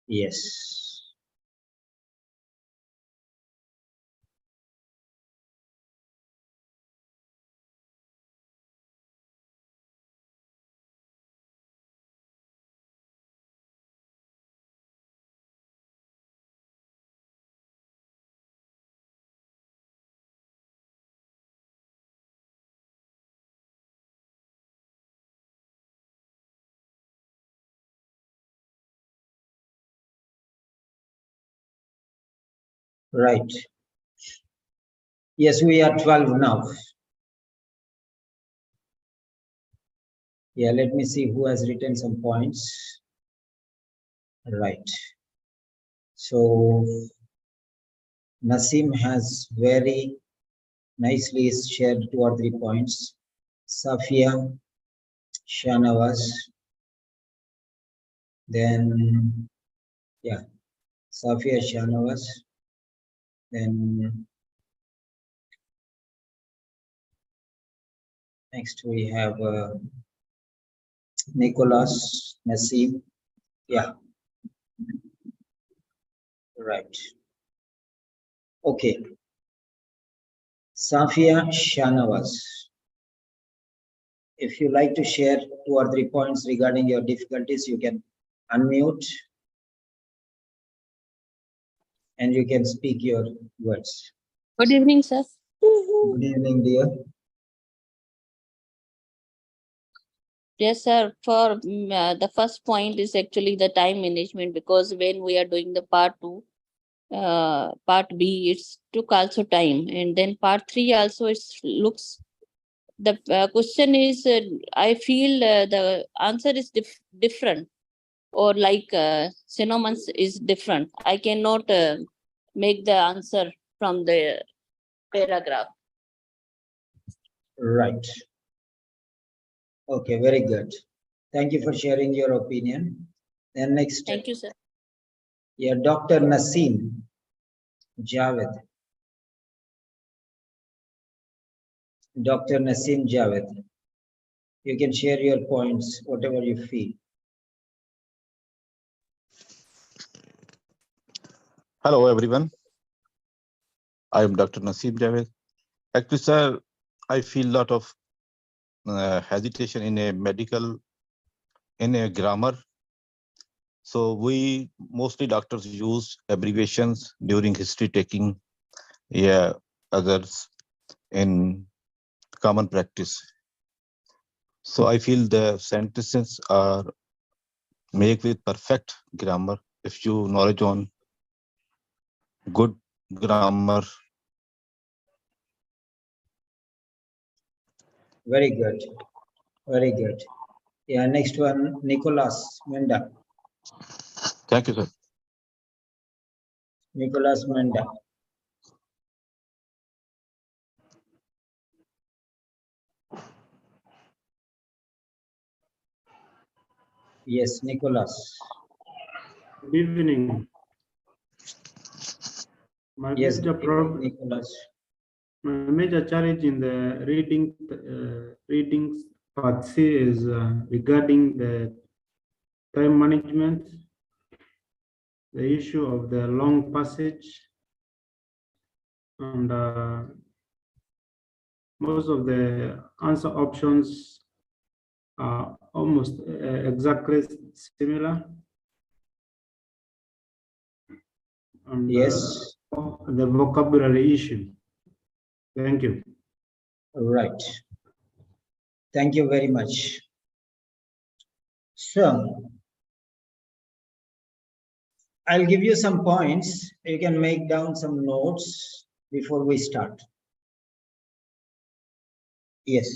Yes. Right. Yes, we are 12 now. Yeah, let me see who has written some points. Right. So Nasim has very nicely shared 2 or 3 points. Safia, Shanawaz, then yeah, Safia, Shanawaz, then next we have Nicholas, Nasim. Yeah, right. Okay. Safia Shanawaz, if you like to share 2 or 3 points regarding your difficulties, you can unmute and you can speak your words. Good evening, sir. Good evening, dear. Yes, sir. For the first point is actually the time management, because when we are doing the part B, it's took also time, and then part 3 also it looks. The question is, I feel the answer is different, or like synonyms is different. I cannot make the answer from the paragraph. Right. Okay, very good. Thank you for sharing your opinion. Then next, Thank you, sir. yeah, Dr. Naseem Javed. Dr. Naseem Javed. You can share your points, whatever you feel. Hello, everyone. I am Dr. Naseem Javed. Actually, sir, I feel a lot of hesitation in a grammar. So we mostly doctors use abbreviations during history taking, yeah, others in common practice. So I feel the sentences are made with perfect grammar. If you knowledge on good grammar. Very good. Very good. Yeah, next one, Nicholas Menda. Thank you, sir. Nicholas Menda. Yes, Nicholas. Good evening. My Yes, major problem, Nicholas. my major challenge in the readings part C is regarding the time management, the issue of the long passage, and most of the answer options are almost exactly similar. And Yes. the vocabulary issue. Thank you. Right. Thank you very much. So, I'll give you some points. You can make down some notes before we start. Yes.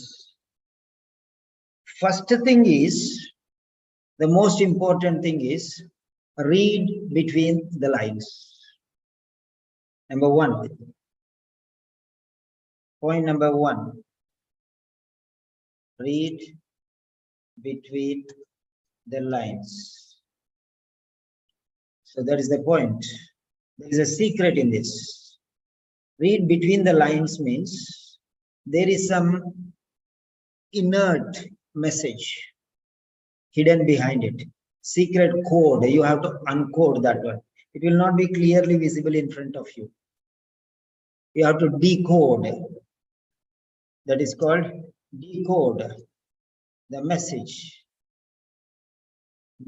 First thing is, the most important thing is read between the lines. Number 1. Point number 1. Read between the lines. So that is the point. There is a secret in this. Read between the lines means there is some inert message hidden behind it. secret code. You have to uncode that one. It will not be clearly visible in front of you. You have to decode. That is called decode the message.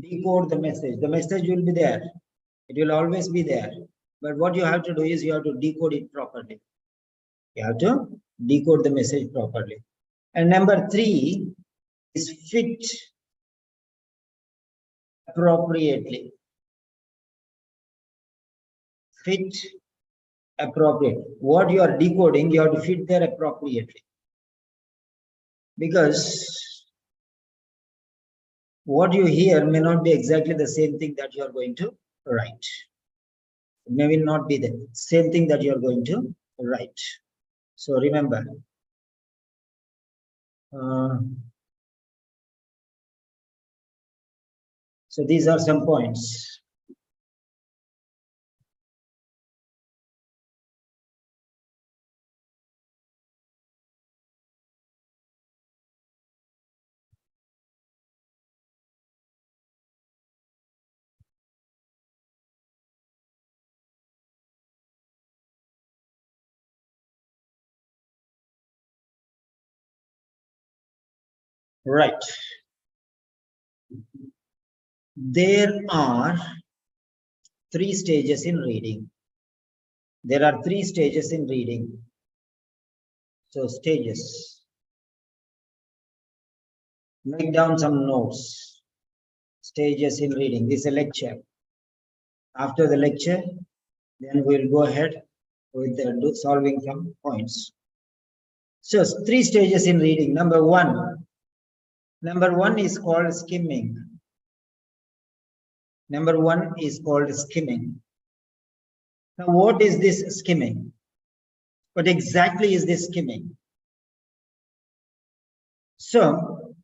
Decode the message. The message will be there. It will always be there. But what you have to do is you have to decode it properly. You have to decode the message properly. And number 3 is fit appropriately. Fit appropriate. What you are decoding, you have to fit there appropriately. Because what you hear may not be exactly the same thing that you are going to write. It may not be the same thing that you are going to write. So remember, so these are some points. Right. There are 3 stages in reading. There are 3 stages in reading. So stages. Make down some notes. Stages in reading. This is a lecture. After the lecture, then we'll go ahead with the solving some points. So 3 stages in reading. Number one is called skimming. Number 1 is called skimming. Now, what is this skimming? What exactly is this skimming? So,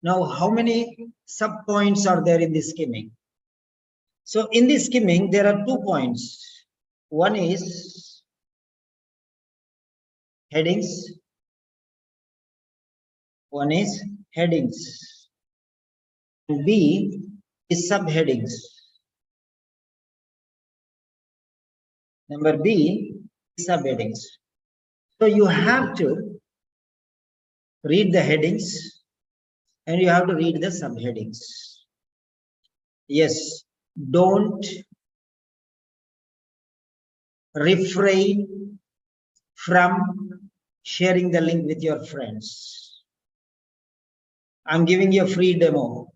now how many sub-points are there in this skimming? So, in this skimming, there are 2 points. One is headings. One is headings. B is subheadings. Number B is subheadings. So you have to read the headings and you have to read the subheadings. Yes, don't refrain from sharing the link with your friends. I'm giving you a free demo.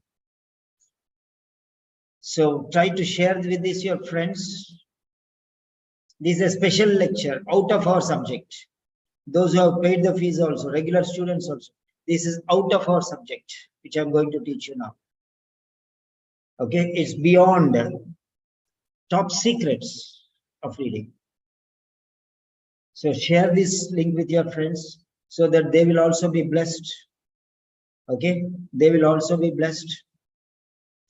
So try to share with this your friends. This is a special lecture out of our subject. Those who have paid the fees also, regular students also. This is out of our subject, which I'm going to teach you now. Okay, it's beyond top secrets of reading. So share this link with your friends so that they will also be blessed. Okay, they will also be blessed.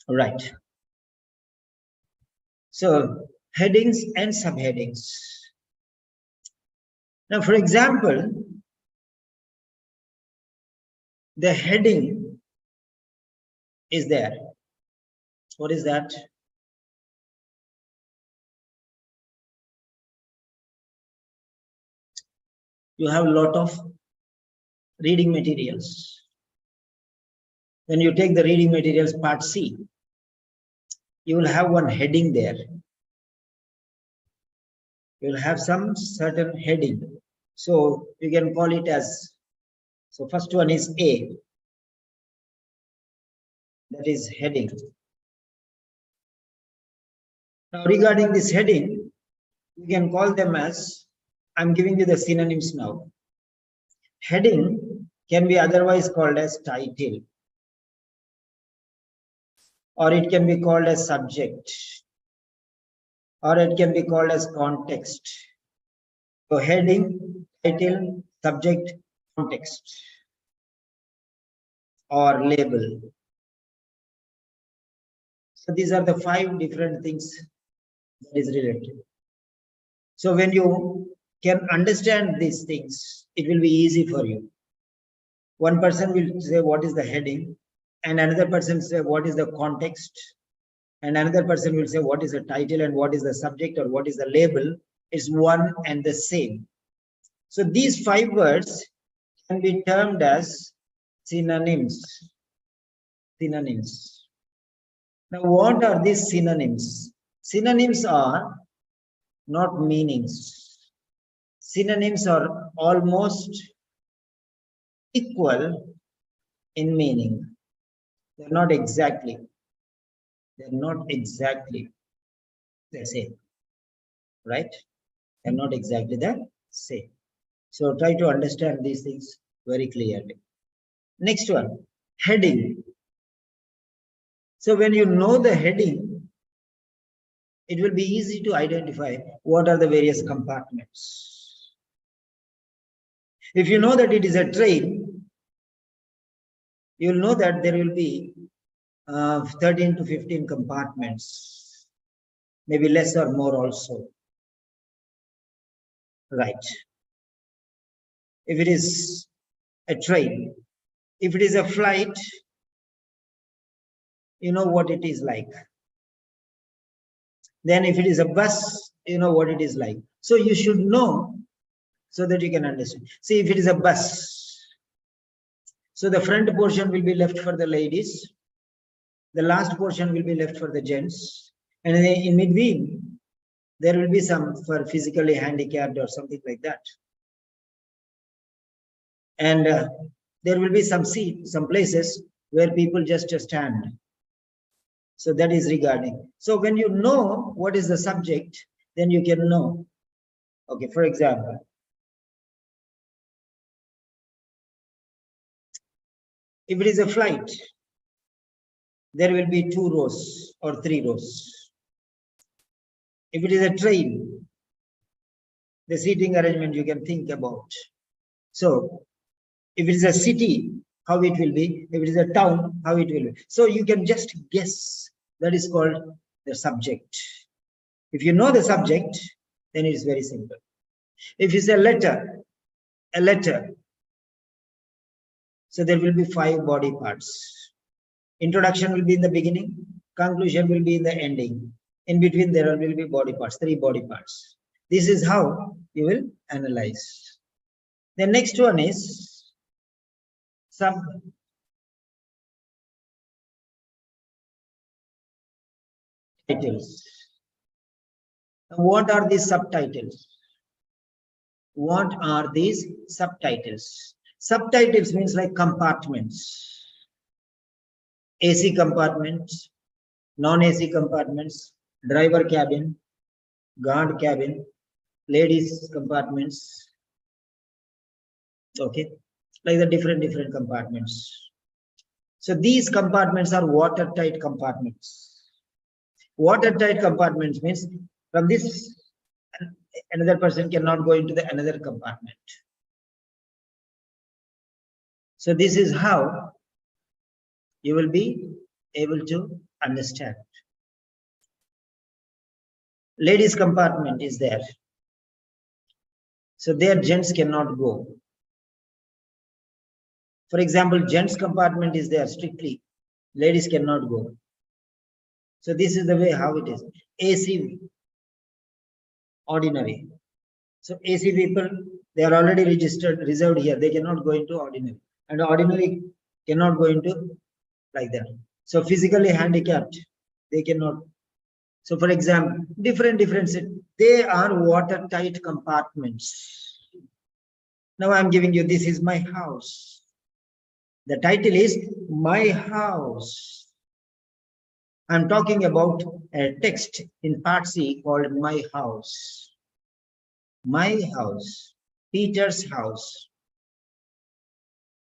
All right. So headings and subheadings. Now, for example, the heading is there. What is that? You have a lot of reading materials. When you take the reading materials part C, you will have one heading there. You will have some certain heading. So you can call it as, so first one is A. That is heading. Now regarding this heading, you can call them as, I'm giving you the synonyms now. Heading can be otherwise called as title, or it can be called as subject, or it can be called as context. So heading, title, subject, context, or label. So these are the 5 different things that is related. So when you can understand these things, it will be easy for you. One person will say what is the heading, and another person say what is the context, and another person will say what is the title and what is the subject or what is the label. Is one and the same. So these 5 words can be termed as synonyms. Synonyms. Now, what are these synonyms? Synonyms are not meanings. Synonyms are almost equal in meaning. They're not exactly. They're not exactly the same. Right? They're not exactly the same. So try to understand these things very clearly. Next one, heading. So when you know the heading, it will be easy to identify what are the various compartments. If you know that it is a train, you will know that there will be 13 to 15 compartments, maybe less or more also. Right. If it is a train, if it is a flight, you know what it is like. Then if it is a bus, you know what it is like. So you should know so that you can understand. See, if it is a bus, so the front portion will be left for the ladies, the last portion will be left for the gents, and in between there will be some for physically handicapped or something like that. And there will be some seats, some places where people just stand. So that is regarding. So when you know what is the subject, then you can know. Okay, for example, if it is a flight, there will be 2 rows or 3 rows. If it is a train, the seating arrangement you can think about. So if it is a city, how it will be. If it is a town, how it will be. So you can just guess. That is called the subject. If you know the subject, then it is very simple. If it's a letter, so there will be 5 body parts. Introduction will be in the beginning, conclusion will be in the ending. In between there will be body parts, 3 body parts. This is how you will analyze. The next one is subtitles. What are these subtitles? What are these subtitles? Subtitles means like compartments. AC compartments, non-AC compartments, driver cabin, guard cabin, ladies compartments. Okay, like the different compartments. So these compartments are watertight compartments. Watertight compartments means from this another person cannot go into the another compartment. So this is how you will be able to understand. Ladies compartment is there. So there gents cannot go. For example, gents compartment is there strictly. Ladies cannot go. So this is the way how it is. AC ordinary. So AC people, they are already reserved here. They cannot go into ordinary. And ordinary cannot go into like that. So physically handicapped, they cannot. So for example, different, they are watertight compartments. Now I'm giving you, this is my house. The title is My House. I'm talking about a text in part C called My House. My house, Peter's house.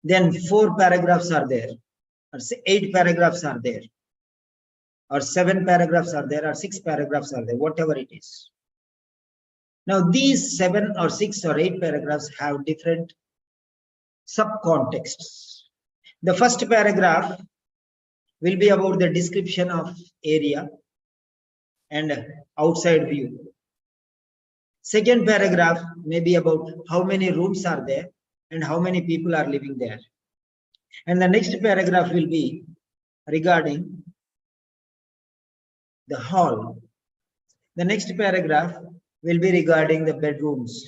Then 4 paragraphs are there, or 8 paragraphs are there, or 7 paragraphs are there, or 6 paragraphs are there, whatever it is. Now these 7 or 6 or 8 paragraphs have different subcontexts. The first paragraph will be about the description of area and outside view. Second paragraph may be about how many rooms are there and how many people are living there. And the next paragraph will be regarding the hall. The next paragraph will be regarding the bedrooms.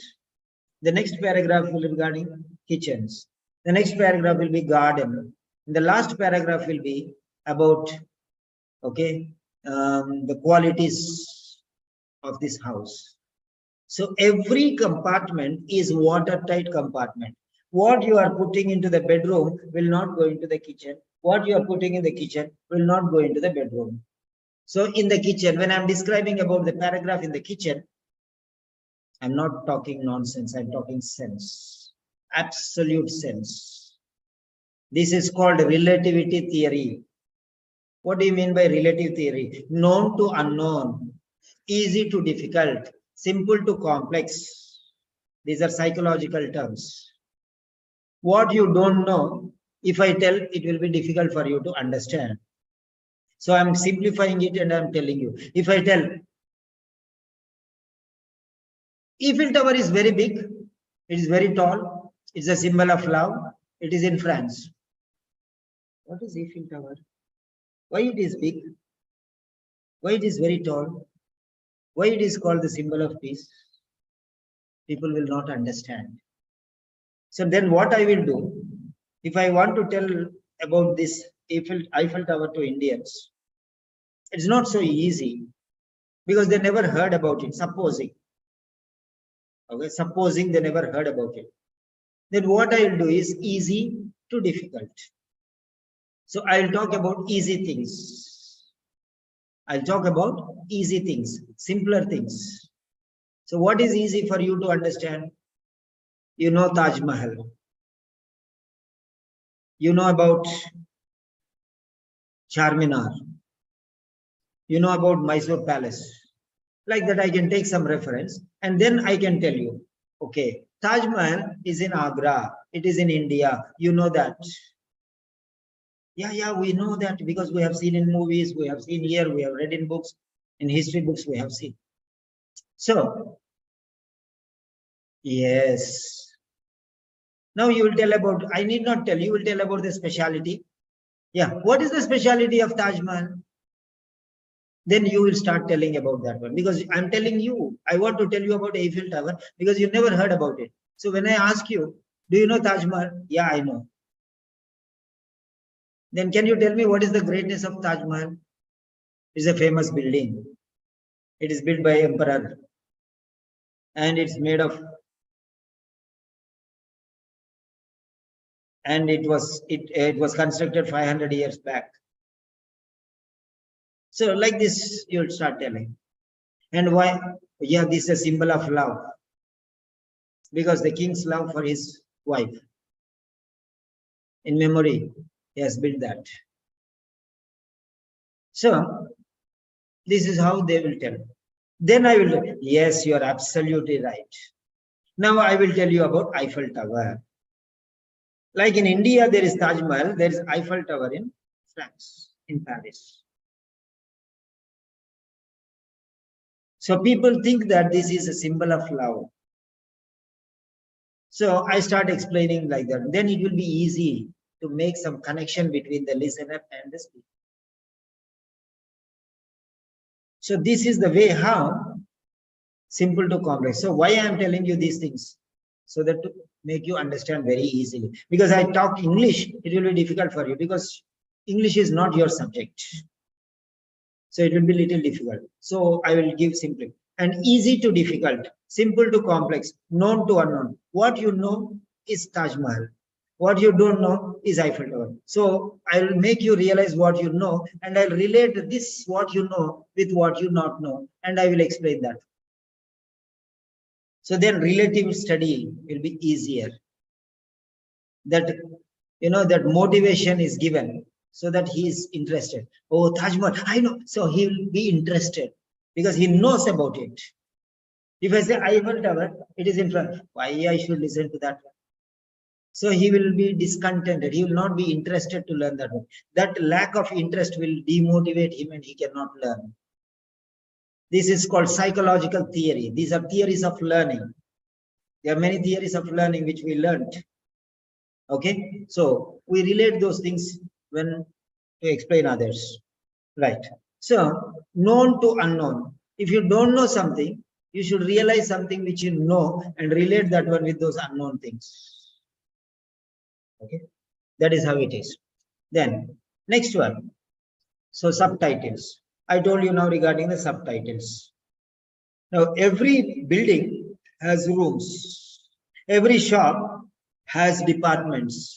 The next paragraph will be regarding kitchens. The next paragraph will be garden. And the last paragraph will be about, okay, the qualities of this house. So every compartment is watertight compartment. What you are putting into the bedroom will not go into the kitchen. What you are putting in the kitchen will not go into the bedroom. So in the kitchen, when I'm describing about the paragraph in the kitchen, I'm not talking nonsense, I'm talking sense, absolute sense. This is called relativity theory. What do you mean by relative theory? Known to unknown, easy to difficult, simple to complex. These are psychological terms. What you don't know, if I tell, it will be difficult for you to understand. So I'm simplifying it and I'm telling you. If I tell, Eiffel Tower is very big, it is very tall, it's a symbol of love, it is in France. What is Eiffel Tower? Why it is big? Why it is very tall? Why it is called the symbol of peace? People will not understand. So then what I will do, if I want to tell about this Eiffel Tower to Indians, it's not so easy because they never heard about it, supposing. Okay, supposing they never heard about it. Then what I will do is easy to difficult. So I'll talk about easy things. I'll talk about easy things, simpler things. So what is easy for you to understand? You know Taj Mahal. You know about Charminar. You know about Mysore Palace. Like that, I can take some reference and then I can tell you, okay, Taj Mahal is in Agra. It is in India. You know that. Yeah, we know that because we have seen in movies, we have seen here, we have read in books, in history books, we have seen. So, yes. Now you will tell about, I need not tell, you will tell about the speciality. Yeah, what is the speciality of Taj Mahal? Then you will start telling about that one because I'm telling you, I want to tell you about Eiffel Tower because you never heard about it. So when I ask you, do you know Taj Mahal? Yeah, I know. Then can you tell me what is the greatness of Taj Mahal? It's a famous building. It is built by emperor and it's made of, and it was constructed 500 years back. So like this, you'll start telling. And why? Yeah, this is a symbol of love. Because the king's love for his wife. In memory, he has built that. So, this is how they will tell. Then I will tell, yes, you are absolutely right. Now I will tell you about Eiffel Tower. Like in India, there is Taj Mahal, there is Eiffel Tower in France, in Paris. So people think that this is a symbol of love. So I start explaining like that. Then it will be easy to make some connection between the listener and the speaker. So this is the way how simple to complex. So why I am telling you these things? So that to make you understand very easily. Because I talk English, it will be difficult for you because English is not your subject. So it will be little difficult. So I will give simply. And easy to difficult, simple to complex, known to unknown. What you know is Taj Mahal. What you don't know is Eiffel Tower. So I will make you realize what you know and I'll relate this what you know with what you not know and I will explain that. So then relative study will be easier. That, you know, that motivation is given so that he is interested. Oh, Taj Mahal, I know. So he will be interested because he knows about it. If I say Eiffel Tower, it is in front. Why I should listen to that one? So he will be discontented. He will not be interested to learn that one. That lack of interest will demotivate him and he cannot learn. This is called psychological theory. These are theories of learning. There are many theories of learning which we learned. Okay, so we relate those things when we explain others, right? So known to unknown. If you don't know something, you should realize something which you know and relate that one with those unknown things. Okay, that is how it is. Then next one. So subtitles. I told you now regarding the subtitles. Now every building has rooms. Every shop has departments.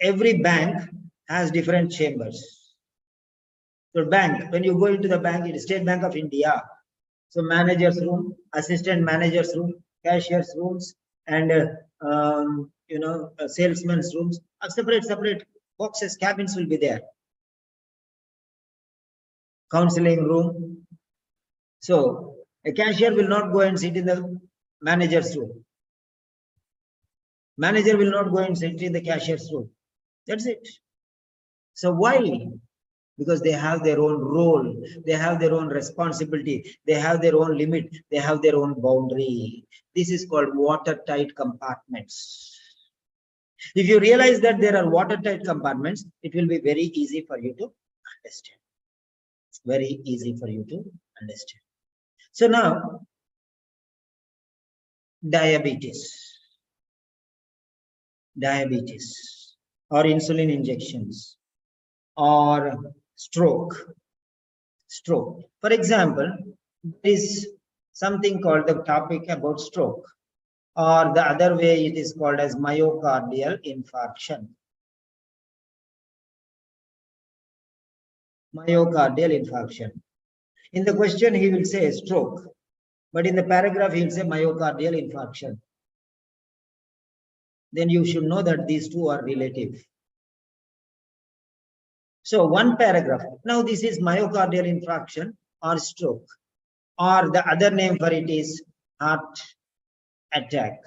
Every bank has different chambers. So bank, when you go into the bank, it is State Bank of India. So manager's room, assistant manager's room, cashier's rooms, and salesman's rooms are separate boxes, cabins will be there. Counseling room. So a cashier will not go and sit in the manager's room. Manager will not go and sit in the cashier's room. That's it. So why? Because they have their own role, they have their own responsibility, they have their own limit, they have their own boundary. This is called watertight compartments. If you realize that there are watertight compartments, it will be very easy for you to understand. It's very easy for you to understand. So now, diabetes or insulin injections or stroke. For example, there is something called the topic about stroke, or the other way it is called as myocardial infarction. Myocardial infarction. In the question, he will say stroke, but in the paragraph, he will say myocardial infarction. Then you should know that these two are relative. So one paragraph. Now this is myocardial infarction or stroke, or the other name for it is heart attack.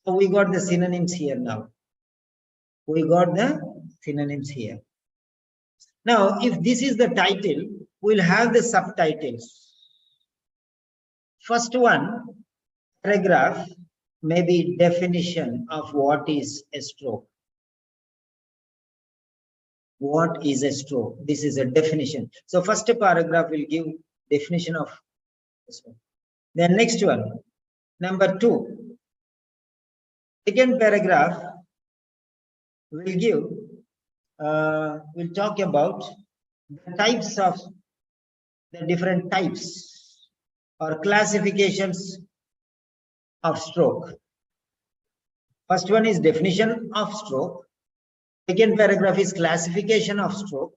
So we got the synonyms here now. We got the synonyms here. Now, if this is the title, we'll have the subtitles. First one, paragraph, may be definition of what is a stroke. What is a stroke? This is a definition. So first paragraph will give definition of this one. Then next one, number 2. Second paragraph will give, we'll talk about the types of, the different types or classifications of stroke. First one is definition of stroke. Second paragraph is classification of stroke.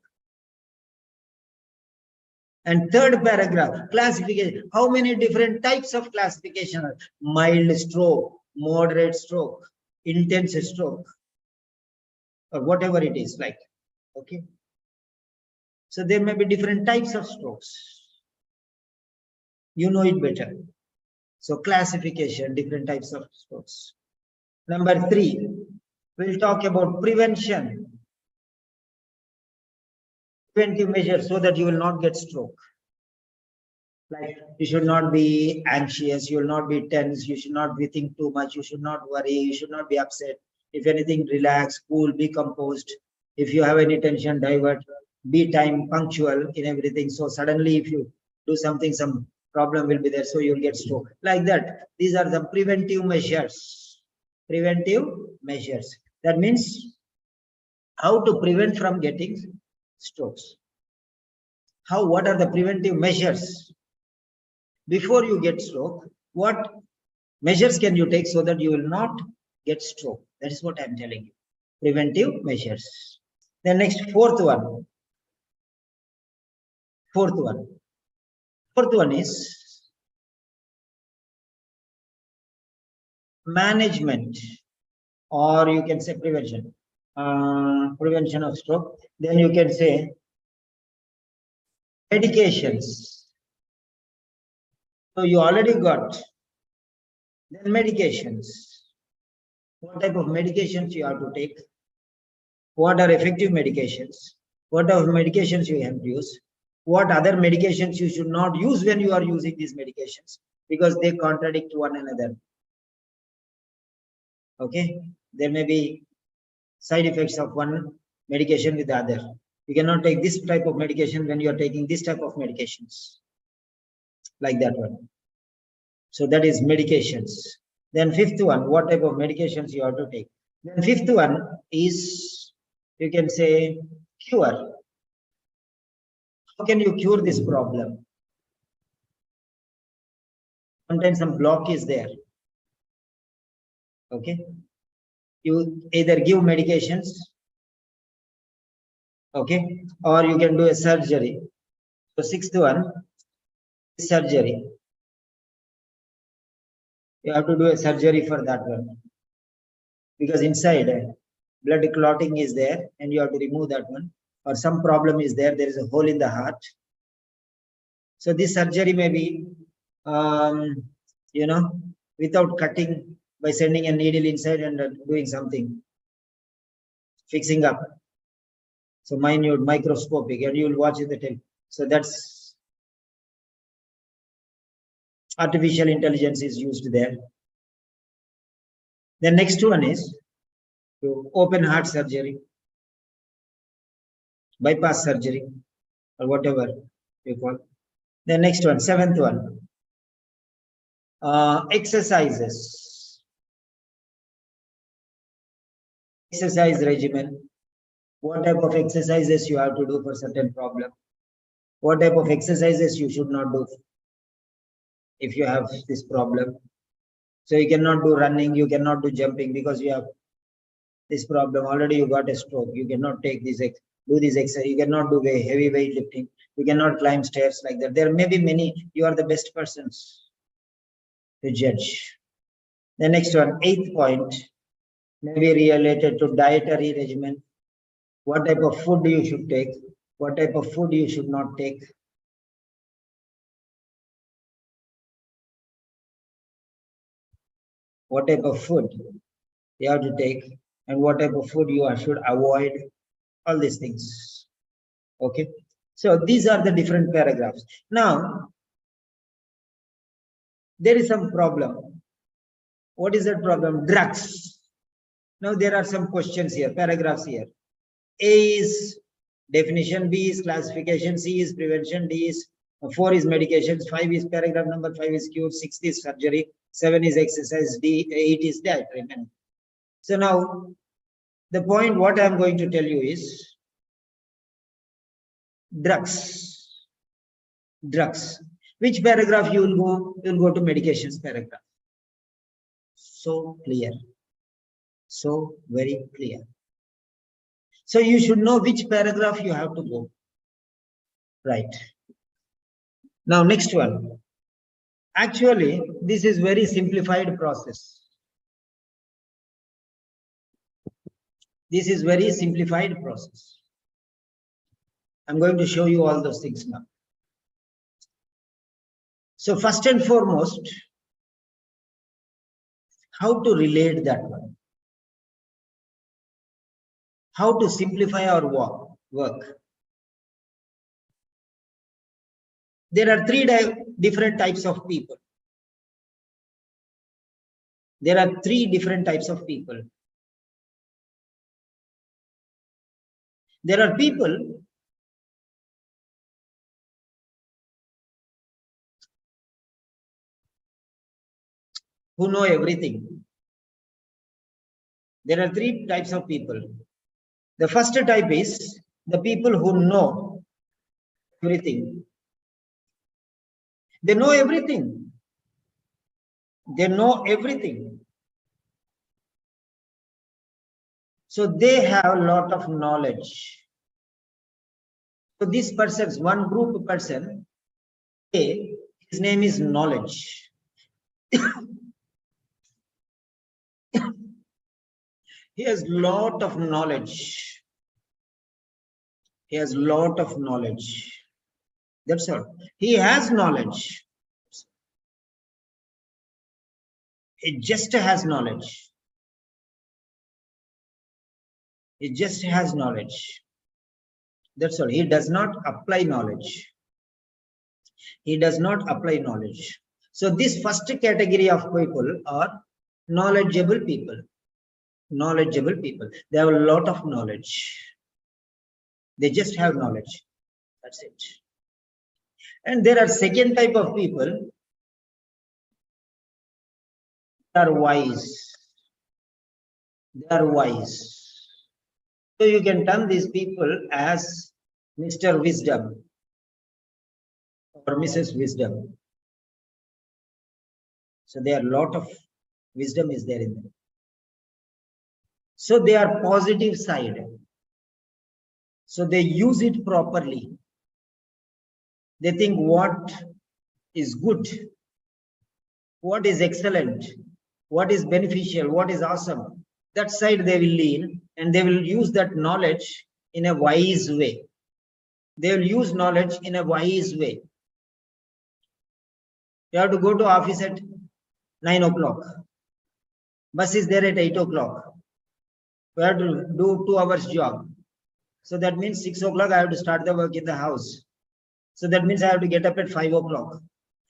And third paragraph, classification. How many different types of classification are? Mild stroke, moderate stroke, intense stroke, or whatever it is like. Okay. So there may be different types of strokes. You know it better. So classification, different types of strokes. Number 3, we'll talk about prevention. Preventive measures so that you will not get stroke. Like you should not be anxious, you will not be tense, you should not be think too much, you should not worry, you should not be upset. If anything, relax, cool, be composed. If you have any tension, divert, be time punctual in everything. So suddenly if you do something, some problem will be there, so you'll get stroke. Like that. These are the preventive measures. Preventive measures. That means how to prevent from getting strokes. What are the preventive measures? Before you get stroke, what measures can you take so that you will not get stroke? That is what I'm telling you. Preventive measures. Then next, fourth one. Fourth one is management, or you can say prevention. Prevention of stroke. Then you can say medications. So you already got. Then medications. What type of medications you have to take? What are effective medications? What are medications you have to use? What other medications you should not use when you are using these medications, because they contradict one another. Okay, there may be side effects of one medication with the other. You cannot take this type of medication when you are taking this type of medications, like that one. So that is medications. Then fifth one, what type of medications you have to take. Then fifth one is, you can say, cure. How can you cure this problem? Sometimes some block is there. Okay, you either give medications, okay, or you can do a surgery. So sixth one is surgery. You have to do a surgery for that one, because inside blood clotting is there and you have to remove that one, or some problem is there, there is a hole in the heart. So this surgery may be without cutting, by sending a needle inside and doing something, fixing up. So minute, microscopic, and you will watch in the tape. So that's artificial intelligence is used there. The next one is open heart surgery, bypass surgery, or whatever you call. The next one, seventh one, exercises. Exercise regimen. What type of exercises you have to do for certain problem? What type of exercises you should not do if you have this problem? So you cannot do running, you cannot do jumping because you have this problem. Already you got a stroke. You cannot take this, do this exercise. You cannot do heavy weight lifting. You cannot climb stairs like that. There may be many. You are the best persons to judge. The next one, eighth point, may be related to dietary regimen. What type of food you should take? What type of food you should not take? What type of food you have to take, and what type of food you should avoid? All these things. Okay. So these are the different paragraphs. Now, there is some problem. What is that problem? Drugs. Now there are some questions here, paragraphs here. A is definition, B is classification, C is prevention, D is 4 is medications, 5 is paragraph number 5 is cure, 6 is surgery, 7 is exercise, D 8 is diet. So now the point what I am going to tell you is drugs. Drugs. Which paragraph you will go? You will go to medications paragraph. So clear. So very clear. So you should know which paragraph you have to go. Right. Now next one. Actually, this is very simplified process. This is very simplified process. I'm going to show you all those things now. So first and foremost, how to relate that one. How to simplify our work. There are 3 different types of people. There are 3 different types of people. There are people who know everything. There are 3 types of people. The first type is the people who know everything. They know everything. They know everything. So they have a lot of knowledge. So this person's one group person, A, his name is knowledge. He has lot of knowledge. He has lot of knowledge. That's all. He has knowledge. He just has knowledge. He just has knowledge. That's all. He does not apply knowledge. He does not apply knowledge. So this first category of people are knowledgeable people. knowledgeable people. They have a lot of knowledge. They just have knowledge. That's it. And there are second type of people that are wise. They are wise. So you can term these people as Mr. Wisdom or Mrs. Wisdom. So there are a lot of wisdom is there in them. So they are positive side. So they use it properly. They think what is good, what is excellent, what is beneficial, what is awesome. That side they will lean, and they will use that knowledge in a wise way. They will use knowledge in a wise way. You have to go to office at 9 o'clock. Bus is there at 8 o'clock. We have to do 2 hours job. So that means 6 o'clock I have to start the work in the house. So that means I have to get up at 5 o'clock.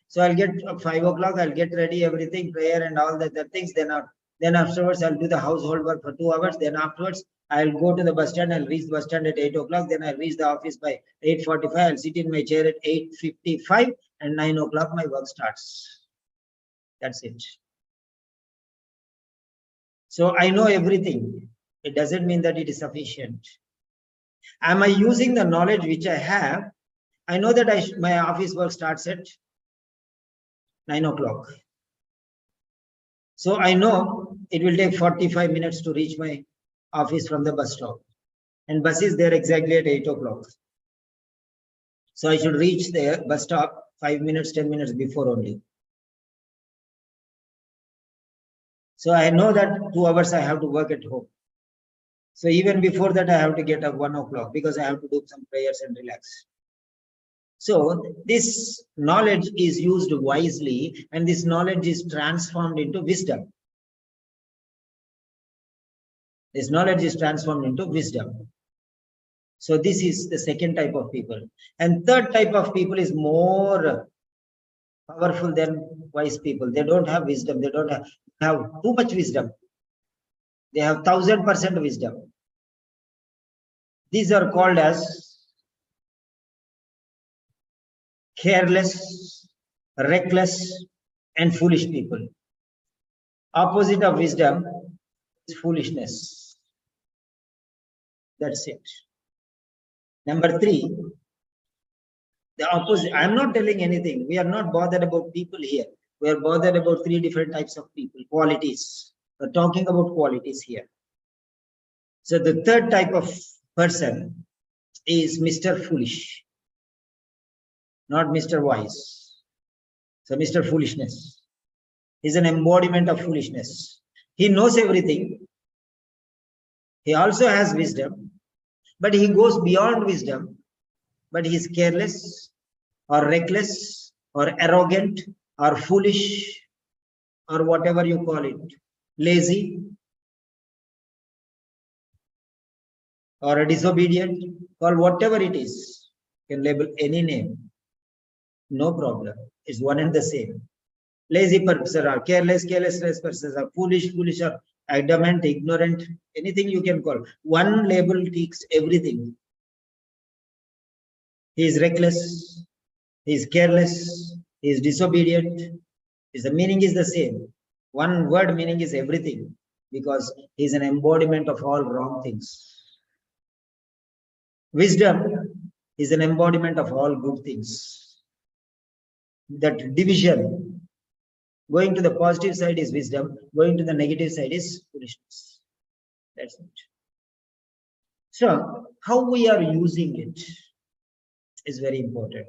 So I'll get up 5 o'clock, I'll get ready, everything, prayer and all the things. Then afterwards, I'll do the household work for 2 hours. Then afterwards, I'll go to the bus stand. I'll reach the bus stand at 8 o'clock. Then I'll reach the office by 8:45. I'll sit in my chair at 8:55, and 9 o'clock my work starts. That's it. So I know everything. It doesn't mean that it is sufficient. Am I using the knowledge which I have? I know that my office work starts at 9 o'clock. So I know it will take 45 minutes to reach my office from the bus stop. And bus is there exactly at 8 o'clock. So I should reach the bus stop 5 minutes, 10 minutes before only. So I know that 2 hours I have to work at home. So even before that, I have to get up 1 o'clock because I have to do some prayers and relax. So this knowledge is used wisely, and this knowledge is transformed into wisdom. This knowledge is transformed into wisdom. So this is the second type of people. And third type of people is more powerful than wise people. They don't have wisdom. They don't have too much wisdom. They have 1000% wisdom. These are called as careless, reckless, and foolish people. Opposite of wisdom is foolishness. That's it. Number 3, the opposite. I'm not telling anything. We are not bothered about people here. We are bothered about 3 different types of people, qualities. We're talking about qualities here. So the third type of person is Mr. Foolish, not Mr. Wise. So Mr. Foolishness is an embodiment of foolishness. He knows everything. He also has wisdom, but he goes beyond wisdom. But he is careless or reckless or arrogant or foolish or whatever you call it, lazy or disobedient, or whatever it is. You can label any name. No problem. It's one and the same. Lazy person or careless person or foolish or adamant, ignorant, anything you can call. One label takes everything. He is reckless, he is careless, he is disobedient. The meaning is the same. One word meaning is everything, because he is an embodiment of all wrong things. Wisdom is an embodiment of all good things. That division, going to the positive side is wisdom, going to the negative side is foolishness. That's it. So how we are using it is very important.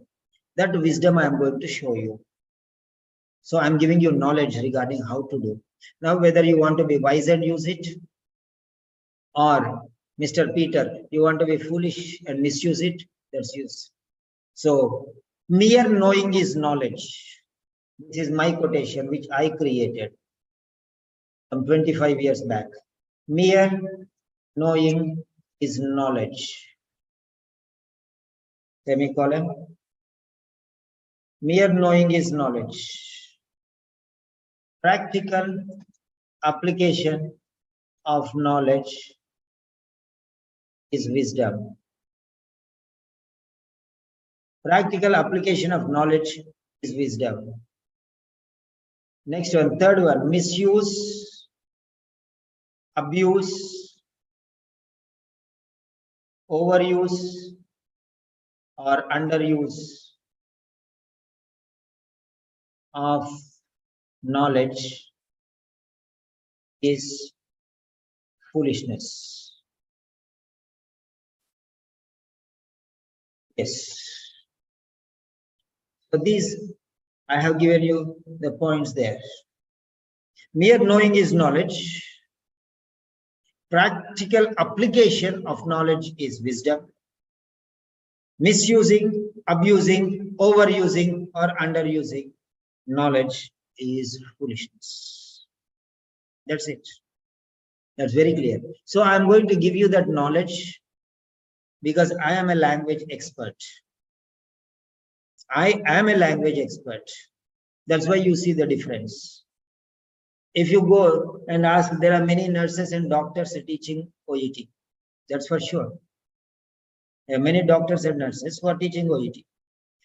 That wisdom I am going to show you. So I'm giving you knowledge regarding how to do. Now, whether you want to be wise and use it, or Mr. Peter, you want to be foolish and misuse it, that's use. So mere knowing is knowledge. This is my quotation, which I created some 25 years back. Mere knowing is knowledge. Semicolon. Mere knowing is knowledge. Practical application of knowledge is wisdom. Practical application of knowledge is wisdom. Next one, third one, misuse, abuse, overuse, or underuse of knowledge is foolishness. Yes. So these, I have given you the points there. Mere knowing is knowledge. Practical application of knowledge is wisdom. Misusing, abusing, overusing, or underusing knowledge is foolishness. That's it. That's very clear. So I'm going to give you that knowledge because I am a language expert. I am a language expert. That's why you see the difference. If you go and ask, there are many nurses and doctors teaching OET. That's for sure. There are many doctors and nurses who are teaching OET.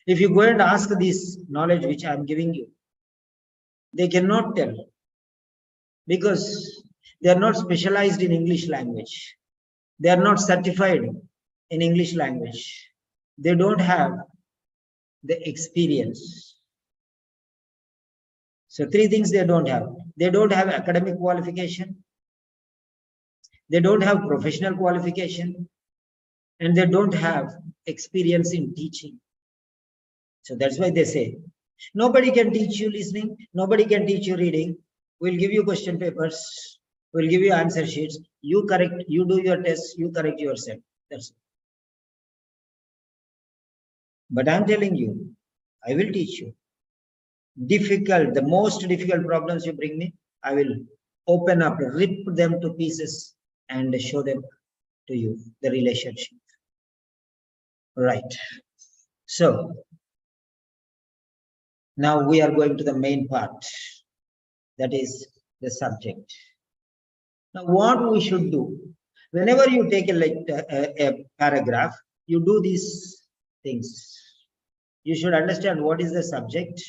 If you go and ask this knowledge which I am giving you, they cannot tell because they are not specialized in English language. They are not certified in English language. They don't have the experience. So three things they don't have. They don't have academic qualification. They don't have professional qualification. And they don't have experience in teaching. So that's why they say, nobody can teach you listening. Nobody can teach you reading. We'll give you question papers. We'll give you answer sheets. You correct, you do your tests, you correct yourself. That's it. But I'm telling you, I will teach you. Difficult, the most difficult problems you bring me, I will open up, rip them to pieces and show them to you, the relationship. Right. So now we are going to the main part, that is the subject. Now what we should do, whenever you take a paragraph, you do these things. You should understand what is the subject.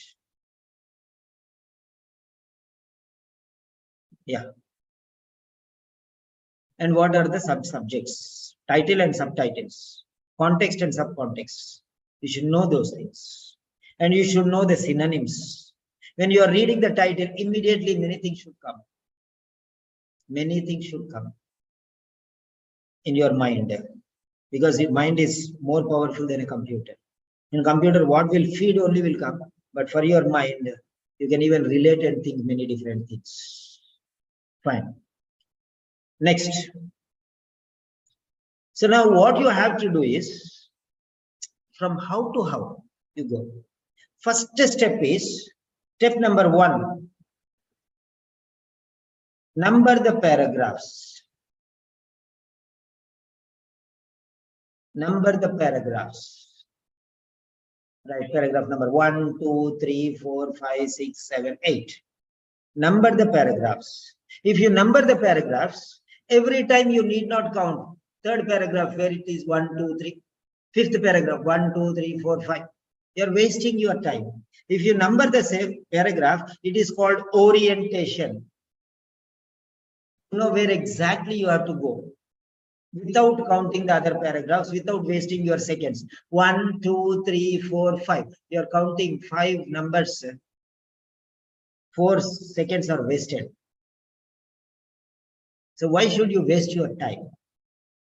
Yeah. And what are the sub-subjects? Title and subtitles, context and subcontext. You should know those things. And you should know the synonyms. When you are reading the title, immediately many things should come. Many things should come in your mind. Because your mind is more powerful than a computer. In computer, what will feed only will come. But for your mind, you can even relate and think many different things. Fine. Next. So now what you have to do is, from how to how you go. First step is, step number 1. Number the paragraphs. Number the paragraphs. Right, paragraph number 1, 2, 3, 4, 5, 6, 7, 8. Number the paragraphs. If you number the paragraphs, every time you need not count. Third paragraph where it is 1, 2, 3. Fifth paragraph 1, 2, 3, 4, 5. You are wasting your time. If you number the same paragraph, it is called orientation. You know where exactly you have to go. Without counting the other paragraphs, without wasting your seconds. 1, 2, 3, 4, 5. You are counting 5 numbers. 4 seconds are wasted. So why should you waste your time?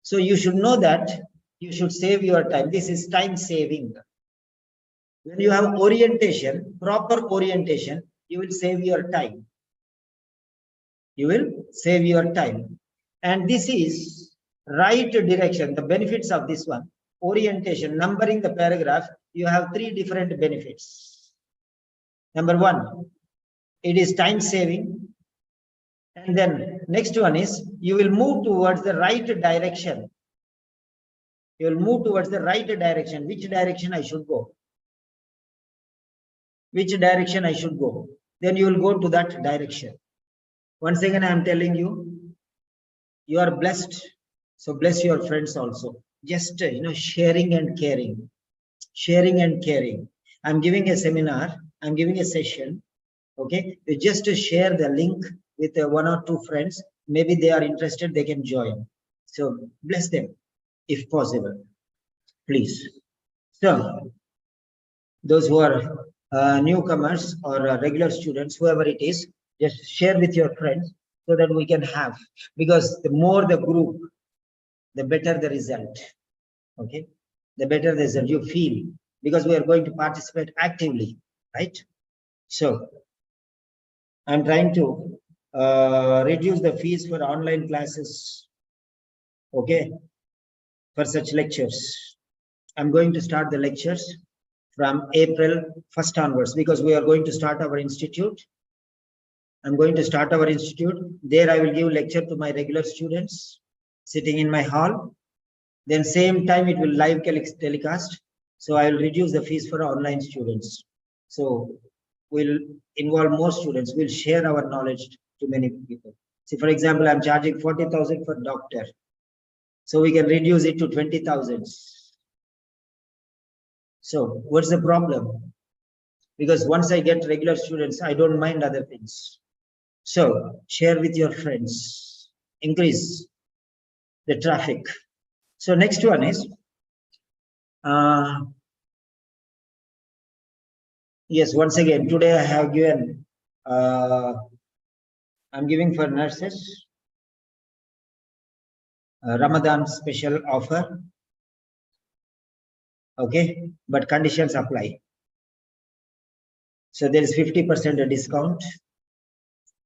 So you should know that you should save your time. This is time saving. When you have orientation, proper orientation, you will save your time. You will save your time. And this is right direction. The benefits of this one, orientation, numbering the paragraph, you have 3 different benefits. Number 1, it is time saving. And then next one is, you will move towards the right direction. You will move towards the right direction. Which direction I should go? Which direction I should go? Then you will go to that direction. Once again, I am telling you, You are blessed. So bless your friends also. Just, sharing and caring. Sharing and caring. I'm giving a seminar. I'm giving a session. Okay. You just share the link with one or two friends. Maybe they are interested. They can join. So bless them if possible. Please. So those who are newcomers or regular students, whoever it is, just share with your friends so that we can have, because the more the group, the better the result. Okay, the better the result you feel, because we are going to participate actively, right? So I'm trying to reduce the fees for online classes, okay, for such lectures. I'm going to start the lectures from April 1st onwards, because we are going to start our institute. I'm going to start our institute. There I will give lecture to my regular students sitting in my hall. Then same time it will live telecast. So I will reduce the fees for online students. So we'll involve more students. We'll share our knowledge to many people. See, for example, I'm charging 40,000 for doctor. So we can reduce it to 20,000. So what's the problem? Because once I get regular students, I don't mind other things. So share with your friends, increase the traffic. So next one is, yes, once again, today I have given, I'm giving for nurses, Ramadan special offer. Okay, but conditions apply. So there is 50% discount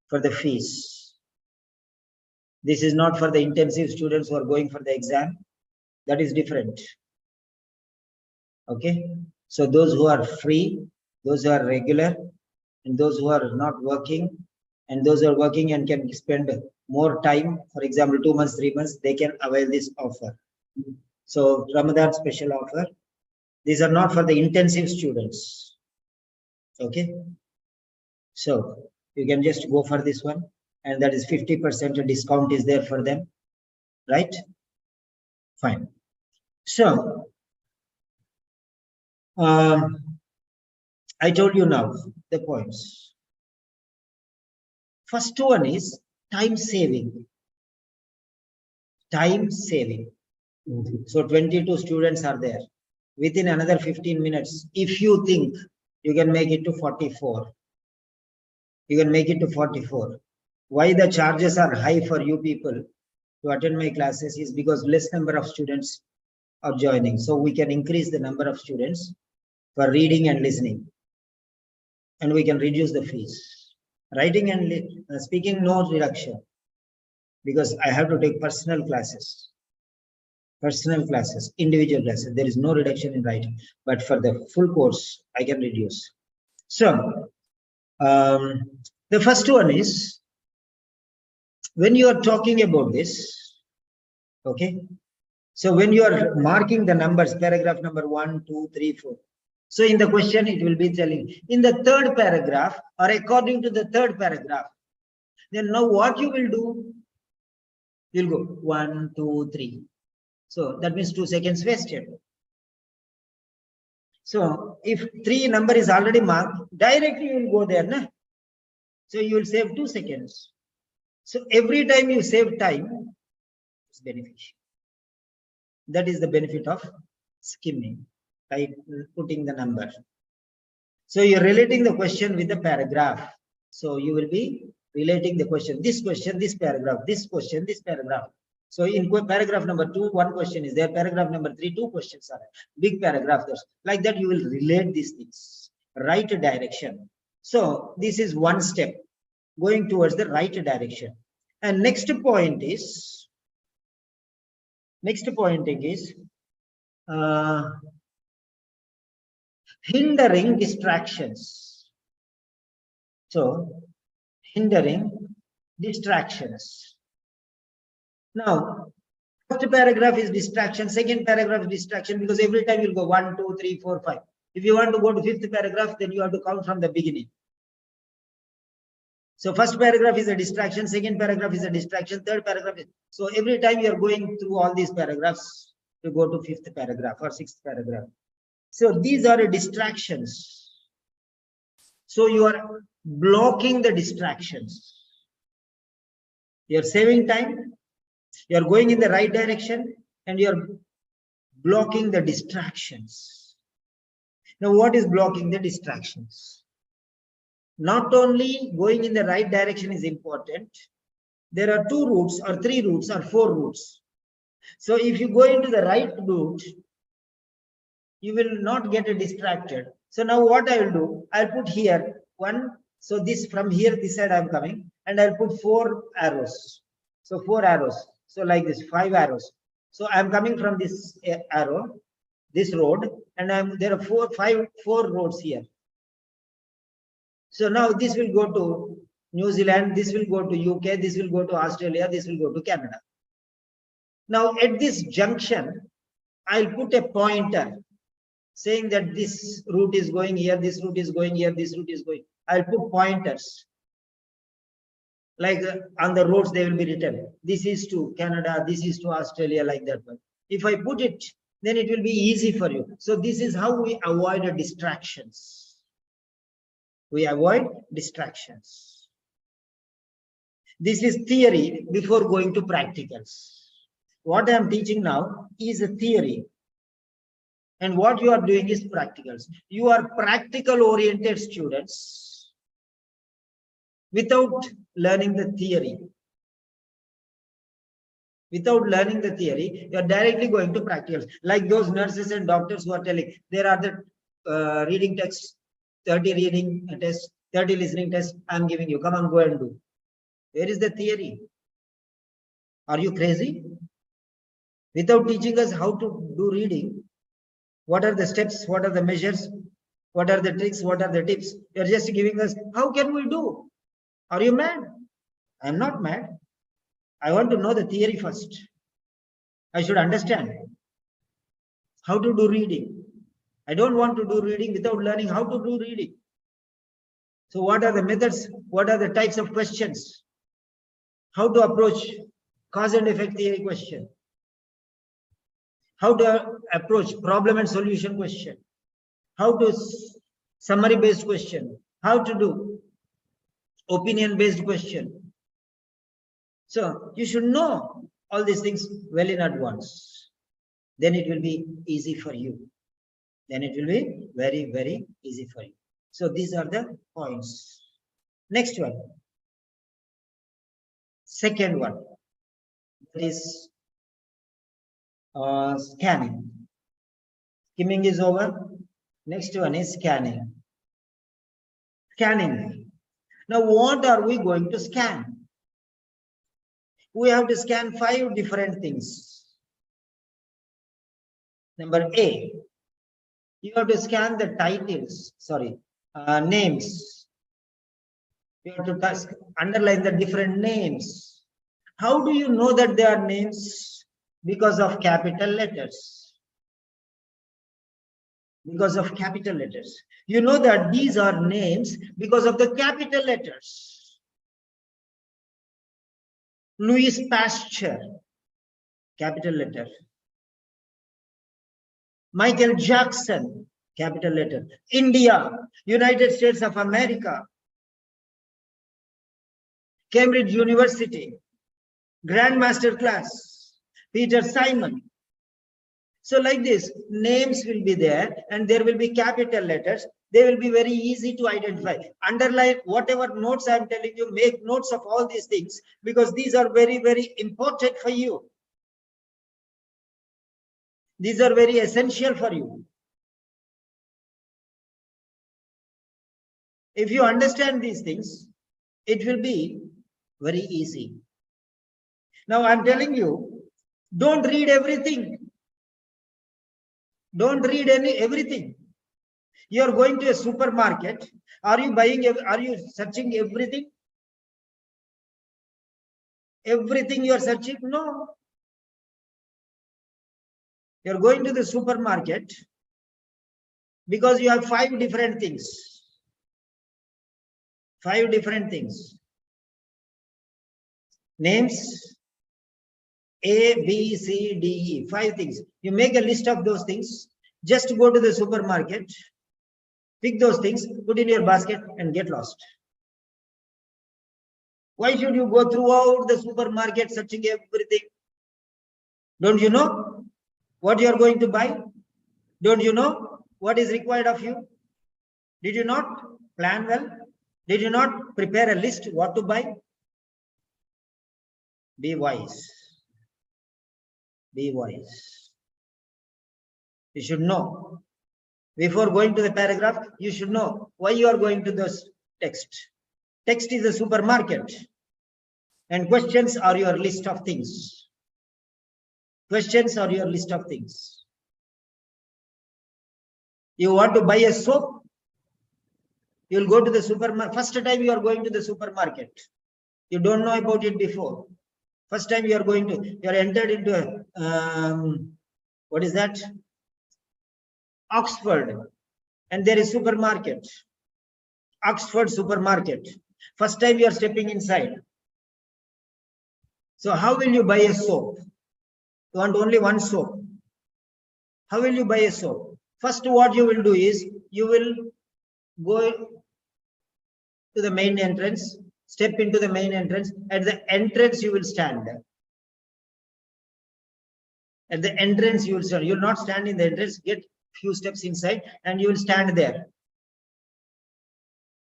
for the fees. This is not for the intensive students who are going for the exam. That is different. Okay, so those who are free, those who are regular, and those who are not working, and those who are working and can spend more time, for example, 2 months, 3 months, they can avail this offer. So Ramadan special offer. These are not for the intensive students. Okay, so you can just go for this one, and that is 50% discount is there for them, right? Fine. So I told you now the points. First one is time saving. Time saving. So 22 students are there. Within another 15 minutes, if you think you can make it to 44, you can make it to 44. Why the charges are high for you people to attend my classes is because less number of students are joining. So we can increase the number of students for reading and listening, and we can reduce the fees. Writing and speaking, no reduction, because I have to take personal classes, individual classes. There is no reduction in writing, but for the full course, I can reduce. So the first one is, when you are talking about this, okay, so when you are marking the numbers, paragraph number 1, 2, 3, 4. So in the question, it will be telling in the third paragraph, or according to the third paragraph. Then now what you will do? You'll go 1, 2, 3. So that means 2 seconds wasted. So if 3 number is already marked, directly you will go there. Na? So you will save 2 seconds. So every time you save time, it's beneficial. That is the benefit of skimming, by putting the number. So you're relating the question with the paragraph. So you will be relating the question, this paragraph, this question, this paragraph. So in paragraph number 2, 1 question is there. Paragraph number 3, 2 questions are there. Big paragraph there. Like that, you will relate these things. Right direction. So this is one step going towards the right direction. And next point is hindering distractions. So hindering distractions. Now, first paragraph is distraction, second paragraph is distraction, because every time you'll go 1, 2, 3, 4, 5. If you want to go to 5th paragraph, then you have to count from the beginning. So first paragraph is a distraction, second paragraph is a distraction, third paragraph is, so every time you are going through all these paragraphs, you go to fifth paragraph or sixth paragraph. So these are distractions. So you are blocking the distractions. You are saving time, you are going in the right direction, and you are blocking the distractions. Now, what is blocking the distractions? Not only going in the right direction is important, there are 2 routes or 3 routes or 4 routes. So if you go into the right route, you will not get distracted. So now what I will do, I'll put here 1. So this from here, this side I'm coming, and I'll put 4 arrows. So 4 arrows. So like this, 5 arrows. So I'm coming from this arrow, this road, and there are 4 roads here. So now this will go to New Zealand, this will go to UK, this will go to Australia, this will go to Canada. Now at this junction, I'll put a pointer saying that this route is going here, this route is going here, this route is going. I'll put pointers. Like on the roads, they will be written. This is to Canada, this is to Australia, like that one. If I put it, then it will be easy for you. So this is how we avoid distractions. We avoid distractions. This is theory before going to practicals. What I am teaching now is a theory. And what you are doing is practicals. You are practical oriented students without learning the theory. Without learning the theory, you are directly going to practicals. Like those nurses and doctors who are telling, there are the reading texts, 30 reading tests, 30 listening tests, I'm giving you, come on, go and do. Where is the theory? Are you crazy? Without teaching us how to do reading, what are the steps, what are the measures, what are the tricks, what are the tips? You're just giving us, how can we do? Are you mad? I'm not mad. I want to know the theory first. I should understand how to do reading. I don't want to do reading without learning how to do reading. So what are the methods? What are the types of questions? How to approach cause and effect theory question? How to approach problem and solution question? How to summary based question? How to do opinion based question? So you should know all these things well in advance. Then it will be easy for you. Then it will be very, very easy for you. So these are the points. Next one. Second one. That is scanning. Skimming is over. Next one is scanning. Scanning. Now what are we going to scan? We have to scan 5 different things. Number A, you have to scan the titles, names. You have to underline the different names. How do you know that they are names? Because of capital letters. Because of capital letters. You know that these are names because of the capital letters. Louis Pasteur, capital letter. Michael Jackson, capital letter. India, United States of America. Cambridge University, Grandmaster class, Peter Simon. So like this, names will be there and there will be capital letters. They will be very easy to identify. Underline whatever notes I am telling you, make notes of all these things because these are very, very important for you. These are very essential for you. If you understand these things, it will be very easy. Now I'm telling you, don't read everything. Don't read everything. You are going to a supermarket. Are you searching everything? Everything you are searching? No. You are going to the supermarket because you have 5 different things. 5 different things. Names A, B, C, D, E, 5 things. You make a list of those things. Just go to the supermarket, pick those things, put in your basket and get lost. Why should you go throughout the supermarket searching everything? Don't you know what you are going to buy? Don't you know what is required of you? Did you not plan well? Did you not prepare a list what to buy? Be wise. Be wise. You should know. Before going to the paragraph, you should know why you are going to this text. Text is a supermarket. And questions are your list of things. Questions are your list of things. You want to buy a soap? You will go to the supermarket. First time you are going to the supermarket. You don't know about it before. First time you are going to, you are entered into what is that? Oxford. And there is supermarket. Oxford supermarket. First time you are stepping inside. So how will you buy a soap? You want only one soap. How will you buy a soap? First, what you will do is, you will go to the main entrance, step into the main entrance. At the entrance, you will stand. At the entrance, you will stand. You will not stand in the entrance, get few steps inside, and you will stand there.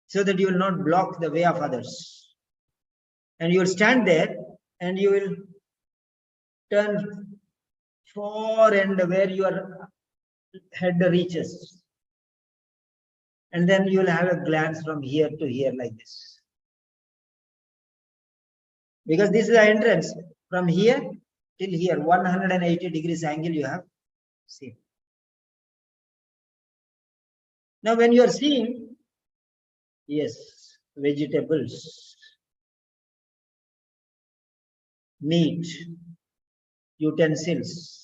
So that you will not block the way of others. And you will stand there, and you will turn far end where your head reaches. And then you will have a glance from here to here like this. Because this is the entrance. From here till here, 180 degrees angle you have seen. Now when you are seeing, yes, vegetables, meat, utensils,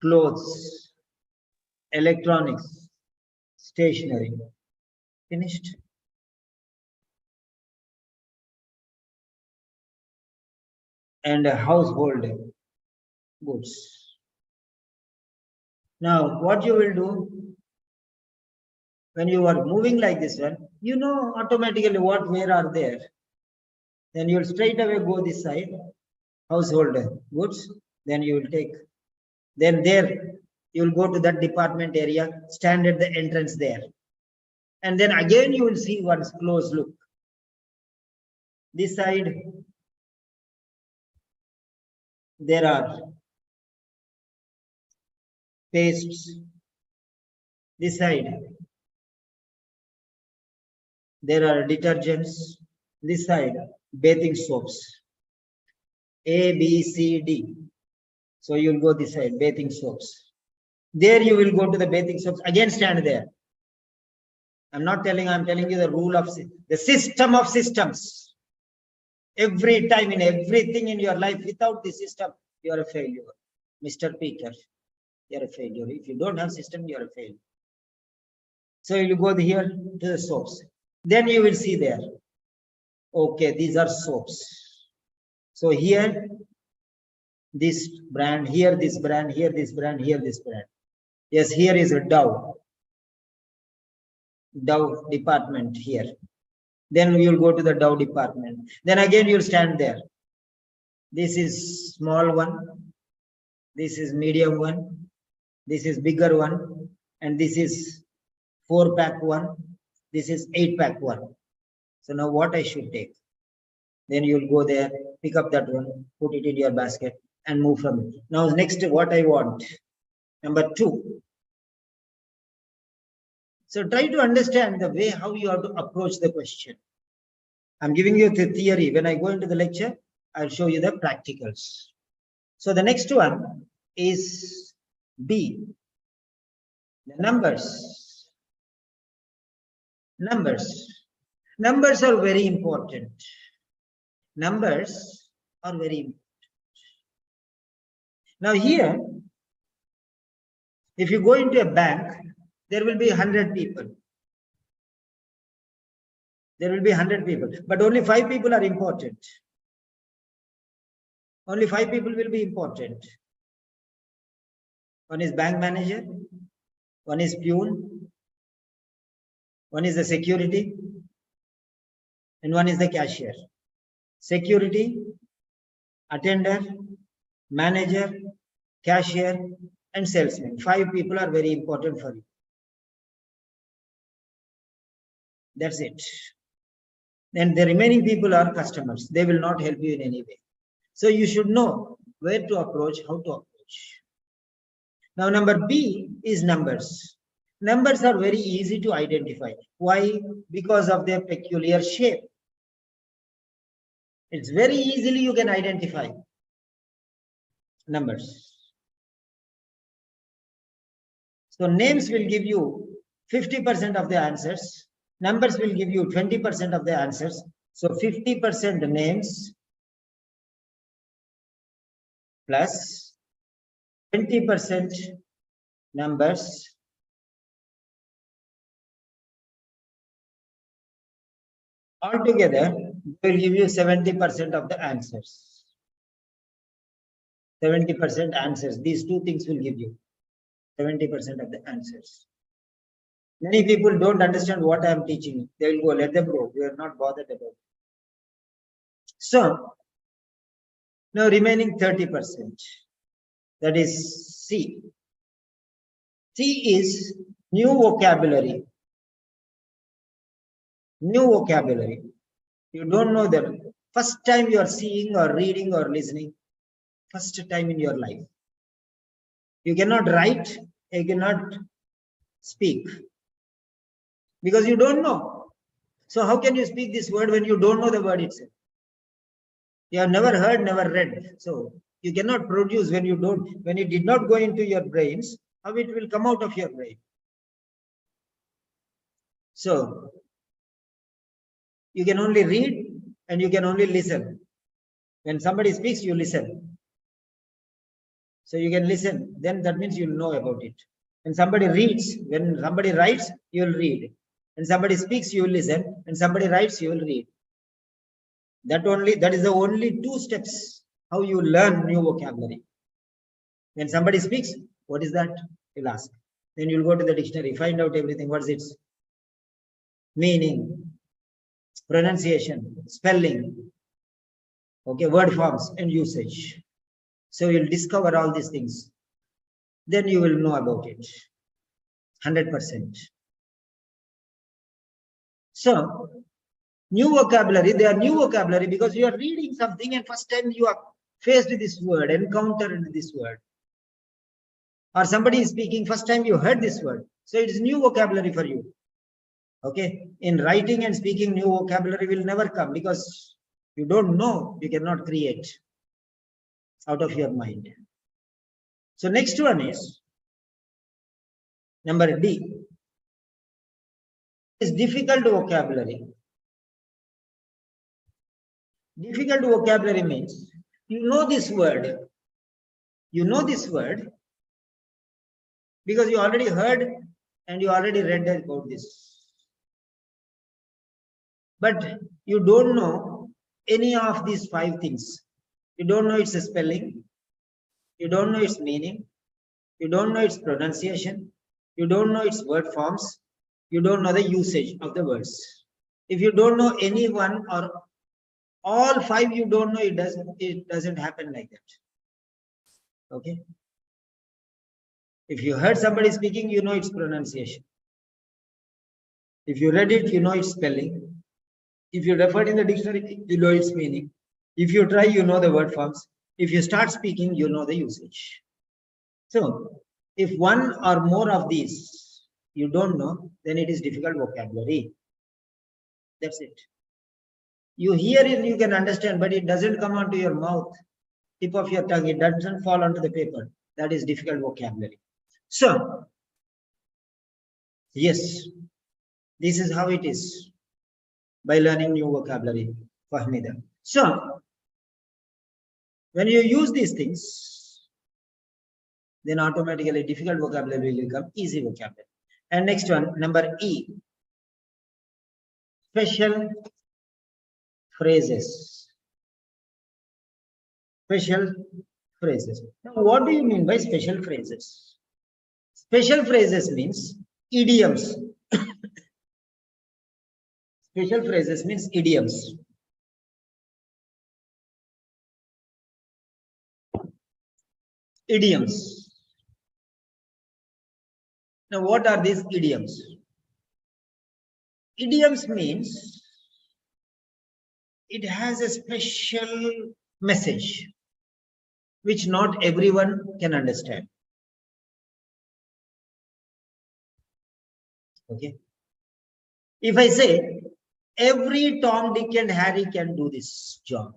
clothes, electronics, stationery. Finished. And household goods. Now, what you will do when you are moving like this one, you know automatically what where are there. Then you will straight away go this side, household goods. Then you will take. Then there you will go to that department area, stand at the entrance there. And then again you will see one close look. This side, there are pastes. This side, there are detergents. This side, bathing soaps. A, B, C, D. So you will go this side, bathing soaps. There you will go to the bathing soaps. Again stand there. I'm not telling, I'm telling you the rule of the system of systems. Every time in everything in your life, without the system, you are a failure. Mr. Peter, you are a failure. If you don't have system, you are a failure. So you go here to the soaps. Then you will see there. Okay, these are soaps. So here, this brand, here this brand, here this brand, here this brand. Yes, here is a Dove. Dove department here. Then you will go to the Dove department. Then again you will stand there. This is small one. This is medium one. This is bigger one. And this is 4-pack one. This is 8-pack one. So now what I should take? Then you will go there, pick up that one, put it in your basket and move from it. Now next what I want. Number 2. So try to understand the way how you have to approach the question. I'm giving you the theory. When I go into the lecture, I'll show you the practicals. So the next one is B. The numbers. Numbers are very important. Numbers are very important. Now here, if you go into a bank, there will be 100 people. There will be 100 people, but only 5 people are important. Only 5 people will be important. One is bank manager, one is peon, one is the security, and one is the cashier. Security, attender, manager, cashier, and salesman. 5 people are very important for you. That's it. And the remaining people are customers. They will not help you in any way. So you should know where to approach, how to approach. Now, number B is numbers. Numbers are very easy to identify. Why? Because of their peculiar shape. It's very easily you can identify numbers. So names will give you 50% of the answers. Numbers will give you 20% of the answers. So 50% names plus 20% numbers altogether will give you 70% of the answers. 70% answers. These two things will give you 70% of the answers. Many people don't understand what I am teaching. They will go, let them go. We are not bothered about it. So, now remaining 30%. That is C. C is new vocabulary. New vocabulary. You don't know that. First time you are seeing or reading or listening. First time in your life. You cannot write. You cannot speak. Because you don't know. So how can you speak this word when you don't know the word itself? You have never heard, never read. So you cannot produce when you don't, when it did not go into your brains, how it will come out of your brain. So you can only read and you can only listen. When somebody speaks, you listen. So you can listen, then that means you know about it. When somebody reads, when somebody writes, you will read. When somebody speaks, you will listen. When somebody writes, you will read. That is the only 2 steps how you learn new vocabulary. When somebody speaks, what is that? You'll ask. Then you'll go to the dictionary, find out everything. What's its meaning, pronunciation, spelling, okay, word forms and usage. So you'll discover all these things. Then you will know about it. 100%. So, new vocabulary, they are new vocabulary because you are reading something and first time you are faced with this word, encountered this word. Or somebody is speaking, first time you heard this word. So it is new vocabulary for you. Okay. In writing and speaking, new vocabulary will never come because you don't know, you cannot create out of your mind. So next one is number D. Is difficult vocabulary. Difficult vocabulary means you know this word. You know this word because you already heard and you already read about this. But you don't know any of these 5 things. You don't know its spelling. You don't know its meaning. You don't know its pronunciation. You don't know its word forms. You don't know the usage of the words. If you don't know any one or all 5 you don't know, it doesn't happen like that. Okay. If you heard somebody speaking, you know its pronunciation. If you read it, you know its spelling. If you referred in the dictionary, you know its meaning. If you try, you know the word forms. If you start speaking, you know the usage. So if one or more of these you don't know, then it is difficult vocabulary. That's it. You hear it, you can understand, but it doesn't come onto your mouth, tip of your tongue. It doesn't fall onto the paper. That is difficult vocabulary. So, yes, this is how it is by learning new vocabulary. Fahmida. So, when you use these things, then automatically difficult vocabulary will become easy vocabulary. And next one, number E. Special phrases. Special phrases. Now, what do you mean by special phrases? Special phrases means idioms. Special phrases means idioms. Idioms. Now, what are these idioms? Idioms means it has a special message which not everyone can understand. Okay. If I say every Tom, Dick, and Harry can do this job,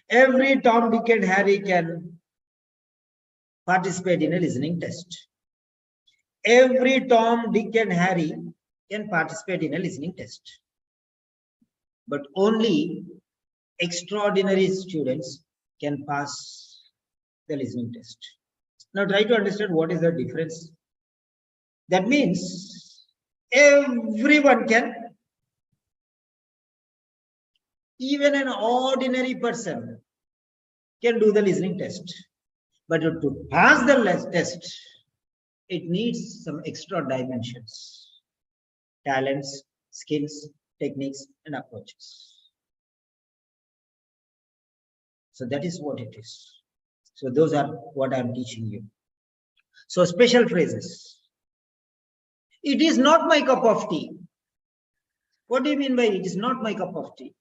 every Tom, Dick, and Harry can participate in a listening test. Every Tom, Dick, and Harry can participate in a listening test. But only extraordinary students can pass the listening test. Now try to understand what is the difference. That means everyone can, even an ordinary person can do the listening test. But to pass the test, it needs some extra dimensions, talents, skills, techniques, and approaches. So that is what it is. So those are what I'm teaching you. So special phrases. It is not my cup of tea. What do you mean by it is not my cup of tea?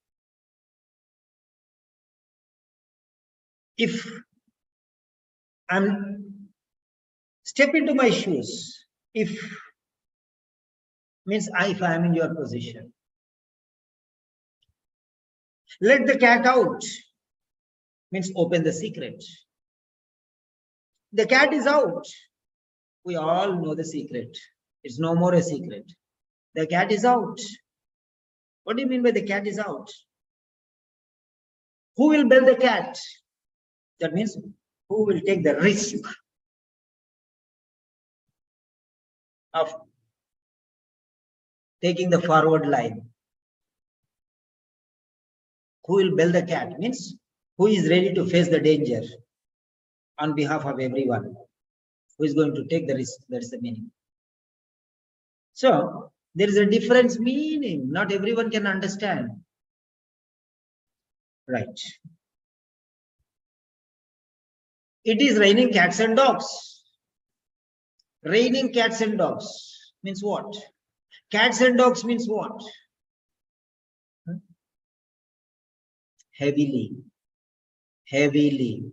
If I'm step into my shoes, if I am in your position. Let the cat out means open the secret. The cat is out. We all know the secret. It's no more a secret. The cat is out. What do you mean by the cat is out? Who will bail the cat? That means who will take the risk of taking the forward line? Who will bail the cat? Means who is ready to face the danger on behalf of everyone? Who is going to take the risk? That is the meaning. So there is a different meaning. Not everyone can understand. Right. It is raining cats and dogs. Raining cats and dogs means what? Cats and dogs means what? Heavily. Heavily.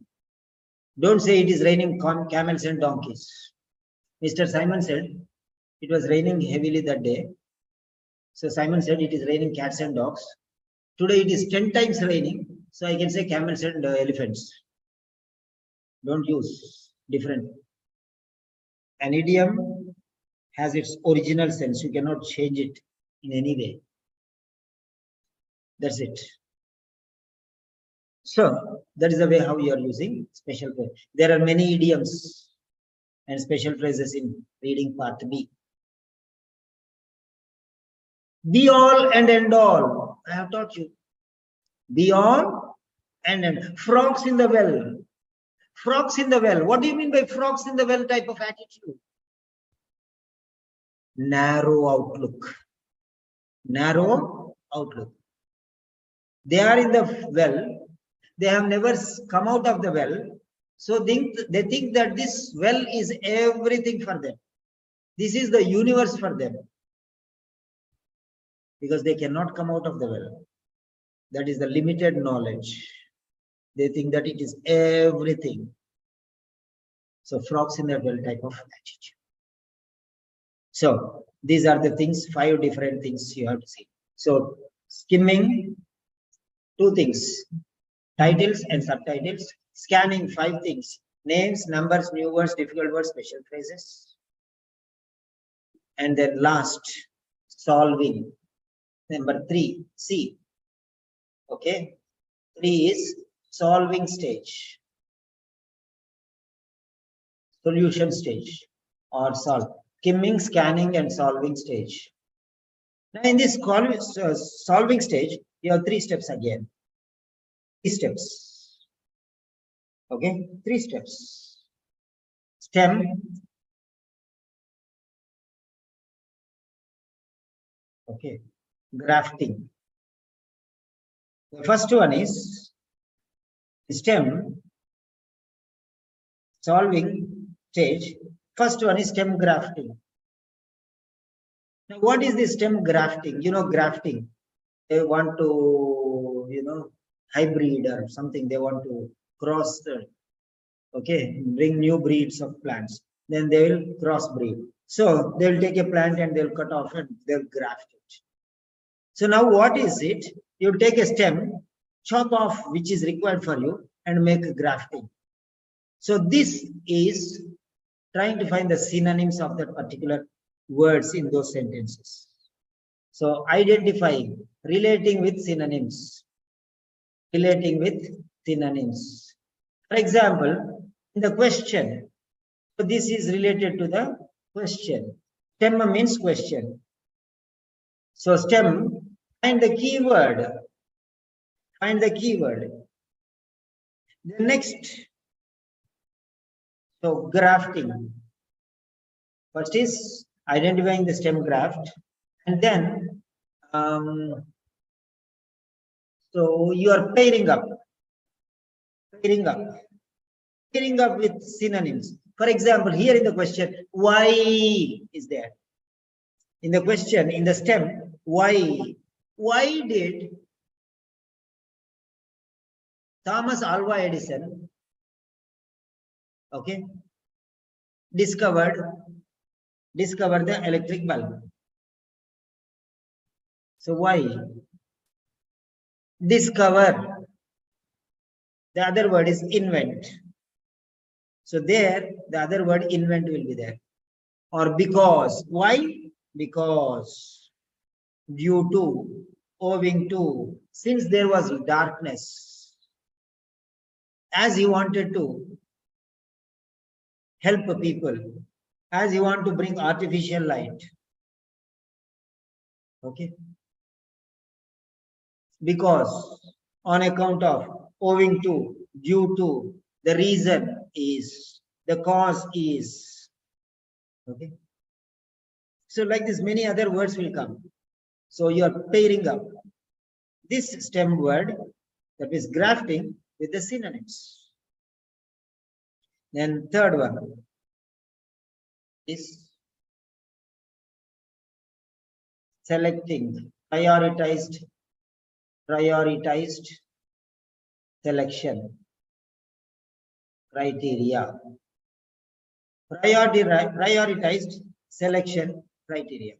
Don't say it is raining camels and donkeys. Mr. Simon said it was raining heavily that day. So Simon said it is raining cats and dogs. Today it is 10 times raining. So I can say camels and elephants. Don't use different. An idiom has its original sense. You cannot change it in any way. That's it. So that is the way how you are using special phrase. There are many idioms and special phrases in reading part B. Be all and end all. I have taught you. Be all and end. Frogs in the well. Frogs in the well. What do you mean by frogs in the well type of attitude? Narrow outlook. Narrow outlook. They are in the well. They have never come out of the well. So they think that this well is everything for them. This is the universe for them. Because they cannot come out of the well. That is the limited knowledge. They think that it is everything. So frogs in the well type of attitude. So these are the things, 5 different things you have to see. So skimming, 2 things, titles and subtitles. Scanning, 5 things, names, numbers, new words, difficult words, special phrases. And then last, solving. Number 3, C. Okay. 3 is solving stage. Solution stage or solve. Skimming, scanning, and solving stage. Now in this solving stage, you have 3 steps again. 3 steps. Okay, 3 steps. Stem. Okay, grafting. The first one is stem solving stage. First one is stem grafting. Now, what is the stem grafting? You know, grafting. They want to, hybrid or something. They want to cross the, bring new breeds of plants. Then they will crossbreed. So they'll take a plant and they'll cut off and they'll graft it. So now what is it? You take a stem, chop off which is required for you and make a grafting. So this is trying to find the synonyms of that particular words in those sentences. So identifying, relating with synonyms. Relating with synonyms. For example, in the question, so this is related to the question. Stem means question. So stem, find the keyword. Find the keyword. The next, so grafting. First is identifying the stem graft, and then so you are pairing up with synonyms. For example, here in the question, why is there? In the question, in the stem, why did Thomas Alva Edison, discover the electric bulb? So why? Discover. The other word is invent. So there, the other word invent will be there. Or because. Why? Because. Due to. Owing to. Since there was darkness. As he wanted to help people. As he wanted to bring artificial light. Okay. Because. On account of. Owing to. Due to. The reason is. The cause is. Okay. So like this, many other words will come. So you are pairing up this stem word, that is grafting, with the synonyms. Then third one is selecting, prioritized selection criteria. Prioritized selection criteria.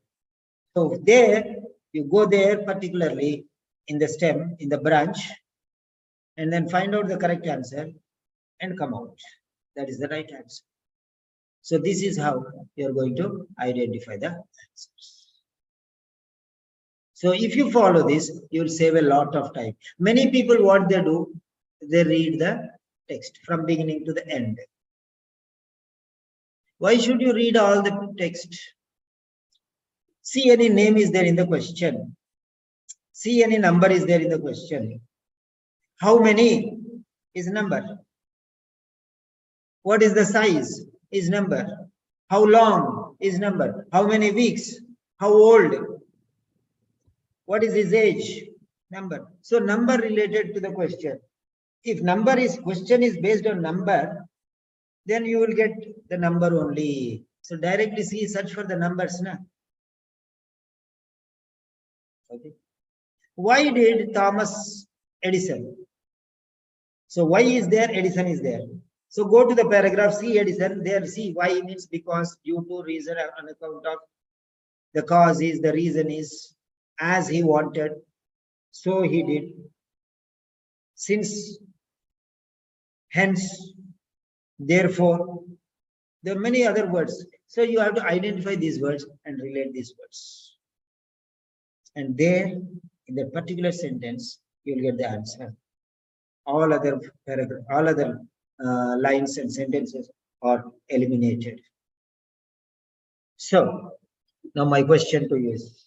So there, you go there particularly in the stem, in the branch, and then find out the correct answer and come out. That is the right answer. So this is how you are going to identify the answers. So if you follow this, you will save a lot of time. Many people, what they do, they read the text from beginning to the end. Why should you read all the text? See any name is there in the question. See any number is there in the question. How many is number? What is the size is number. How long is number. How many weeks? How old? What is his age? Number. So number related to the question. If question is based on number, then you will get the number only. So directly search for the numbers. Na? Okay. Why did Thomas Edison? So why is there? Edison is there. So go to the paragraph, see Edison, there see why means because, due to, reason, on account of, the cause is, the reason is, as he wanted, so he did, since, hence, therefore. There are many other words. So you have to identify these words and relate these words. And there, in that particular sentence, you will get the answer. All other paragraph, all other lines and sentences are eliminated. So now my question to you is,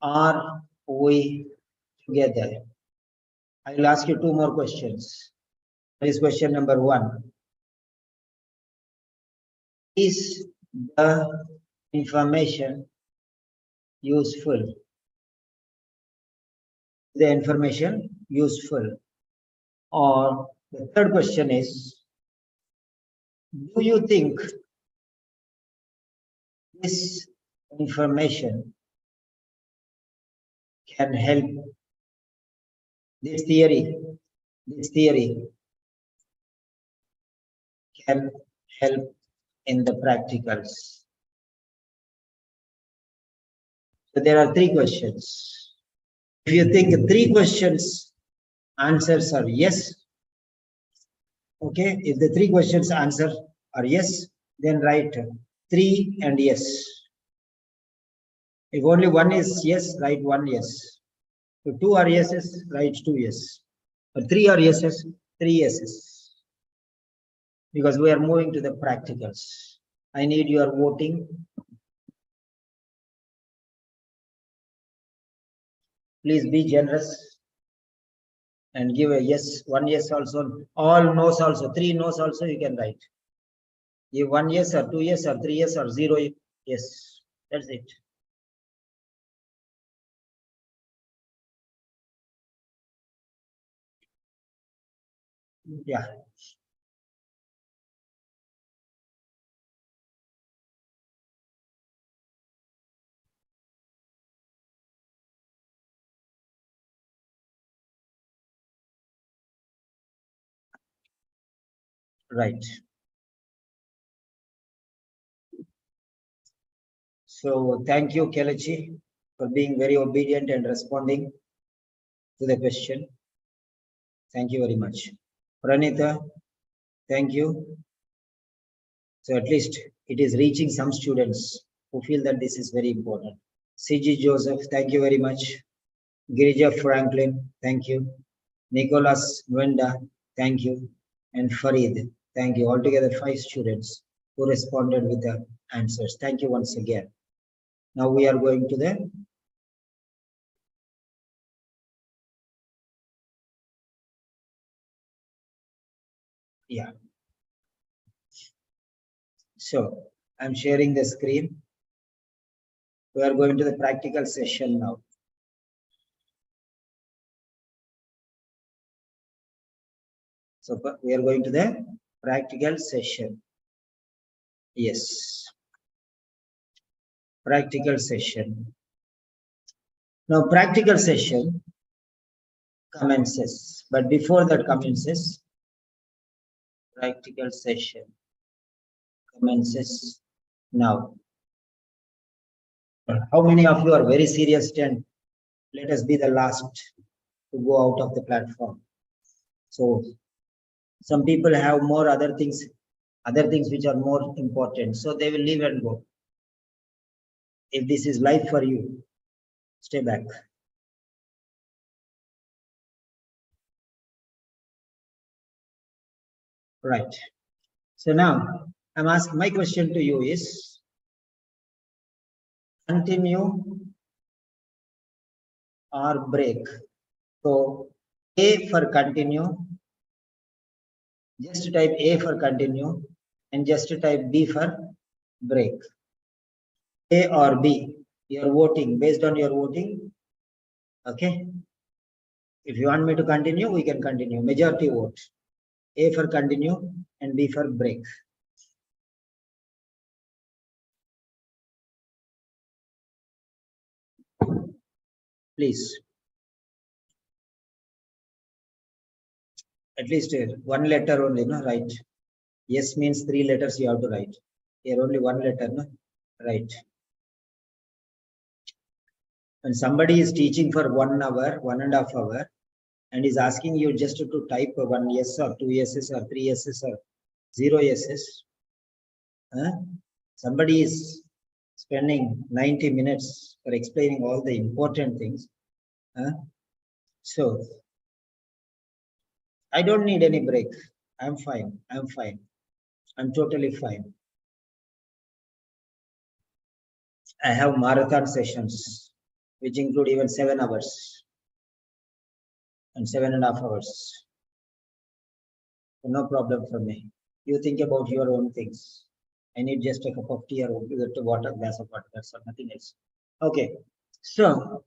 are we together? I will ask you two more questions. That is question number 1. Is the information useful? The information useful? Or the third question is, do you think this information can help? This theory can help in the practicals. So there are 3 questions. If you think 3 questions answers are yes, okay, if the 3 questions answer are yes, then write 3 and yes. If only 1 is yes, write 1 yes. If 2 are yeses, write 2 yes. But 3 are yeses, 3 yeses. Because we are moving to the practicals. I need your voting. Please be generous and give a yes, 1 yes also, all no's also, 3 no's also you can write. Give 1 yes or 2 yes or 3 yes or 0 yes. That's it. Yeah. Right. So thank you, Kelechi, for being very obedient and responding to the question. Thank you very much. Pranita, thank you. So at least it is reaching some students who feel that this is very important. CG Joseph, thank you very much. Girija Franklin, thank you. Nicholas Nwenda, thank you. And Farid, thank you. Altogether 5 students who responded with the answers. Thank you once again. Now we are going to the So I'm sharing the screen. We are going to the practical session now. So we are going to the practical session. Yes. Practical session. Now practical session commences, but before that commences, practical session commences now. How many of you are very serious and let us be the last to go out of the platform? So some people have more other things which are more important, so they will leave and go. If this is life for you, stay back. Right. So now I'm asking, my question to you is, continue or break? So A for continue, just type A for continue and just type B for break. A or B, you're voting based on your voting. Okay. If you want me to continue, we can continue. Majority vote. A for continue and B for break. Please. At least 1 letter only, no? Right. Yes means 3 letters you have to write. Here only 1 letter, no? Right. When somebody is teaching for 1 hour, 1.5 hours, and is asking you just to type 1 yes or 2 yeses or 3 yeses or 0 yeses, somebody is spending 90 minutes for explaining all the important things. So I don't need any break. I'm fine. I'm totally fine. I have marathon sessions, which include even 7 hours and 7.5 hours. No problem for me. You think about your own things. I need just a cup of tea or water, glass of water, that's all, nothing else. Okay, so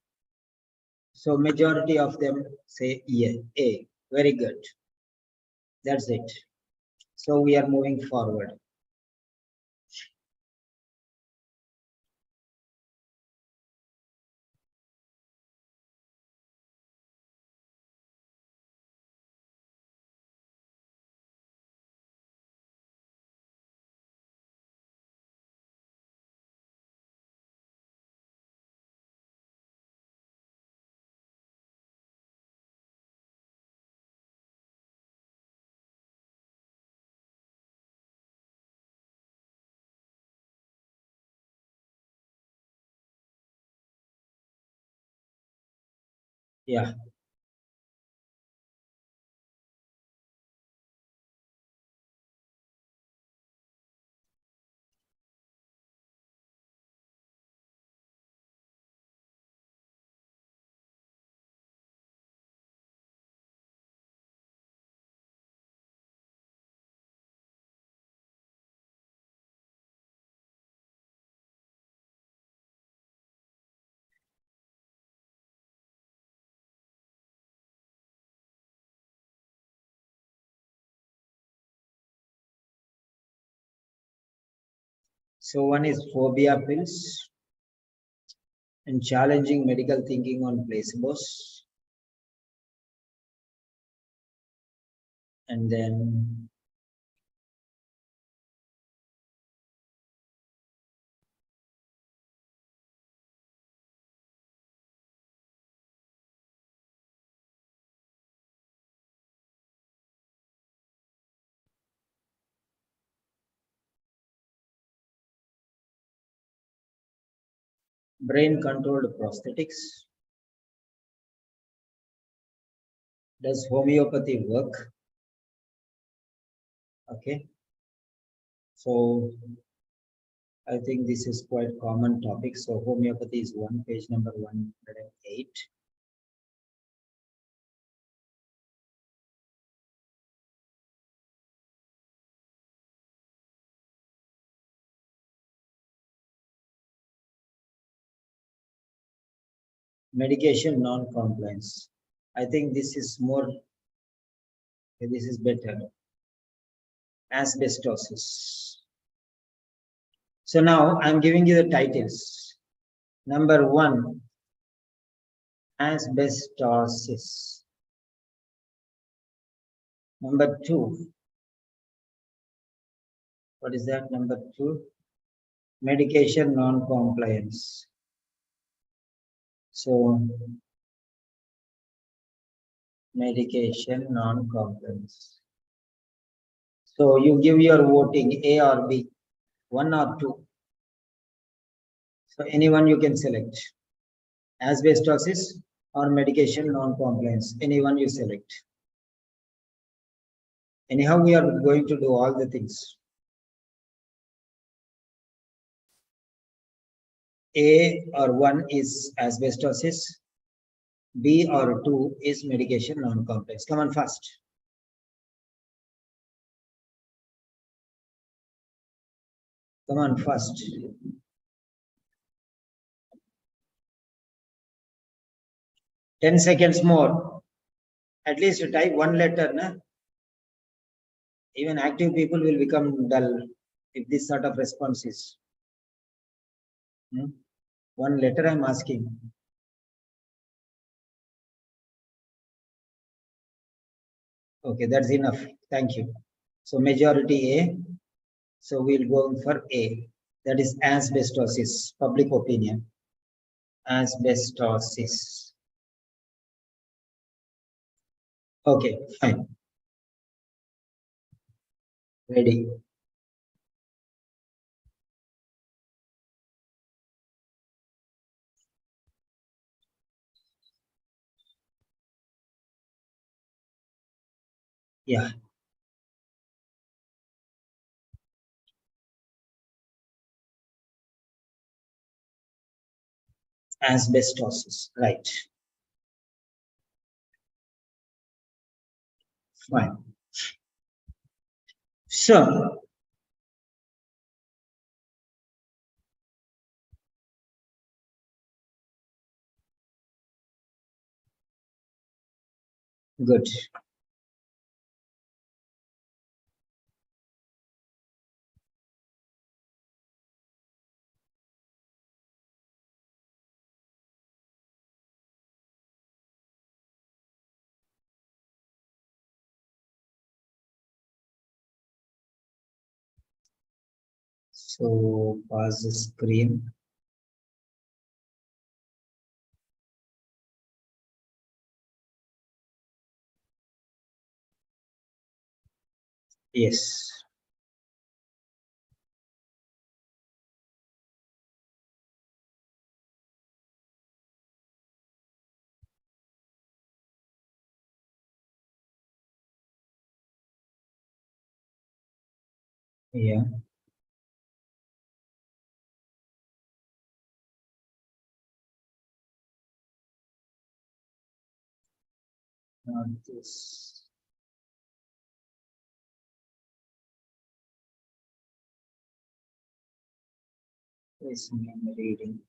majority of them say A. Very good. That's it. So we are moving forward. Yeah. So one is phobia pills and challenging medical thinking on placebos. And then brain controlled prosthetics. Does homeopathy work? Okay. So I think this is quite common topic. So homeopathy is one, page number 108. Medication non-compliance. I think this is more, this is better. Asbestosis. So now I'm giving you the titles. Number 1, asbestosis. Number 2, what is that? Number 2, medication non-compliance. So medication non-compliance. So you give your voting A or B, 1 or 2. So anyone you can select. Asbestosis or medication non-compliance, anyone you select. Anyhow, we are going to do all the things. A or 1 is asbestosis, B or 2 is medication non-compliance. Come on fast. Come on fast. Ten seconds more. At least type one letter. Na? Even active people will become dull if this sort of response is. One letter I'm asking. Okay, that's enough. Thank you. So majority A. So we'll go for A. That is asbestosis, public opinion. Asbestosis. Okay, fine. Ready. Yeah. Asbestosis, right. Fine. So, good. So, pause the screen. Yes. Yeah. Not this. This I'm reading.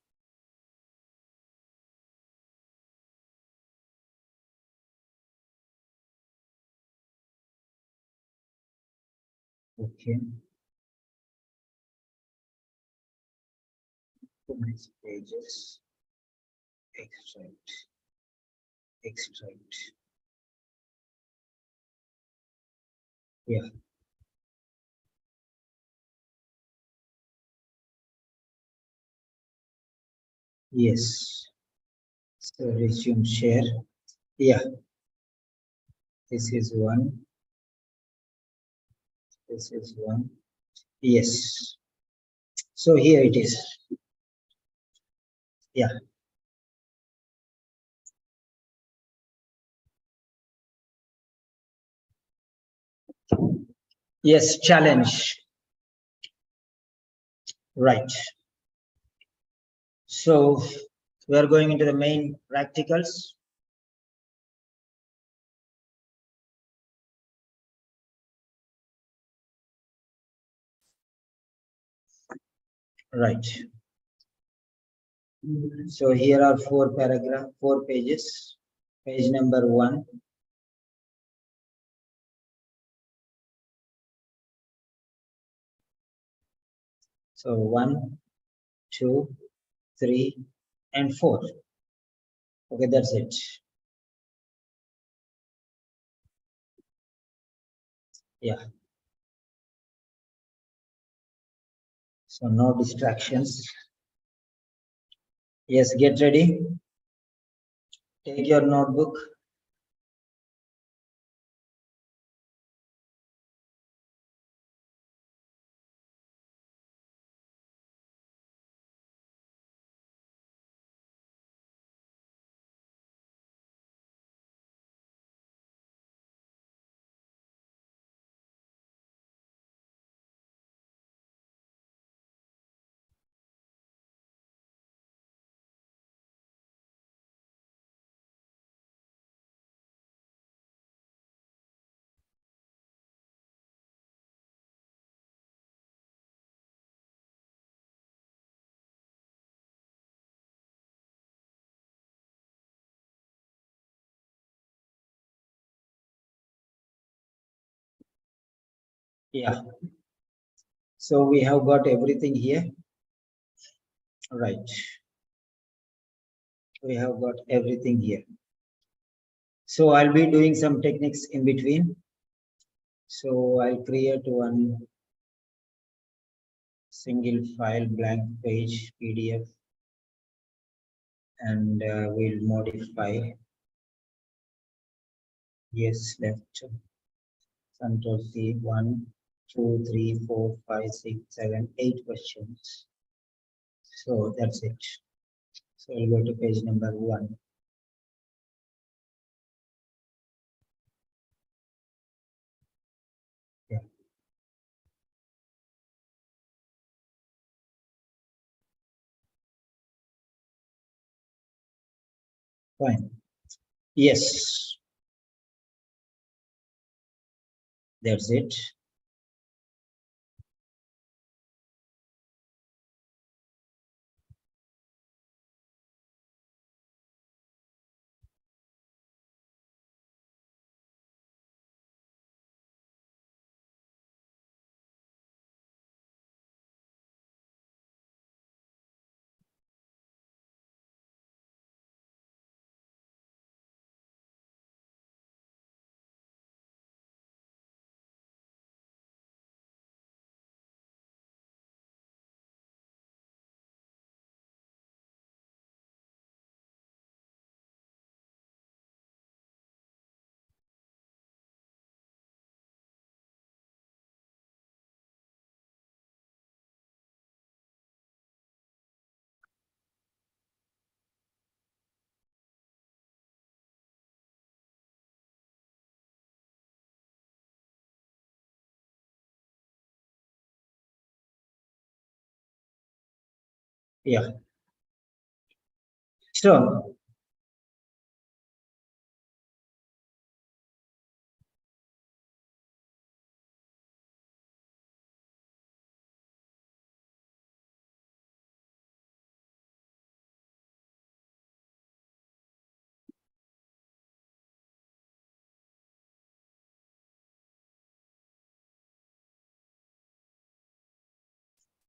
Okay. Two next pages. Extract. Extract. Yeah. Yes. So resume share. Yeah. This is one. This is one. Yes. So here it is. Yeah. Yes, challenge. Right. So we are going into the main practicals. Right. So here are four pages. Page number 1. So 1, 2, 3, and 4. Okay, that's it. Yeah. So no distractions. Yes, get ready. Take your notebook. Yeah. So we have got everything here. Right. We have got everything here. So I'll be doing some techniques in between. So I'll create one single file, blank page, PDF, and we'll modify. Yes, left. Control C, 1, 2, 3, 4, 5, 6, 7, 8 questions. So that's it. So we'll go to page number 1. Yeah. Fine. Yes. That's it. Yeah. So,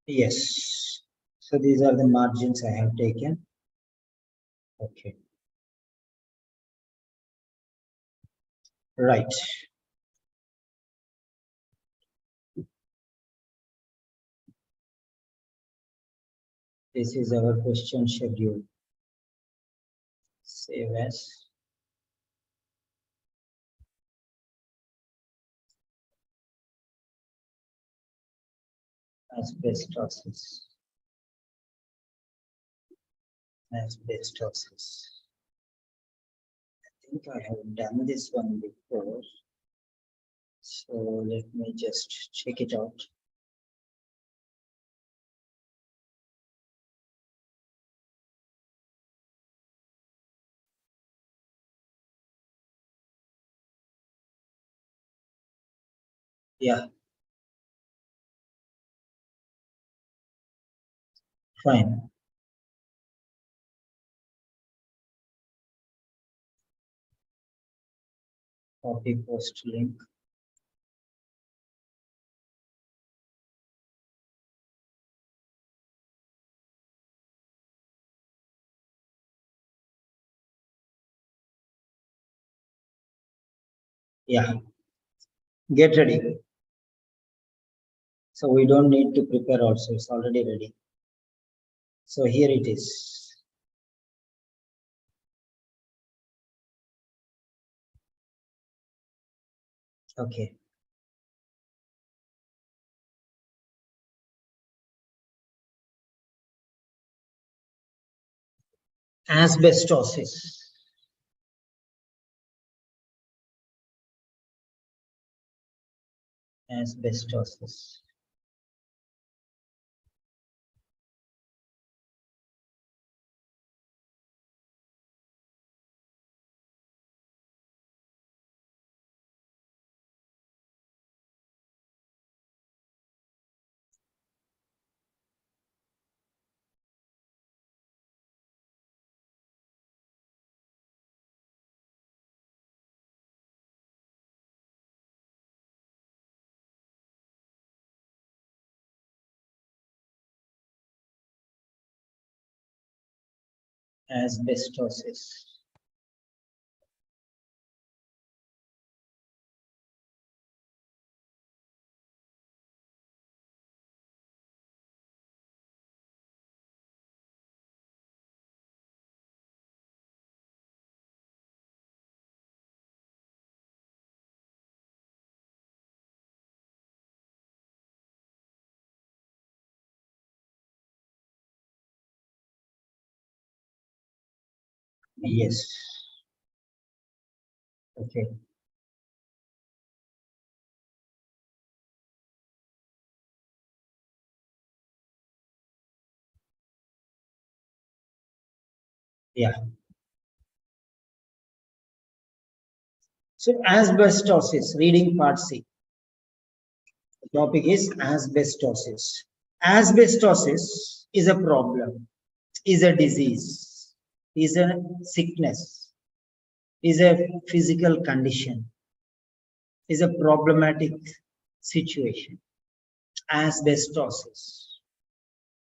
yes. So these are the margins I have taken. Okay. Right. This is our question schedule. Save as. Asbestosis. Asbestosis. I think I have done this one before. So let me just check it out. Yeah. Fine. Copy post link. Yeah. Get ready. So we don't need to prepare also. It's already ready. So here it is. Okay. Asbestosis. Asbestosis. Asbestosis. Yes. Okay. Yeah. So asbestosis, reading part C. The topic is asbestosis. Asbestosis is a problem, is a disease, is a sickness, is a physical condition, is a problematic situation. Asbestosis.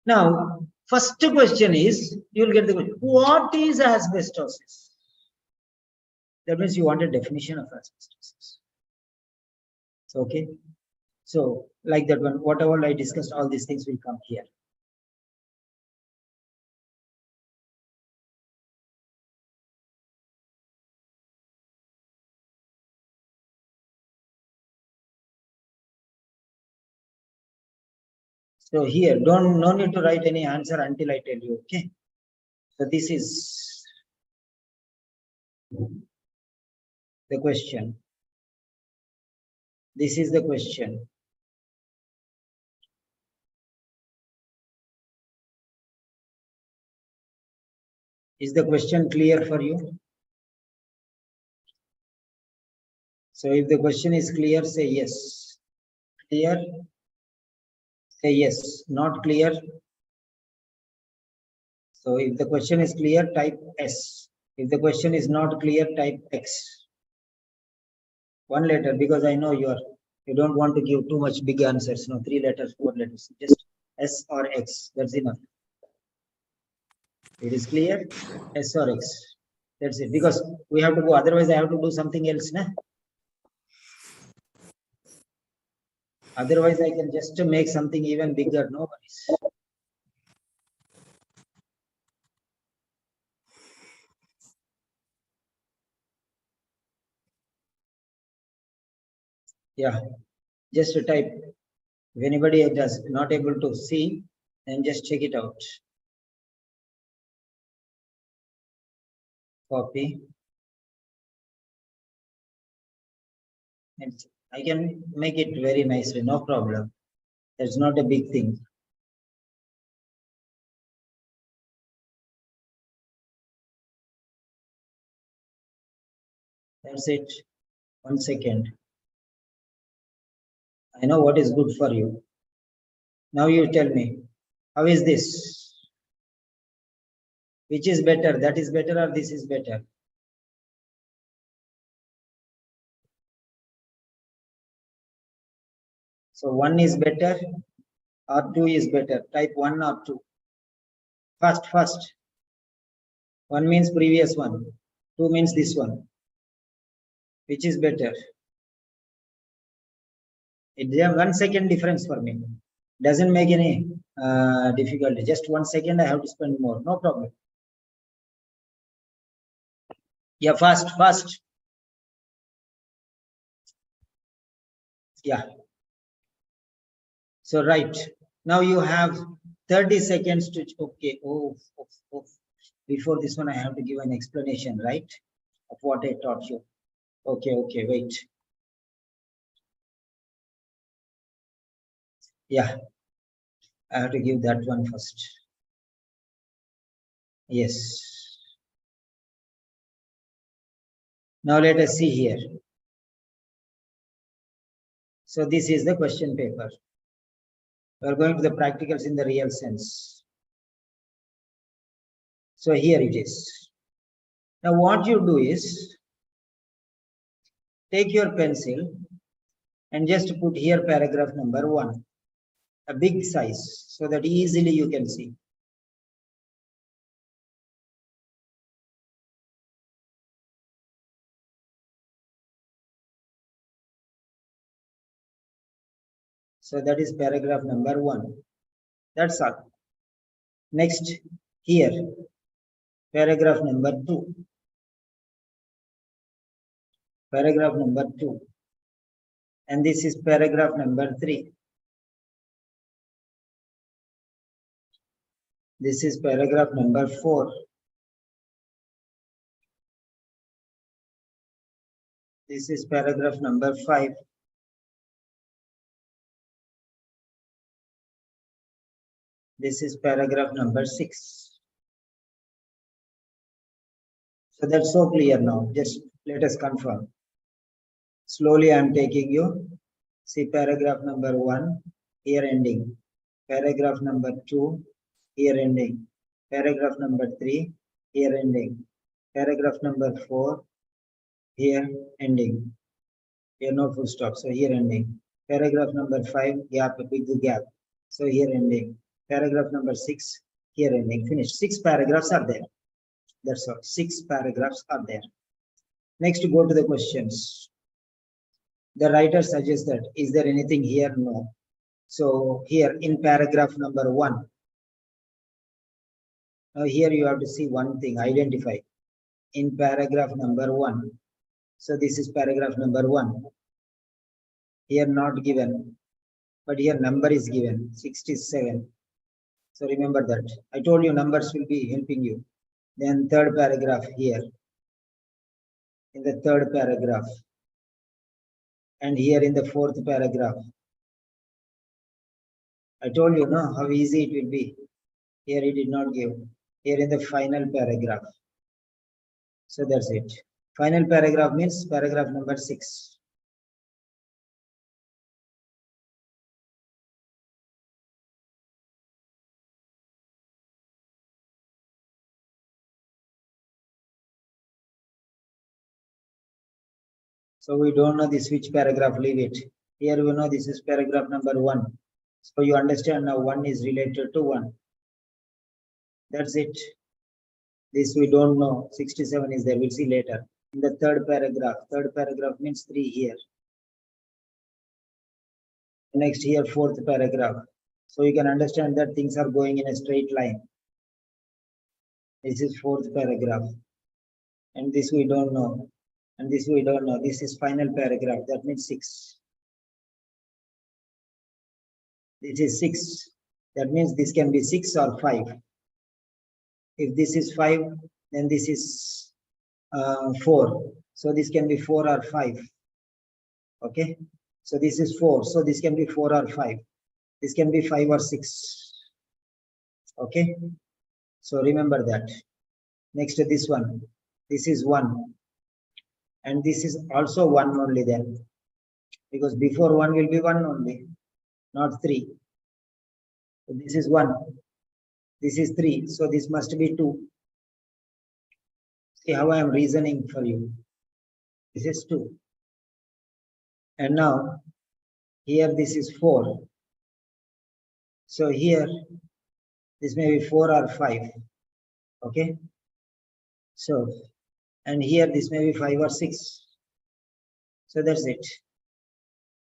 Now, first question is, you will get the question, what is asbestosis? That means you want a definition of asbestosis. Okay. So, like that one, whatever I discussed, all these things will come here. So here, no need to write any answer until I tell you, okay? So this is the question. This is the question. Is the question clear for you? So if the question is clear, say yes. Clear? Say yes. Not clear? So if the question is clear, type S. If the question is not clear, type X. One letter, because I know you don't want to give too much big answers. No, 3 letters, 4 letters. Just S or X. That's enough. It is clear? S or X. That's it. Because we have to go. Otherwise, I have to do something else. Nah? Otherwise, I can just make something even bigger. No worries. Yeah, just type. If anybody does not able to see, then just check it out. Copy. And I can make it very nicely, no problem. That's not a big thing. That's it. 1 second. I know what is good for you. Now you tell me, how is this? Which is better? That is better or this is better? So 1 is better or 2 is better? Type 1 or 2. First. 1 means previous one. 2 means this one. Which is better? It's a 1 second difference for me. Doesn't make any difficulty. Just 1 second I have to spend more. No problem. Yeah, fast. Yeah. So right. Now you have 30 seconds to, okay. Oh. Before this one, I have to give an explanation, right? Of what I taught you. Okay, wait. Yeah. I have to give that one first. Yes. Now let us see here. So this is the question paper. We are going to the practicals in the real sense. So here it is. Now what you do is, take your pencil and just put here paragraph number 1. A big size, so that easily you can see. So that is paragraph number 1. That's all. Next, here, paragraph number 2. Paragraph number 2. And this is paragraph number 3. This is paragraph number 4. This is paragraph number 5. This is paragraph number 6. So that's so clear now. Just let us confirm. Slowly I am taking you. See paragraph number 1, here ending. Paragraph number 2, here ending. Paragraph number 3, here ending. Paragraph number 4, here ending. Here no full stop, so here ending. Paragraph number 5, gap, a big gap. So here ending. Paragraph number 6, here ending. Finished. 6 paragraphs are there. That's all. 6 paragraphs are there. Next, go to the questions. The writer suggests that, is there anything here? No. So here in paragraph number 1, now here you have to see one thing, identify. In paragraph number 1, so this is paragraph number 1. Here not given, but here number is given, 67. So remember that. I told you numbers will be helping you. Then 3rd paragraph here. In the 3rd paragraph. And here in the 4th paragraph. I told you, no, how easy it will be. Here he did not give. here in the final paragraph. So that's it. Final paragraph means paragraph number 6. So we don't know this which paragraph, leave it. Here we know this is paragraph number 1. So you understand now 1 is related to 1. That's it. This we don't know. 67 is there. We'll see later. In the third paragraph means 3 here. Next here, fourth paragraph. So you can understand that things are going in a straight line. This is fourth paragraph. And this we don't know. And this we don't know. This is final paragraph. That means 6. This is 6. That means this can be 6 or 5. If this is 5, then this is 4. So this can be 4 or 5. Okay. So this is 4. So this can be 4 or 5. This can be 5 or 6. Okay. So remember that. Next to this one. This is 1. And this is also 1 only then. Because before 1 will be 1 only. Not 3. So this is 1. This is 3. So this must be 2. See how I am reasoning for you. This is 2. And now, here this is 4. So here, this may be 4 or 5. Okay. So, and here this may be 5 or 6. So that's it.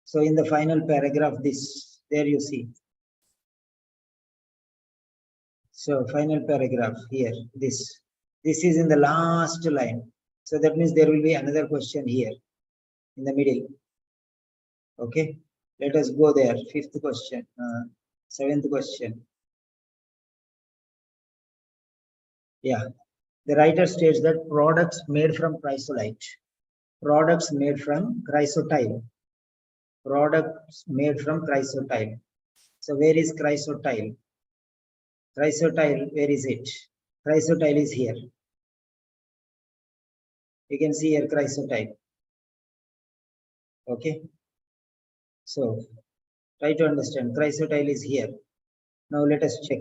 So in the final paragraph, this, there you see. So final paragraph here, this is in the last line. So that means there will be another question here in the middle. Okay, let us go there. 5th question, 7th question. Yeah, the writer states that products made from chrysolite, products made from chrysotile, products made from chrysotile. So where is chrysotile? Chrysotile, where is it? Chrysotile is here. You can see here chrysotile. Okay. So try to understand. Chrysotile is here. Now let us check.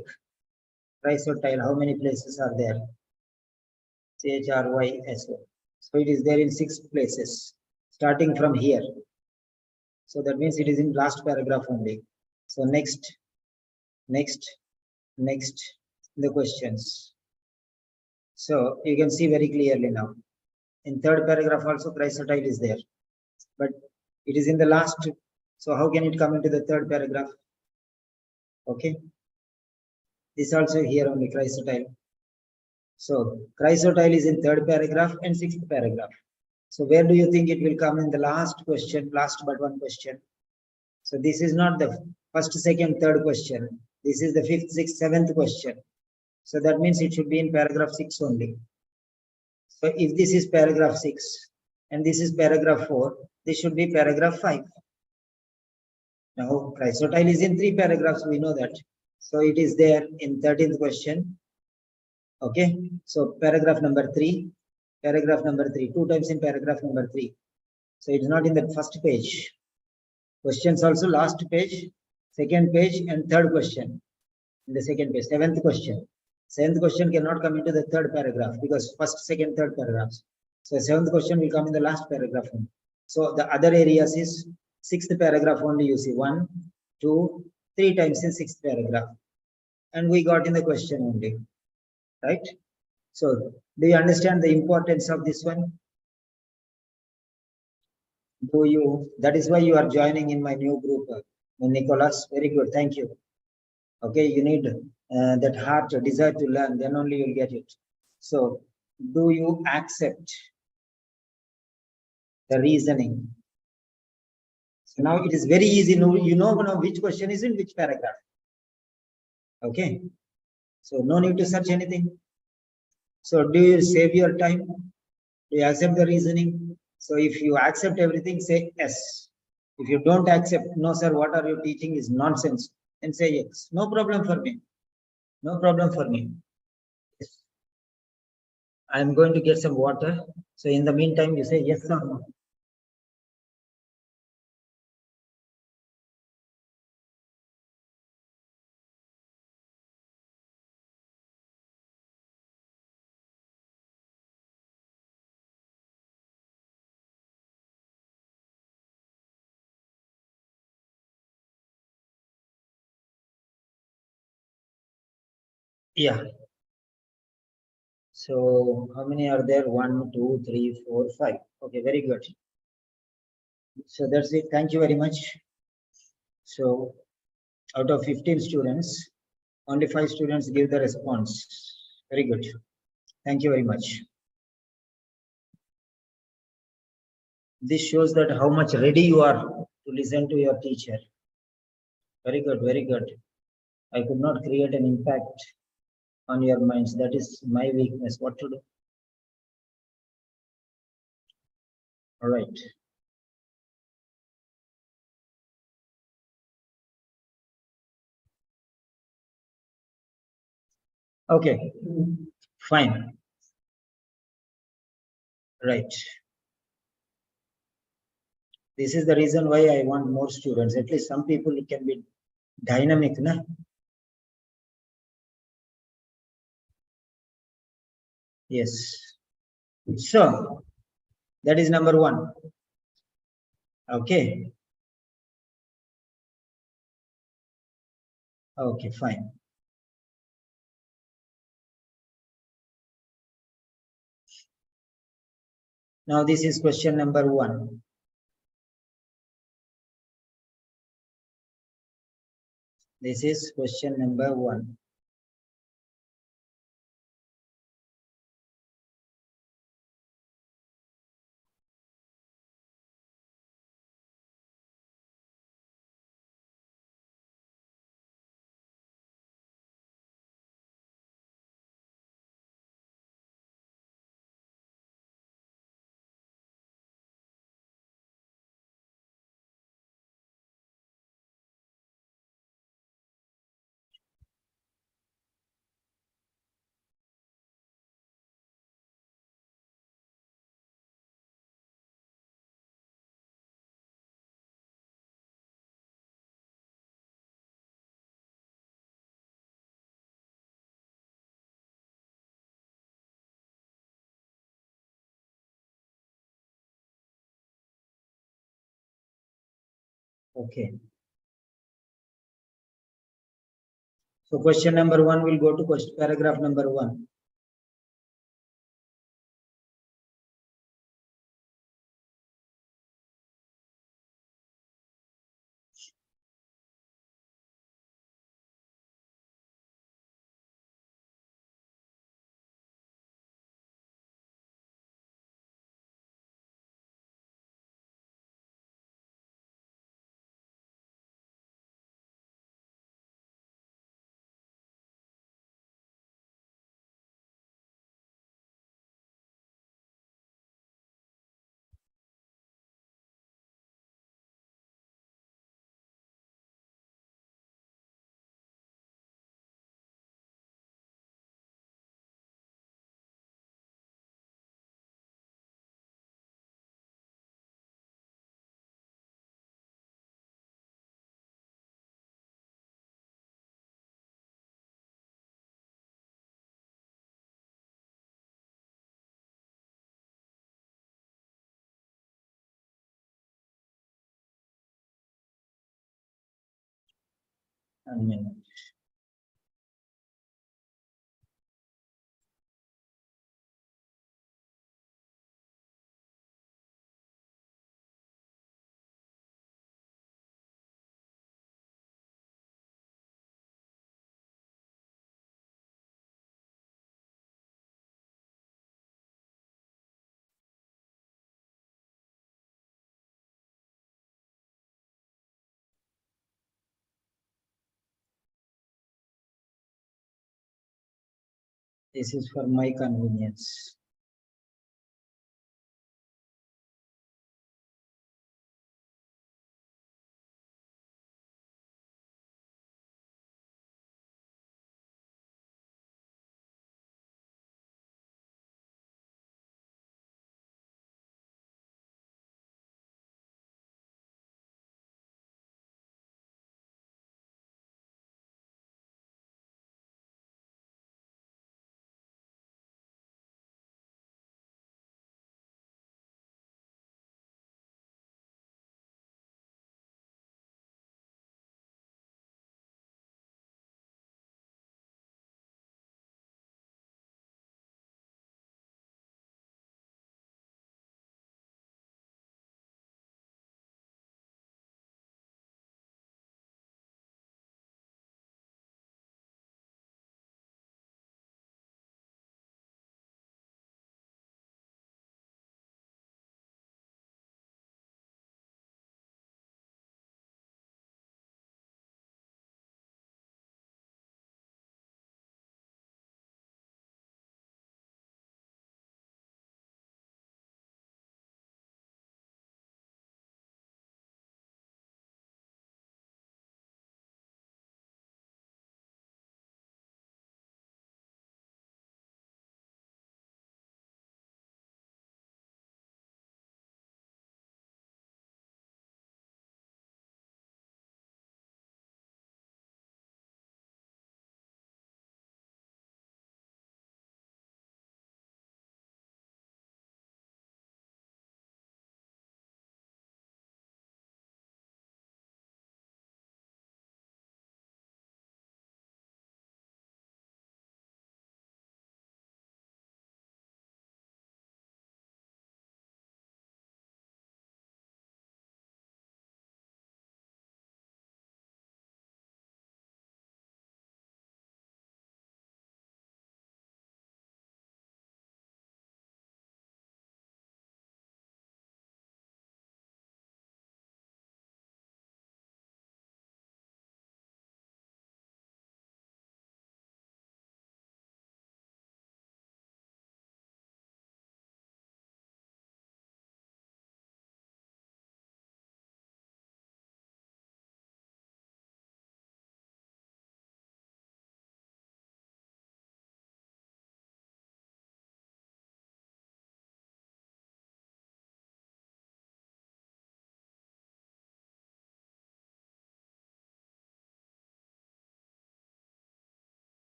Chrysotile, how many places are there? CHRYSO. So it is there in 6 places, starting from here. So that means it is in last paragraph only. So next, the questions. So you can see very clearly now. In 3rd paragraph also chrysotile is there, but it is in the last. So how can it come into the 3rd paragraph? Okay. This also here only chrysotile. So chrysotile is in 3rd paragraph and 6th paragraph. So where do you think it will come in the last question, last but one question? So this is not the 1st, 2nd, 3rd question. This is the 5th, 6th, 7th question. So that means it should be in paragraph 6 only. So if this is paragraph 6 and this is paragraph 4, this should be paragraph 5. Now chrysotile is in 3 paragraphs, we know that. So it is there in 13th question. Okay. So paragraph number 3, 2 times in paragraph number 3. So it is not in the 1st page. Questions also last page, 2nd page and 3rd question in the 2nd page. 7th question. 7th question cannot come into the 3rd paragraph because 1st, 2nd, 3rd paragraphs. So 7th question will come in the last paragraph only. So the other areas is 6th paragraph only you see 1, 2, 3 times in 6th paragraph. And we got in the question only. Right? So do you understand the importance of this one? Do you? That is why you are joining in my new group, Nicholas. Very good. Thank you. Okay, you need that heart, desire to learn, then only you'll get it. So, do you accept the reasoning? So now it is very easy. You know now which question is in which paragraph. Okay. So no need to search anything. So do you save your time? Do you accept the reasoning? So if you accept everything, say yes. If you don't accept, no sir, what are you teaching is nonsense, and say yes. No problem for me. No problem for me. Yes. I'm going to get some water. So in the meantime, you say yes or no. Yeah. So how many are there? 1, 2, 3, 4, 5. Okay, very good. So that's it. Thank you very much. So out of 15 students, only 5 students give the response. Very good. Thank you very much. This shows that how much ready you are to listen to your teacher. Very good, very good. I could not create an impact on your minds. That is my weakness. What to do? All right. Okay, fine. Right. This is the reason why I want more students. At least some people can be dynamic, na? Yes. So that is number 1. Okay. Okay, fine. Now this is question number 1. This is question number 1. Okay. So question number 1 will go to question paragraph number 1. One minute. This is for my convenience.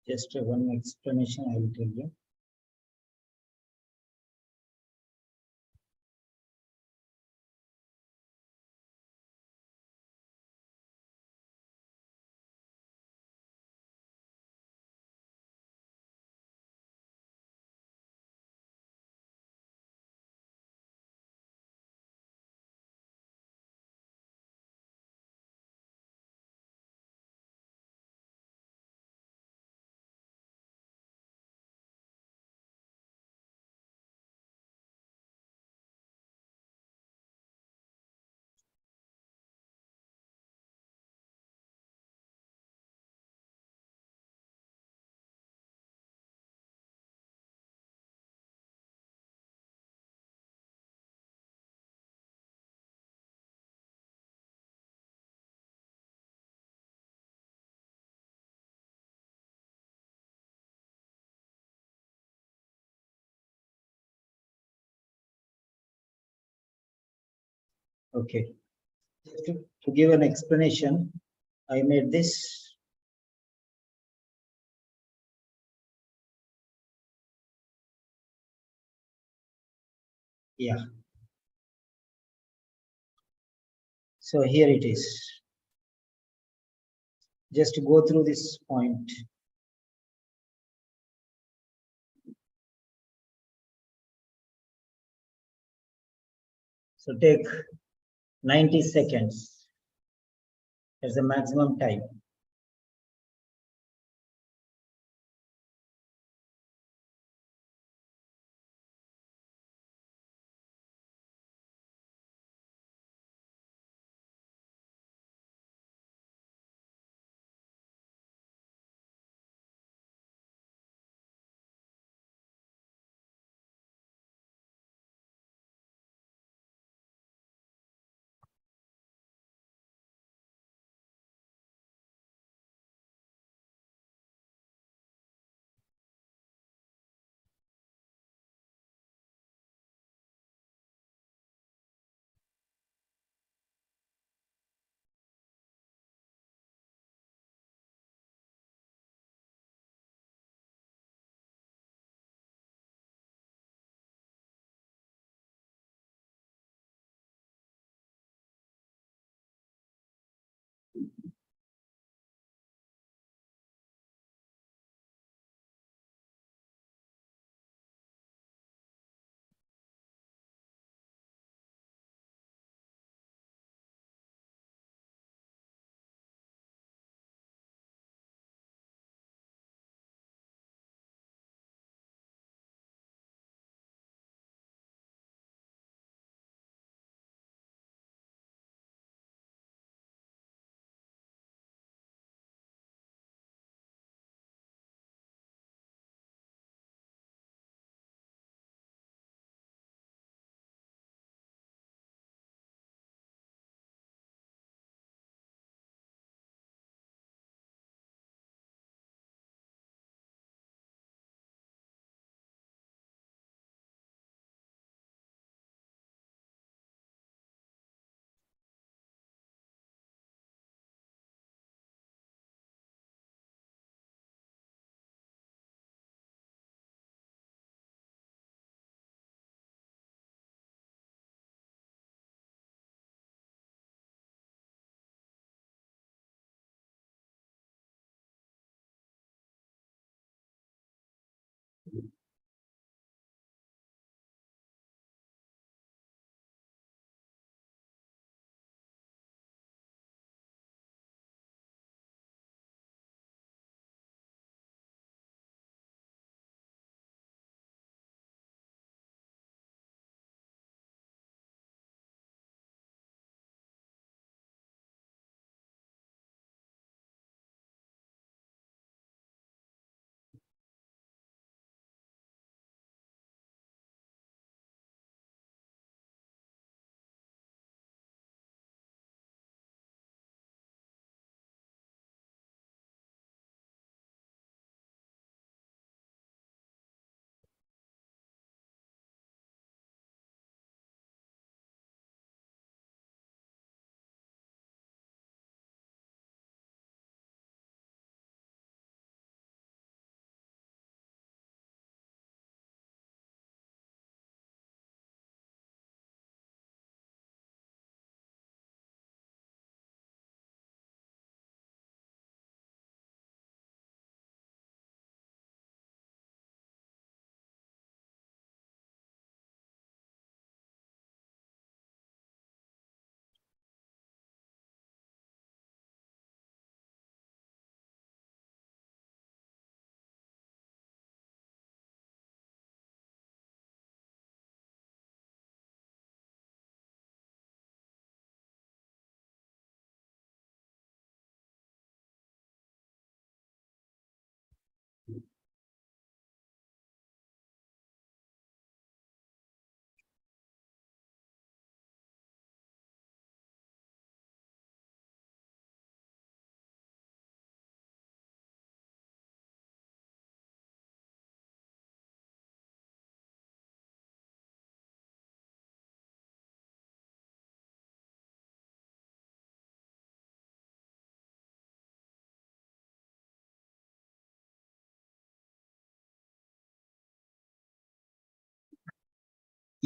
Just one explanation I will tell you. Okay. Just to give an explanation, I made this. Yeah. So here it is. Just to go through this point. So take 90 seconds as the maximum time.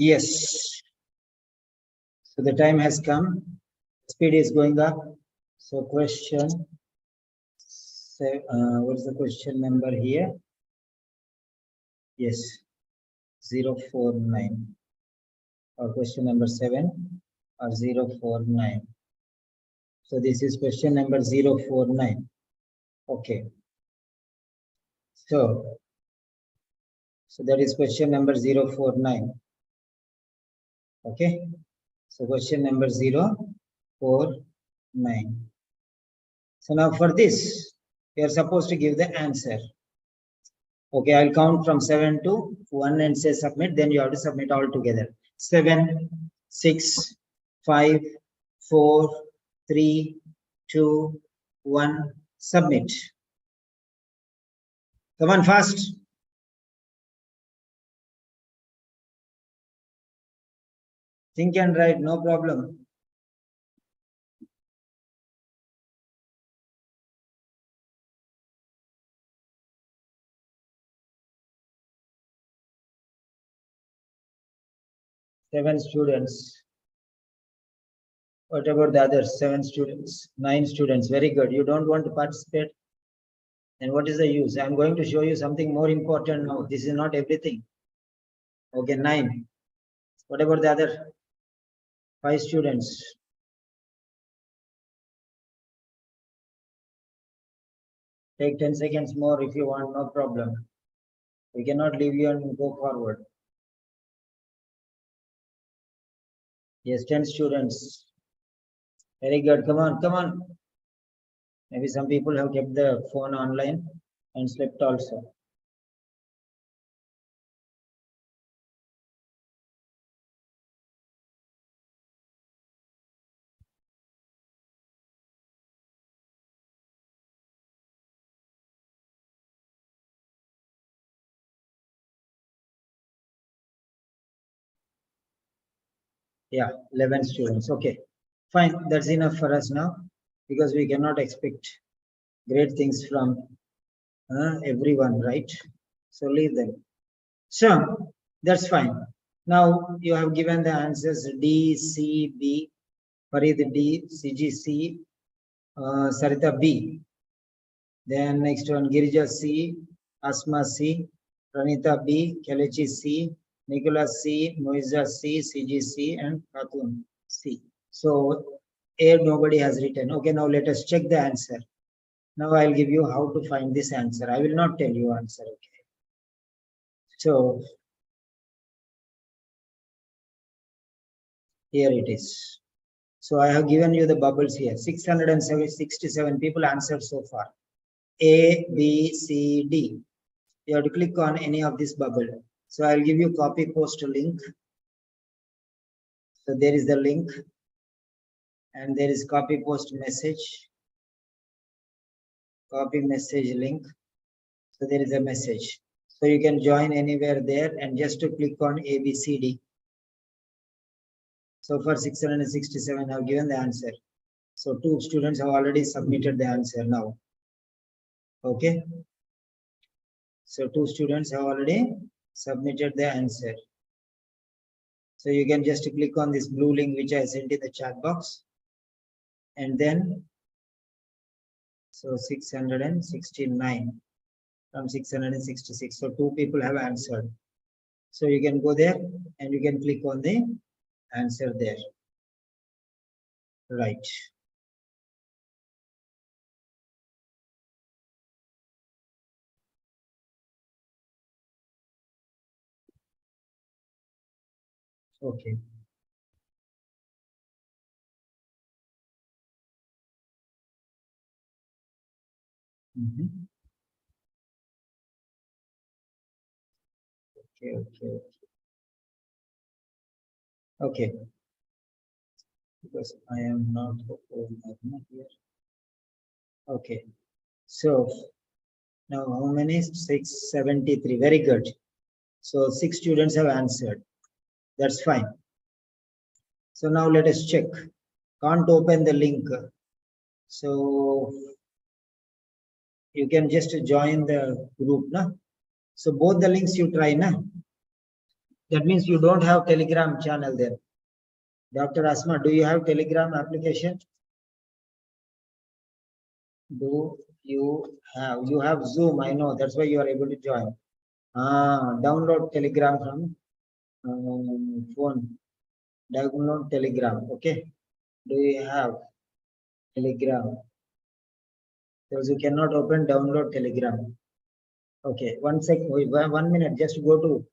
Yes. So the time has come. Speed is going up. So question. What's the question number here? Yes. 049. Or question number 7 or 049. So this is question number 049. Okay. So that is question number 049. Okay. So question number 049. So now for this, you are supposed to give the answer. Okay, I'll count from 7 to 1 and say submit. Then you have to submit all together. 7, 6, 5, 4, 3, 2, 1. Submit. Come on, fast. Think and write, no problem. Seven students. What about the others? 7 students, 9 students. Very good. You don't want to participate? Then what is the use? I'm going to show you something more important now. This is not everything. Okay, 9. What about the other 5 students? Take 10 seconds more if you want, no problem. We cannot leave you and go forward. Yes, 10 students. Very good. Come on, come on. Maybe some people have kept the phone online and slept also. Yeah, 11 students. Okay, fine. That's enough for us now because we cannot expect great things from everyone, right? So leave them. So that's fine. Now you have given the answers D, C, B, Farid D, CG C, Sarita B. Then next one, Girija C, Asma C, Pranita B, Kelechi C, Nicholas C, Moiza C, CG C, and Khatun C. So A, nobody has written. Okay, now let us check the answer. Now I'll give you how to find this answer. I will not tell you answer. Okay. So here it is. So I have given you the bubbles here. 667 people answered so far. A, B, C, D. You have to click on any of this bubble. So I'll give you copy post link. So there is the link and there is copy post message. Copy message link. So there is a message. So you can join anywhere there and just to click on A, B, C, D. So for 667 I have given the answer. So 2 students have already submitted the answer now. Okay. So 2 students have already submitted the answer. So you can just click on this blue link which I sent in the chat box. And then, so 669 from 666. So 2 people have answered. So you can go there and you can click on the answer there. Right. Okay. Okay. Okay. Because I am not here. Okay. So now how many? 673. Very good. So 6 students have answered. That's fine. So now let us check. Can't open the link. So you can just join the group, na? So both the links you try, na? That means you don't have Telegram channel there. Dr. Asma, do you have Telegram application? Do you have? You have Zoom, I know. That's why you are able to join. Download Telegram from phone. Download Telegram. Okay. Do you have Telegram? Those who cannot open, download Telegram. Okay. 1 second. Wait, 1 minute. Just go to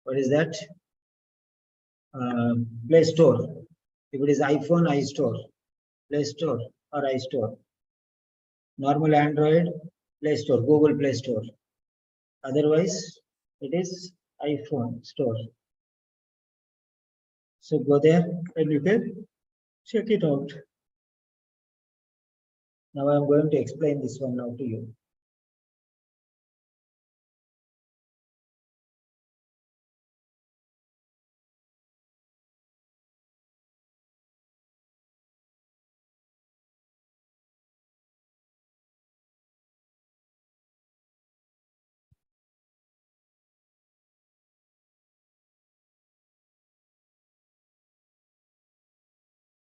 what is that? Play Store. If it is iPhone, iStore. Play Store or iStore. Normal Android, Play Store, Google Play Store. Otherwise, it is iPhone Store. So go there and you can check it out. Now I'm going to explain this one now to you.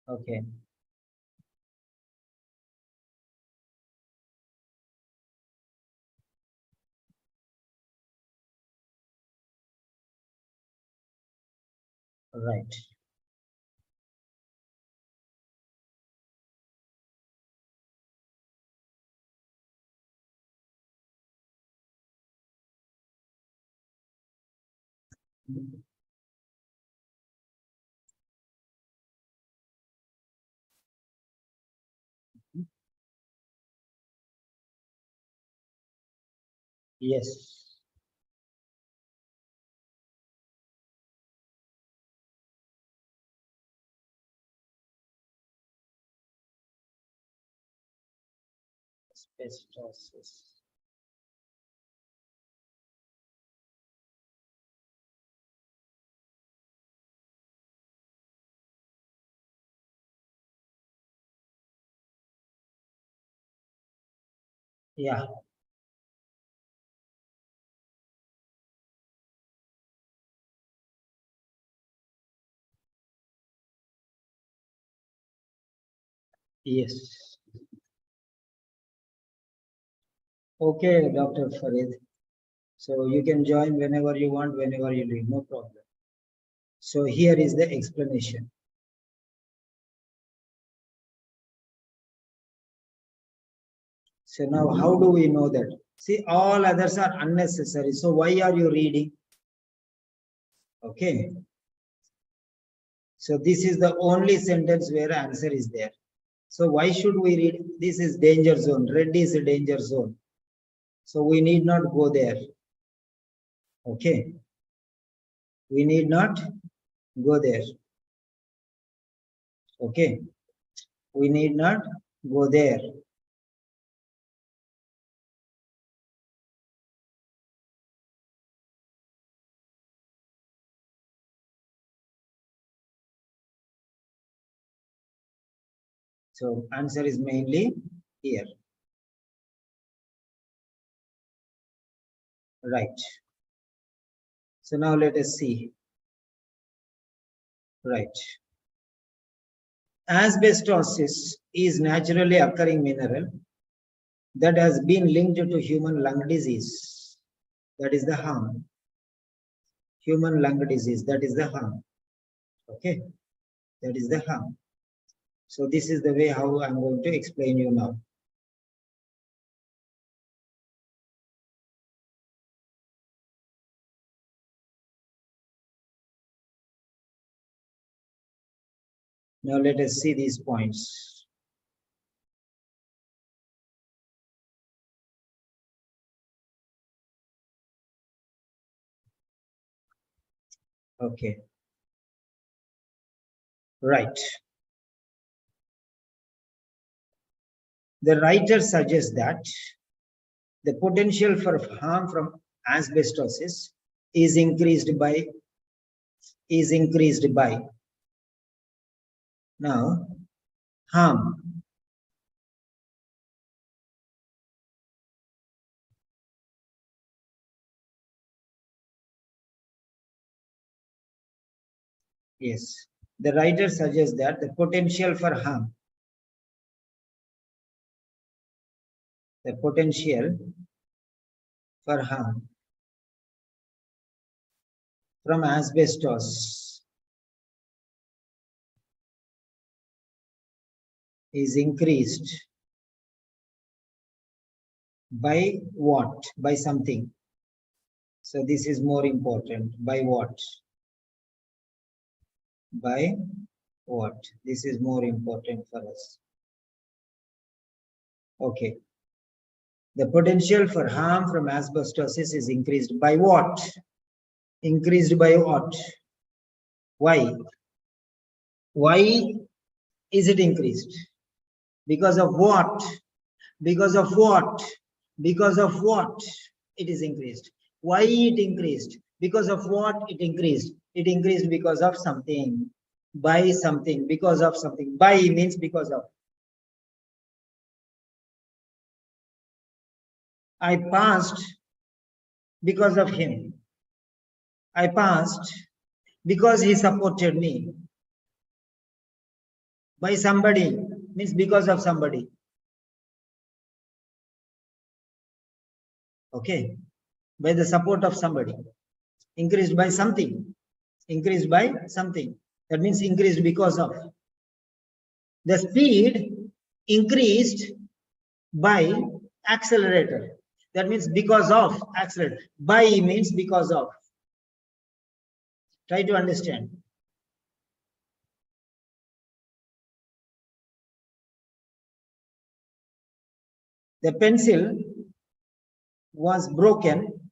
Okay. Right. Yes. Asbestosis. Yeah. Yes. Okay, Dr. Farid. So you can join whenever you want, whenever you leave, no problem. So here is the explanation. So now how do we know that? See, all others are unnecessary. So why are you reading? Okay. So this is the only sentence where answer is there. So why should we read? This is danger zone. Red is a danger zone. So we need not go there. Okay. We need not go there. Okay. We need not go there. So answer is mainly here. Right. So now let us see. Right. Asbestosis is naturally occurring mineral that has been linked to human lung disease. That is the harm. Human lung disease, that is the harm. Okay. That is the harm. So this is the way how I'm going to explain you now. Now let us see these points. Okay. Right. The writer suggests that the potential for harm from asbestosis is increased by now harm. Yes. The writer suggests that the potential for harm, from asbestos is increased by what? By something. So this is more important. By what? By what? This is more important for us. Okay. The potential for harm from asbestosis is increased by what? Increased by what? Why? Why is it increased? Because of what? Because of what? Because of what it is increased? Why it increased? Because of what it increased? It increased because of something. By something. Because of something. By means because of. I passed because of him. I passed because he supported me. By somebody means because of somebody. Okay. By the support of somebody. Increased by something. Increased by something. That means increased because of. The speed increased by accelerator. That means because of accelerator. By means because of. Try to understand. The pencil was broken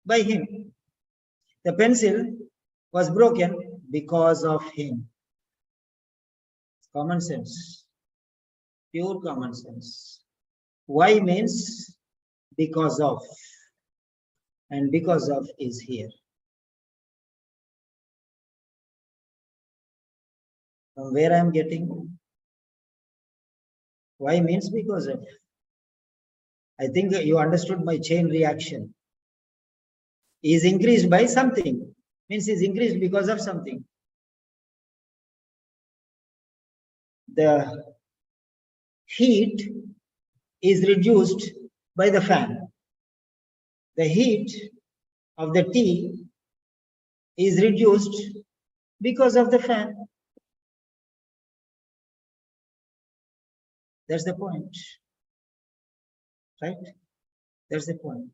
by him. The pencil was broken because of him. Common sense. Pure common sense. Why means because of. And because of is here. From where I am getting? Why means because of. I think you understood my chain reaction. Is increased by something. Means is increased because of something. The heat is reduced by the fan. The heat of the tea is reduced because of the fan. That's the point. Right? That's the point.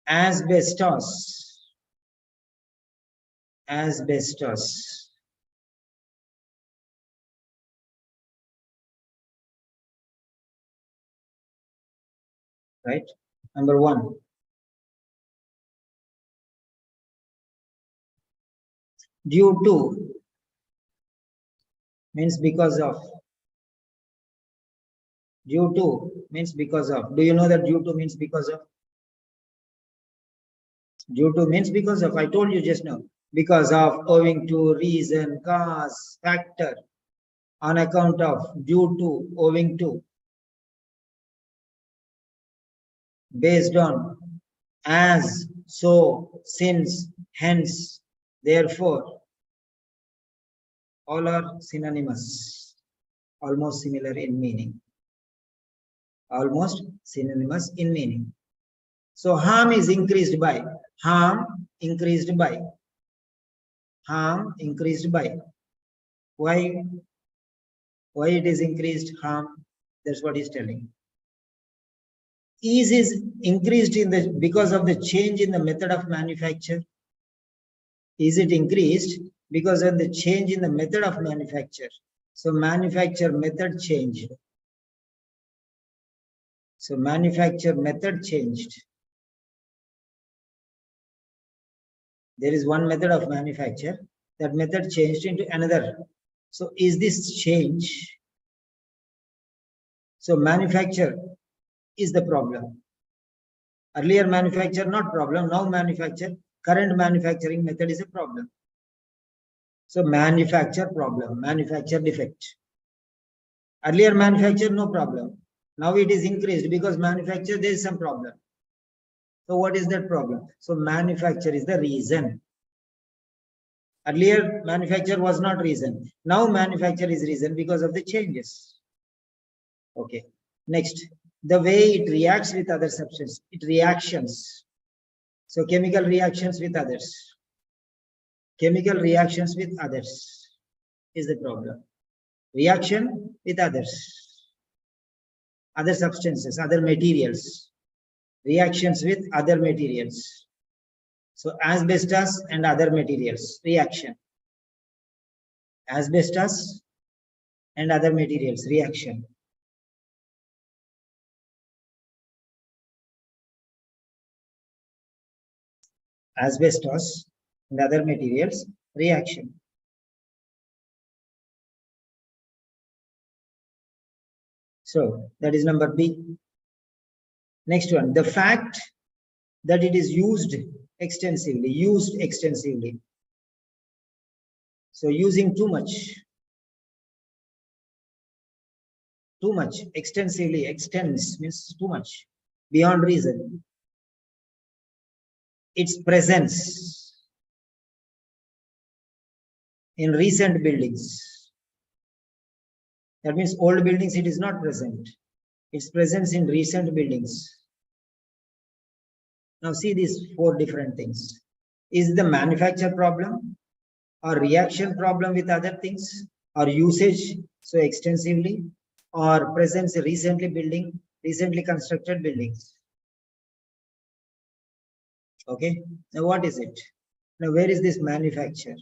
Asbestos. Asbestos. Right? Number one. Due to means because of. Due to means because of. Do you know that due to means because of? Due to means because of. I told you just now. Because of, owing to, reason, cause, factor, on account of, due to, owing to, based on, as, so, since, hence, therefore, all are synonymous, almost similar in meaning. Almost synonymous in meaning. So harm is increased by, harm increased by, harm increased by. Why? Why it is increased harm? That's what he's telling. Ease is increased in the because of the change in the method of manufacture. Is it increased because of the change in the method of manufacture? So manufacture method changed. So manufacture method changed. There is one method of manufacture. That method changed into another. So is this change? So manufacture is the problem. Earlier manufacture not problem. Now manufacture, current manufacturing method is a problem. So manufacture problem, manufacture defect. Earlier manufacture no problem. Now it is increased because manufacture there is some problem. So what is that problem? So manufacture is the reason. Earlier, manufacture was not reason. Now, manufacture is reason because of the changes. Okay. Next, the way it reacts with other substances, it reactions. So, chemical reactions with others. Chemical reactions with others is the problem. Reaction with others. Other substances, other materials. Reactions with other materials. So, asbestos and other materials, reaction. Asbestos and other materials, reaction. Asbestos and other materials, reaction. So, that is number B. Next one, the fact that it is used extensively. So, using too much, extensively, extends means too much, beyond reason. Its presence in recent buildings. That means old buildings, it is not present. Its presence in recent buildings. Now see these four different things. Is the manufacture problem or reaction problem with other things or usage so extensively or presence recently constructed buildings? Okay, now what is it? Now where is this manufacture?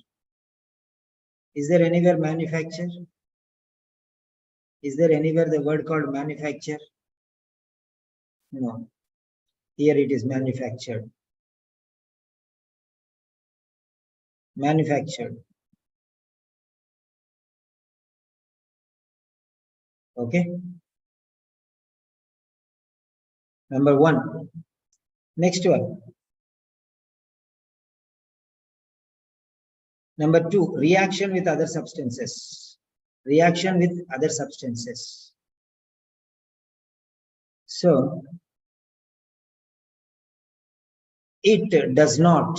Is there anywhere manufacture? Is there anywhere the word called manufacture? No. Here it is manufactured. Manufactured. Okay. Number one. Next one. Number two, reaction with other substances. Reaction with other substances. So, it does not.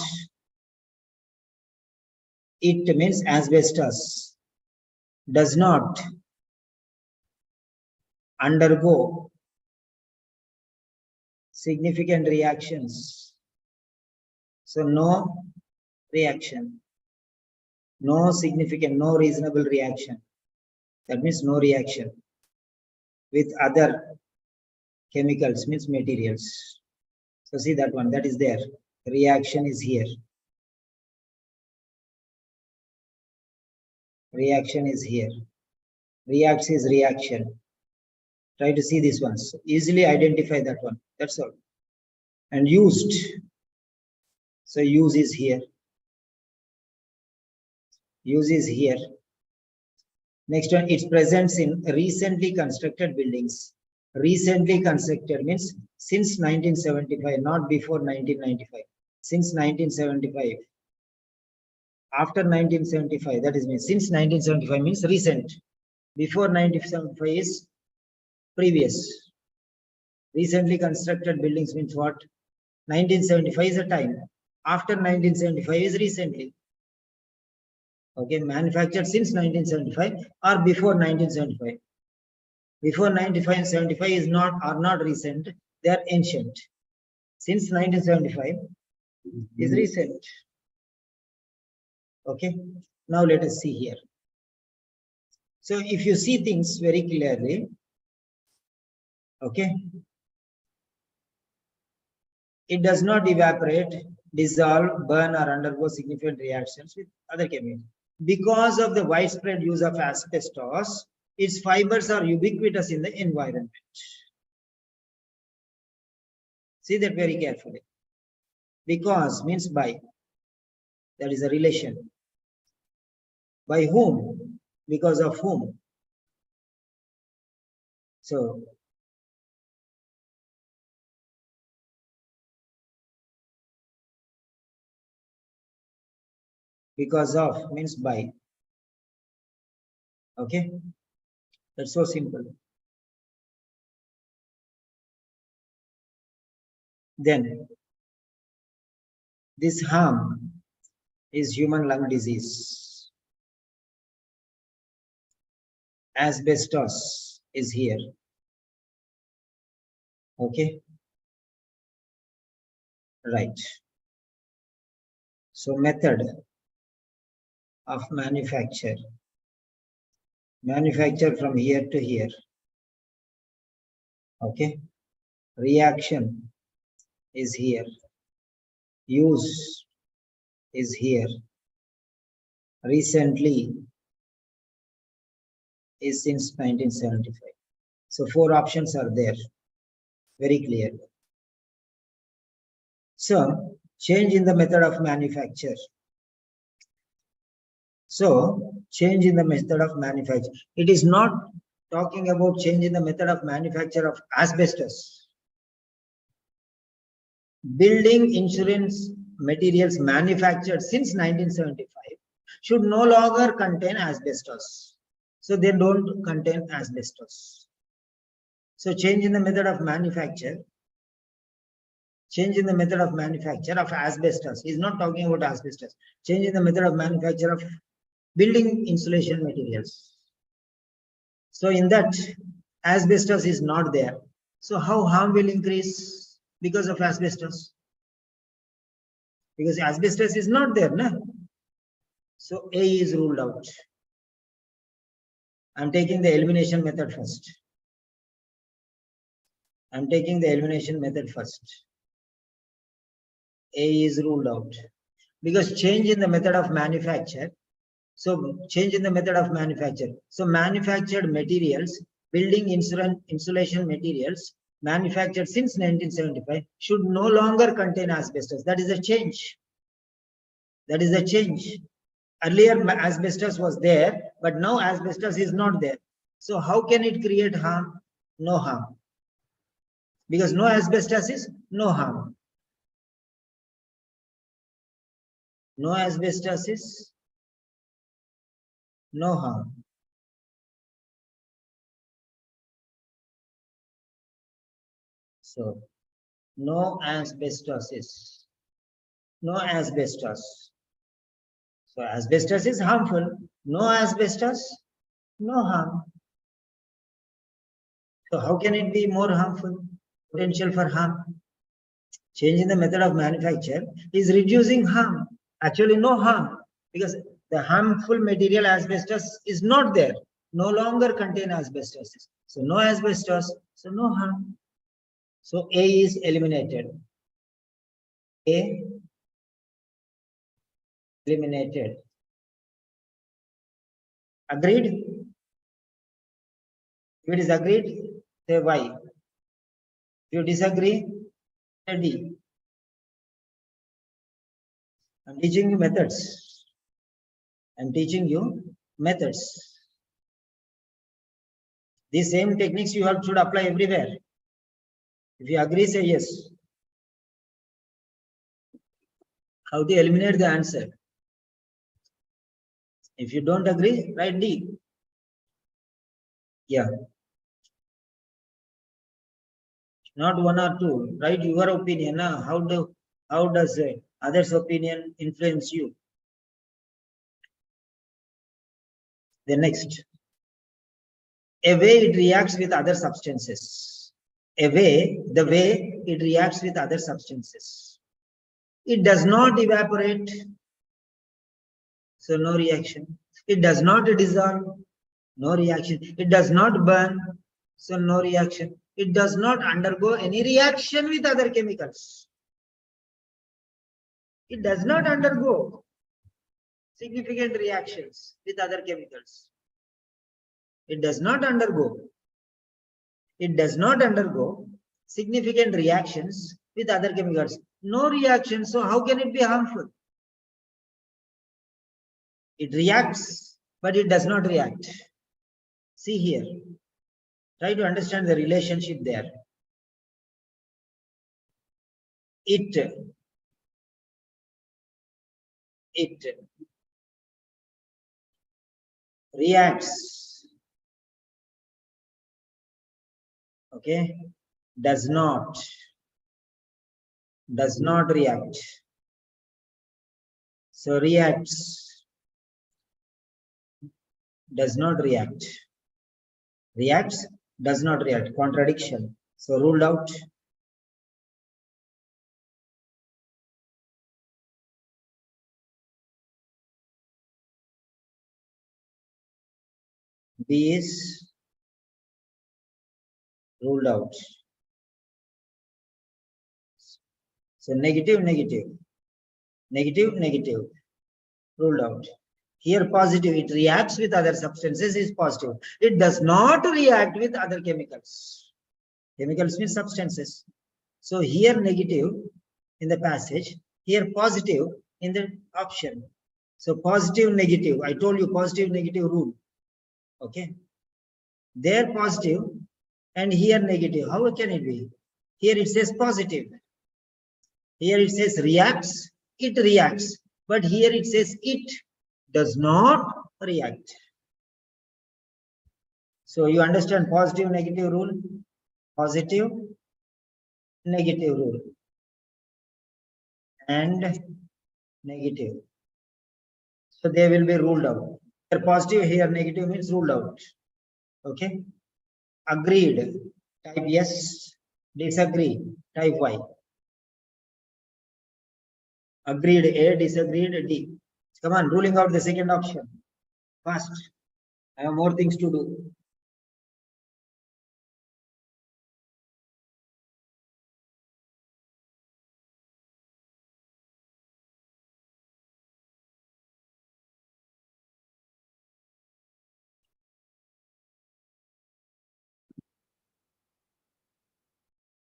It means asbestos does not undergo significant reactions. So, no reaction. No significant, no reasonable reaction. That means no reaction with other chemicals, means materials. So see that one, that is there. Reaction is here. Reaction is here. Reacts is reaction. Try to see these ones. Easily identify that one. That's all. And used. So use is here. Use is here. Next one, its presence in recently constructed buildings. Recently constructed means since 1975, not before 1995. Since 1975. After 1975, that is means since 1975 means recent. Before 1975 is previous. Recently constructed buildings means what? 1975 is a time. After 1975 is recently. Okay, manufactured since 1975 or before 1975. Before 1975 is not recent, they are ancient. Since 1975 is recent. Okay, now let us see here. So if you see things very clearly, okay, it does not evaporate, dissolve, burn, or undergo significant reactions with other chemicals. Because of the widespread use of asbestos, its fibers are ubiquitous in the environment. See that very carefully. Because means by. That is a relation. By whom? Because of whom? So, because of means by. Okay, that's so simple. Then this harm is human lung disease. Asbestos is here. Okay. Right. So method of manufacture. Manufacture from here to here. Okay. Reaction is here. Use is here. Recently is since 1975. So 4 options are there. Very clear. So change in the method of manufacture. So change in the method of manufacture. It is not talking about change in the method of manufacture of asbestos. Building insurance materials manufactured since 1975 should no longer contain asbestos. So they don't contain asbestos. So change in the method of manufacture. Change in the method of manufacture of asbestos. He's not talking about asbestos. Change in the method of manufacture of building insulation materials. So in that, asbestos is not there. So how harm will increase because of asbestos? Because asbestos is not there, no? So A is ruled out. I'm taking the elimination method first. I'm taking the elimination method first. A is ruled out. Because change in the method of manufacture. So change in the method of manufacture. So manufactured materials, building insulation materials manufactured since 1975 should no longer contain asbestos. That is a change. That is a change. Earlier asbestos was there, but now asbestos is not there. So how can it create harm? No harm. Because no asbestos is no harm. No asbestos is no harm. So no asbestos is no asbestos. So asbestos is harmful. No asbestos, no harm. So how can it be more harmful? Potential for harm. Change in the method of manufacture is reducing harm. Actually no harm, because the harmful material asbestos is not there. No longer contain asbestos. So no asbestos, so no harm. So A is eliminated. A eliminated. Agreed? If it is agreed, say Y. If you disagree, say D. I'm teaching you methods. I'm teaching you methods. These same techniques you should apply everywhere. If you agree, say yes. How to eliminate the answer? If you don't agree, write D. Yeah. Not 1 or 2. Write your opinion. How does others' opinion influence you? The next. A way it reacts with other substances. The way it reacts with other substances. It does not evaporate, so no reaction. It does not dissolve, no reaction. It does not burn, so no reaction. It does not undergo any reaction with other chemicals. It does not undergo significant reactions with other chemicals. It does not undergo. It does not undergo significant reactions with other chemicals. No reaction, so how can it be harmful? It reacts, but it does not react. See here. Try to understand the relationship there. It reacts, okay, does not react. So reacts, does not react. Reacts, does not react. Contradiction. So ruled out. B is ruled out. So negative, negative, negative, negative, ruled out. Here positive, it reacts with other substances is positive. It does not react with other chemicals. Chemicals means substances. So here negative in the passage, here positive in the option. So positive, negative. I told you positive, negative rule. Okay. There positive and here negative. How can it be? Here it says positive. Here it says reacts, it reacts. But here it says it does not react. So you understand positive, negative rule? Positive, negative rule. And negative. So they will be ruled out. Here positive, here negative means ruled out. Okay. Agreed. Type yes. Disagree. Type Y. Agreed A, disagreed D. Come on, ruling out the second option. Fast. I have more things to do.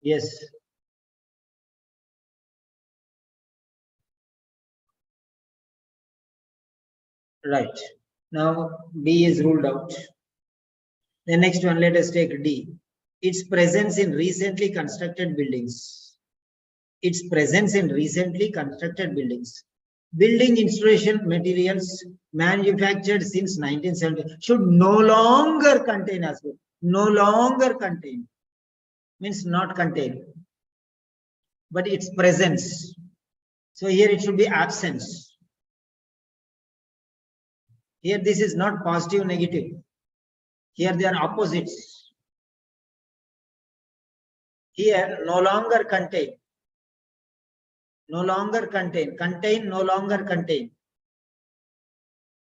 Yes. Right. Now B is ruled out. The next one, let us take D. Its presence in recently constructed buildings. Its presence in recently constructed buildings. Building installation materials manufactured since 1970 should no longer contain as well. No longer contain. Means not contain. But its presence. So here it should be absence. Here this is not positive, negative. Here they are opposites. Here no longer contain. No longer contain. Contain, no longer contain.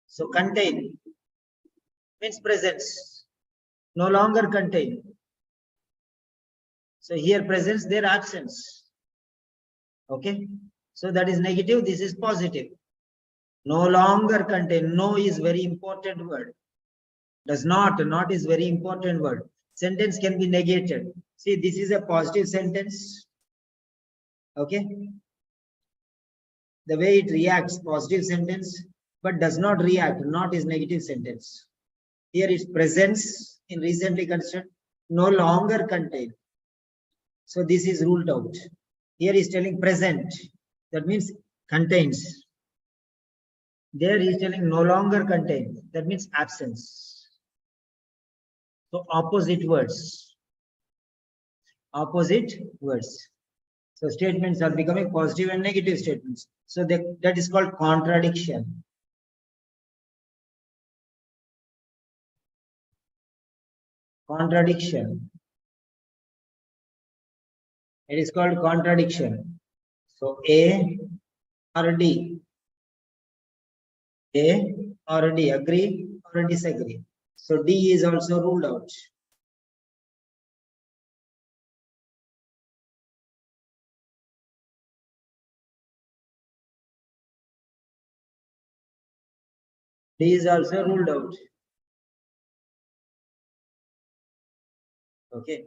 So contain means presence. No longer contain. So here presence, there absence. Okay. So that is negative. This is positive. No longer contain. No is very important word. Does not is very important word. Sentence can be negated. See, this is a positive sentence. Okay. The way it reacts, positive sentence, but does not react. Not is negative sentence. Here is presence in recently constructed, no longer contain. So this is ruled out. Here is telling present. That means contains. There he is telling no longer contain. That means absence. So opposite words. Opposite words. So statements are becoming positive and negative statements. So that is called contradiction. Contradiction. It is called contradiction. So A or D. A or D, agree or disagree. So D is also ruled out. D is also ruled out. Okay.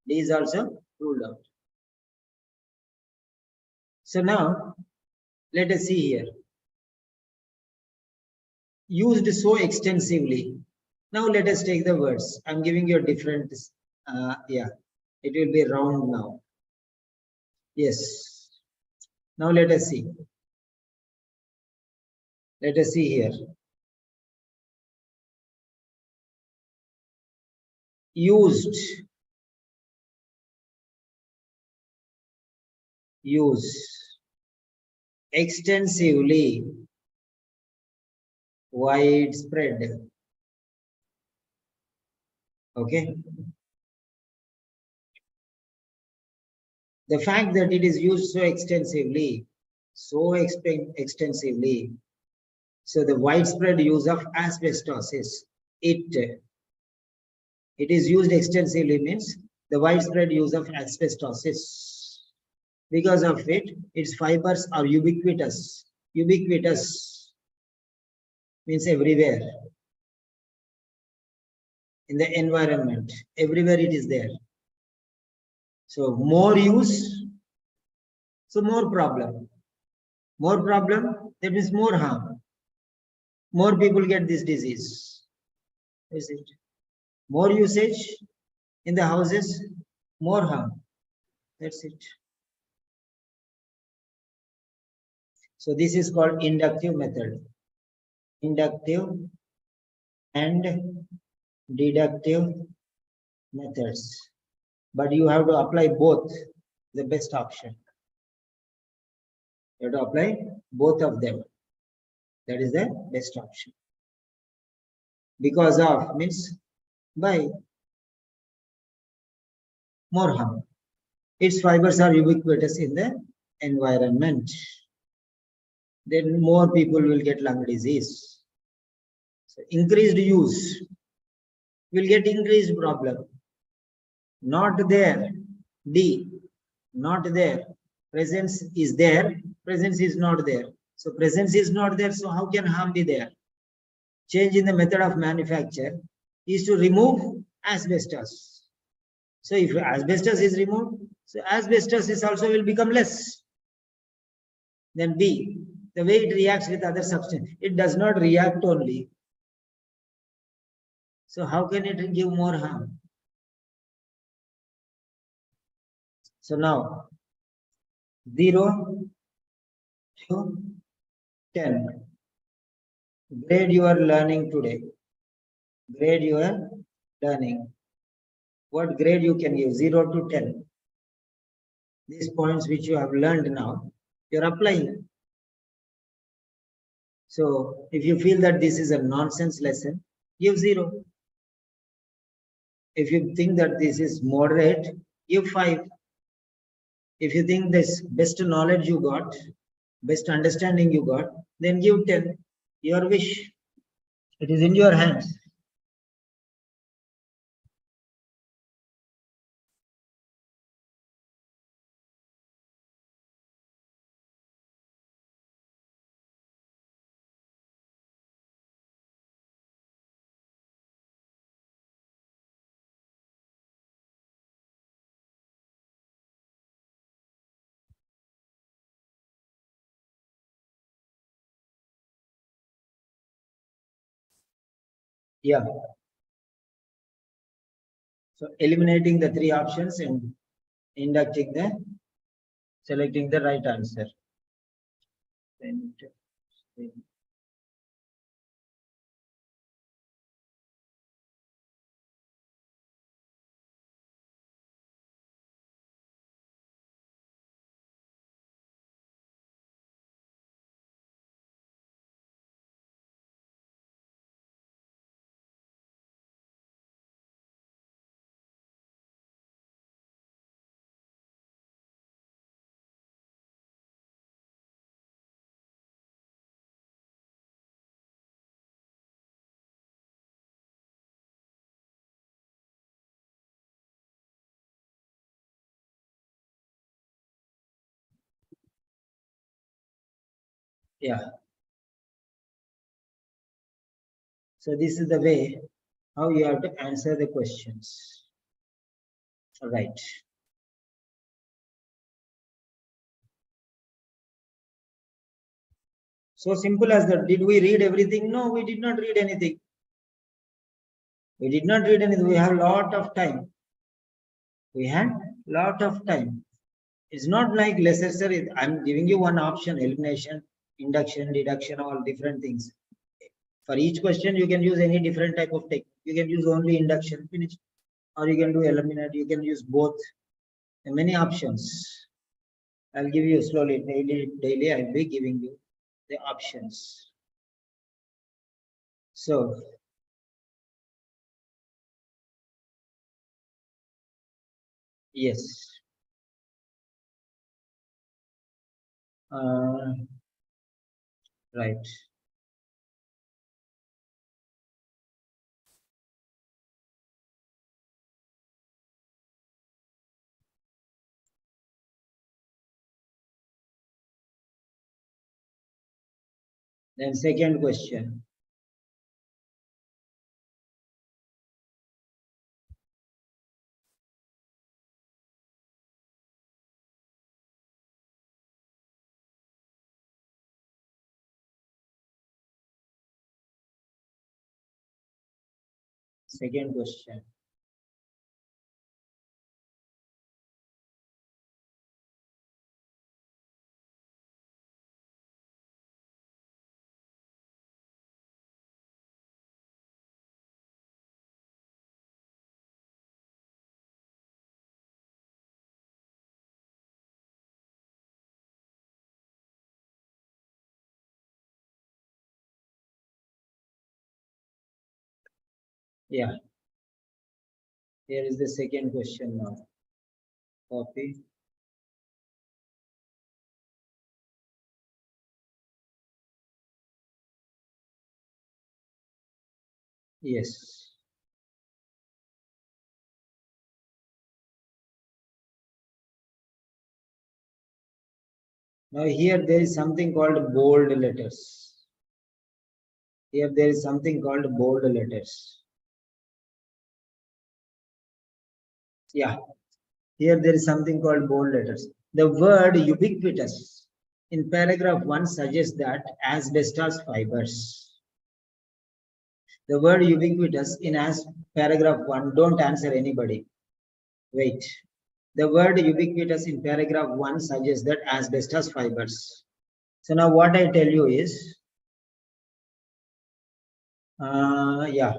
D is also ruled out. So now let us see here. Used so extensively. Now let us take the words. I'm giving you a different, yeah, it will be round now. Yes. Now let us see. Let us see here. Used. Use. extensively, widespread. Okay. The fact that it is used so extensively, extensively, so the widespread use of asbestosis, it is used extensively means the widespread use of asbestosis. Because of it, its fibers are ubiquitous. Ubiquitous means everywhere in the environment. Everywhere it is there. So more use, so more problem. More problem, that means more harm. More people get this disease. Is it? More usage in the houses, more harm. That's it. So this is called inductive method. Inductive and deductive methods. But you have to apply both, the best option. You have to apply both of them. That is the best option. Because of means by more harm. Its fibers are ubiquitous in the environment. Then more people will get lung disease. So increased use will get increased problem. Not there. D. Not there. Presence is there. Presence is not there. So presence is not there. So how can harm be there? Change in the method of manufacture is to remove asbestos. So if asbestos is removed, so asbestos is also will become less. Then B, the way it reacts with other substance, it does not react only. So how can it give more harm? So now 0 to 10. Grade your learning today. Grade your learning. What grade you can give? 0 to 10. These points which you have learned now, you're applying. So if you feel that this is a nonsense lesson, give 0. If you think that this is moderate, give 5. If you think this best knowledge you got, best understanding you got, then give 10. Your wish. It is in your hands. Yeah. So eliminating the 3 options and selecting the right answer. Yeah. So this is the way how you have to answer the questions. All right. So simple as that. Did we read everything? No, we did not read anything. We did not read anything. We have a lot of time. We had lot of time. It's not like lesser, sir. I'm giving you one option: elimination, induction, deduction, all different things. For each question, you can use any different type of technique. You can use only induction, finish, or you can do eliminate. You can use both. There are many options. I'll give you slowly, daily I'll be giving you the options. So, yes. Right. Then second question. Second question. Yeah. Here is the second question now. Copy. Yes. Now here there is something called bold letters. Here there is something called bold letters. Yeah. Here there is something called bold letters. The word ubiquitous in paragraph 1 suggests that asbestos fibers. The word ubiquitous in paragraph 1, don't answer anybody. Wait. The word ubiquitous in paragraph 1 suggests that asbestos fibers. So now what I tell you is, yeah,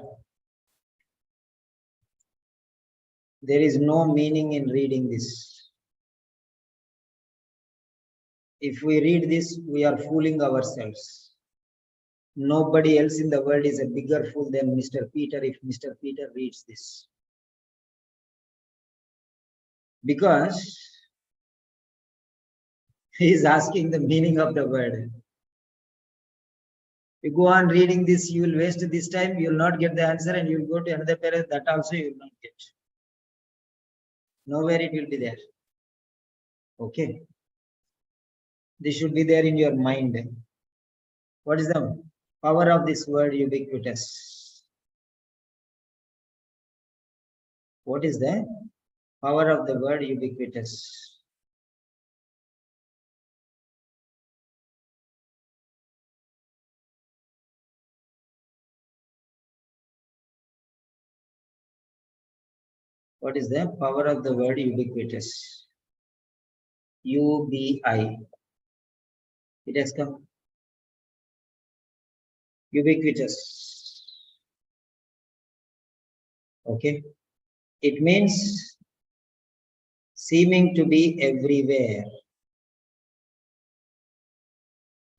there is no meaning in reading this. If we read this, we are fooling ourselves. Nobody else in the world is a bigger fool than Mr. Peter if Mr. Peter reads this. Because he is asking the meaning of the word. You go on reading this, you will waste this time, you will not get the answer, and you will go to another paragraph, that also you will not get. Nowhere it will be there. Okay. This should be there in your mind. What is the power of this word ubiquitous? What is the power of the word ubiquitous? What is the power of the word ubiquitous? UBI. It has come. Ubiquitous. Okay. It means seeming to be everywhere.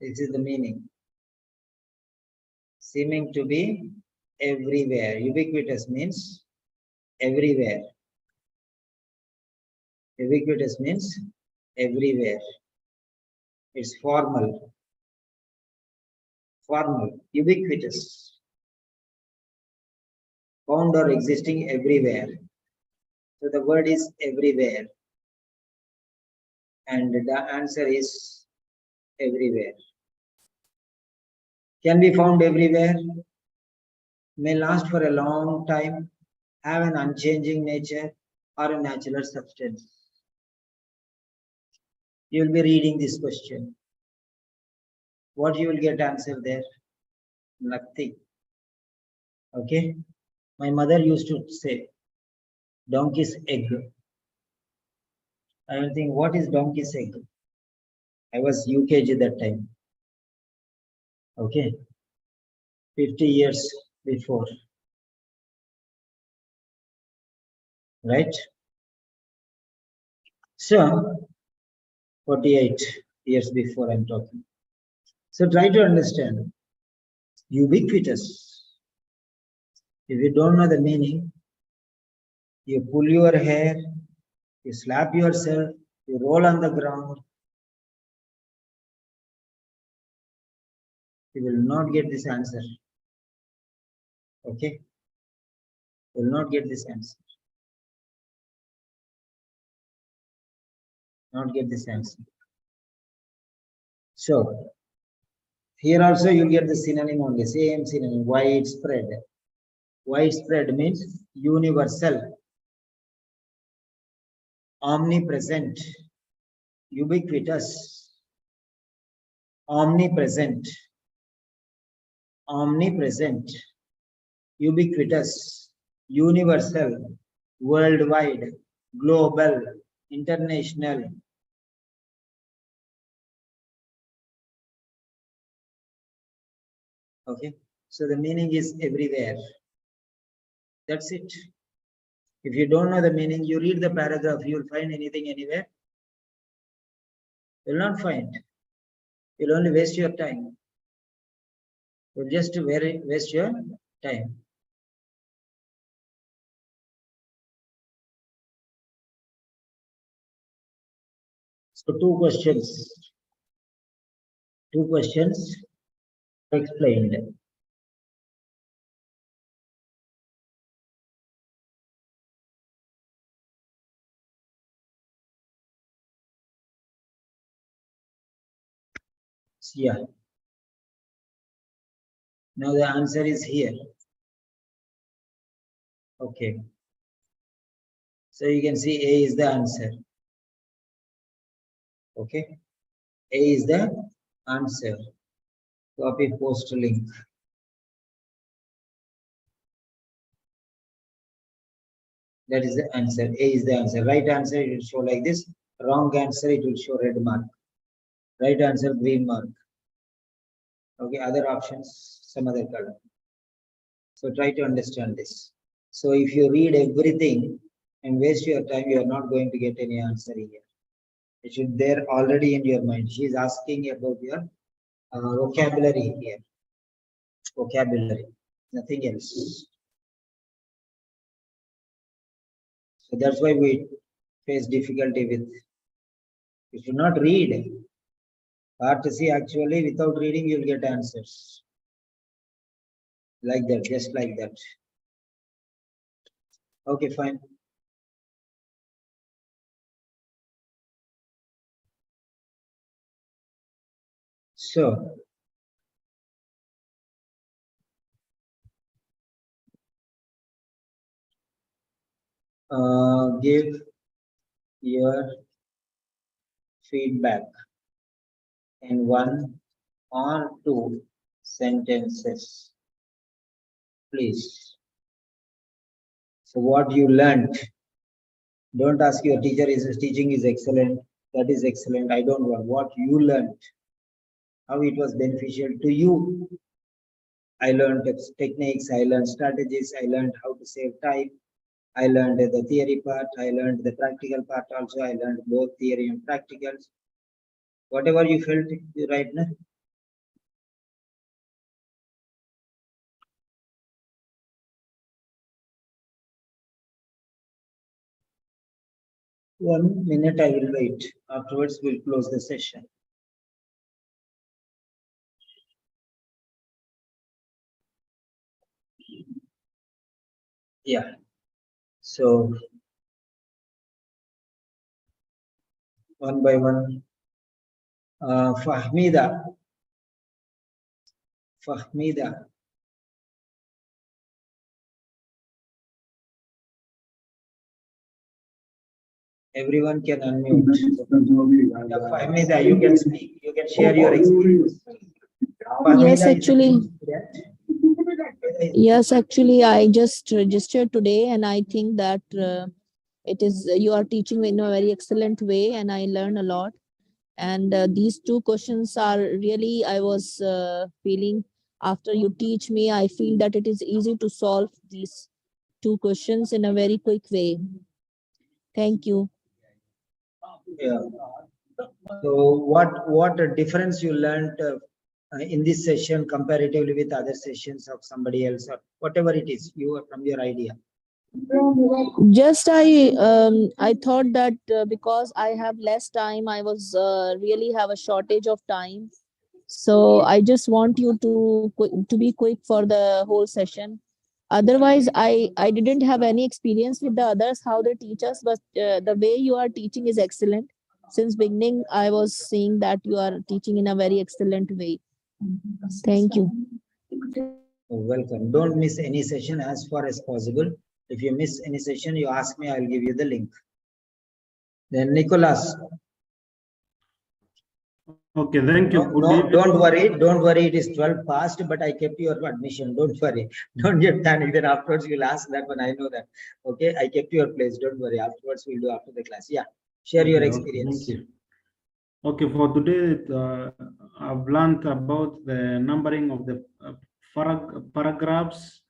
This is the meaning. Seeming to be everywhere. Ubiquitous means everywhere. Ubiquitous means everywhere. It's formal. Formal. Ubiquitous. Found or existing everywhere. So the word is everywhere. And the answer is everywhere. Can be found everywhere. May last for a long time. Have an unchanging nature or a natural substance. You will be reading this question. What you will get answer there? Nothing. Okay. My mother used to say, donkey's egg. I will think, what is donkey's egg? I was UKG that time. Okay. 50 years before. Right? So, 48 years before I'm talking. So try to understand. Ubiquitous. If you don't know the meaning, you pull your hair, you slap yourself, you roll on the ground, you will not get this answer. Okay? You will not get this answer. Not get this answer. So, here also you'll get the synonym only, same synonym, widespread. Widespread means universal, omnipresent, ubiquitous, omnipresent, omnipresent, ubiquitous, universal, worldwide, global, international. Okay, so the meaning is everywhere. That's it. If you don't know the meaning, you read the paragraph, you will find anything anywhere? You will not find. You'll only waste your time. You'll just waste your time. So two questions explained. Yeah. Now the answer is here. Okay. So you can see A is the answer. Okay. A is the answer. Copy post link. That is the answer. A is the answer. Right answer, it will show like this. Wrong answer, it will show red mark. Right answer, green mark. Okay, other options, some other color. So try to understand this. So if you read everything and waste your time, you are not going to get any answer here. It should be there already in your mind. She is asking about your vocabulary here. Vocabulary, nothing else. So that's why we face difficulty with. You should not read. Hard to see actually, without reading, you'll get answers. Like that, just like that. Okay, fine. So, give your feedback in 1 or 2 sentences, please. So what you learned, don't ask your teacher, his teaching is excellent, that is excellent. I don't want what you learned, how it was beneficial to you. I learned techniques, I learned strategies, I learned how to save time. I learned the theory part, I learned the practical part also, I learned both theory and practicals. Whatever you felt right now. One minute I will wait. Afterwards, we'll close the session. Yeah. So, one by one. Fahmida. Everyone can unmute. Yeah, Fahmida, you can speak. You can share your experience. Yes, Fahmida, actually. Yes, actually, I just registered today, and I think that it is you are teaching in a very excellent way, and I learned a lot. And these two questions are really, I was feeling after you teach me, I feel that it is easy to solve these two questions in a very quick way. Thank you. Yeah. So what a difference you learned in this session comparatively with other sessions of somebody else or whatever it is you from your idea? Just I thought that because I have less time, I was really have a shortage of time. So I just want you to be quick for the whole session. Otherwise, I didn't have any experience with the others how they teach us, but the way you are teaching is excellent. Since beginning, I was seeing that you are teaching in a very excellent way. Thank you. Welcome. Don't miss any session as far as possible. If you miss any session, you ask me, I'll give you the link. Then Nicholas, Okay, thank you. Good evening. don't worry, it is 12 past, but I kept your admission. Don't worry. Don't get panic. Then afterwards you'll ask that one. I know that. Okay, I kept your place. Don't worry. Afterwards we'll do after the class. Yeah, share your Okay, experience. thank you. Okay, for today, I've learned about the numbering of the paragraphs,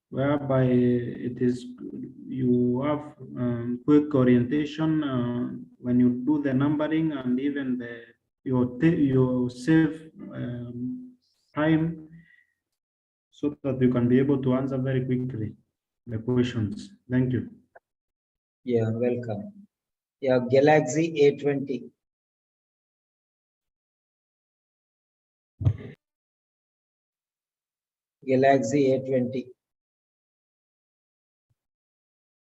whereby it is you have quick orientation when you do the numbering, and even you save time so that you can be able to answer very quickly the questions. Thank you. Yeah, welcome. Yeah, Galaxy A20. Galaxy A20.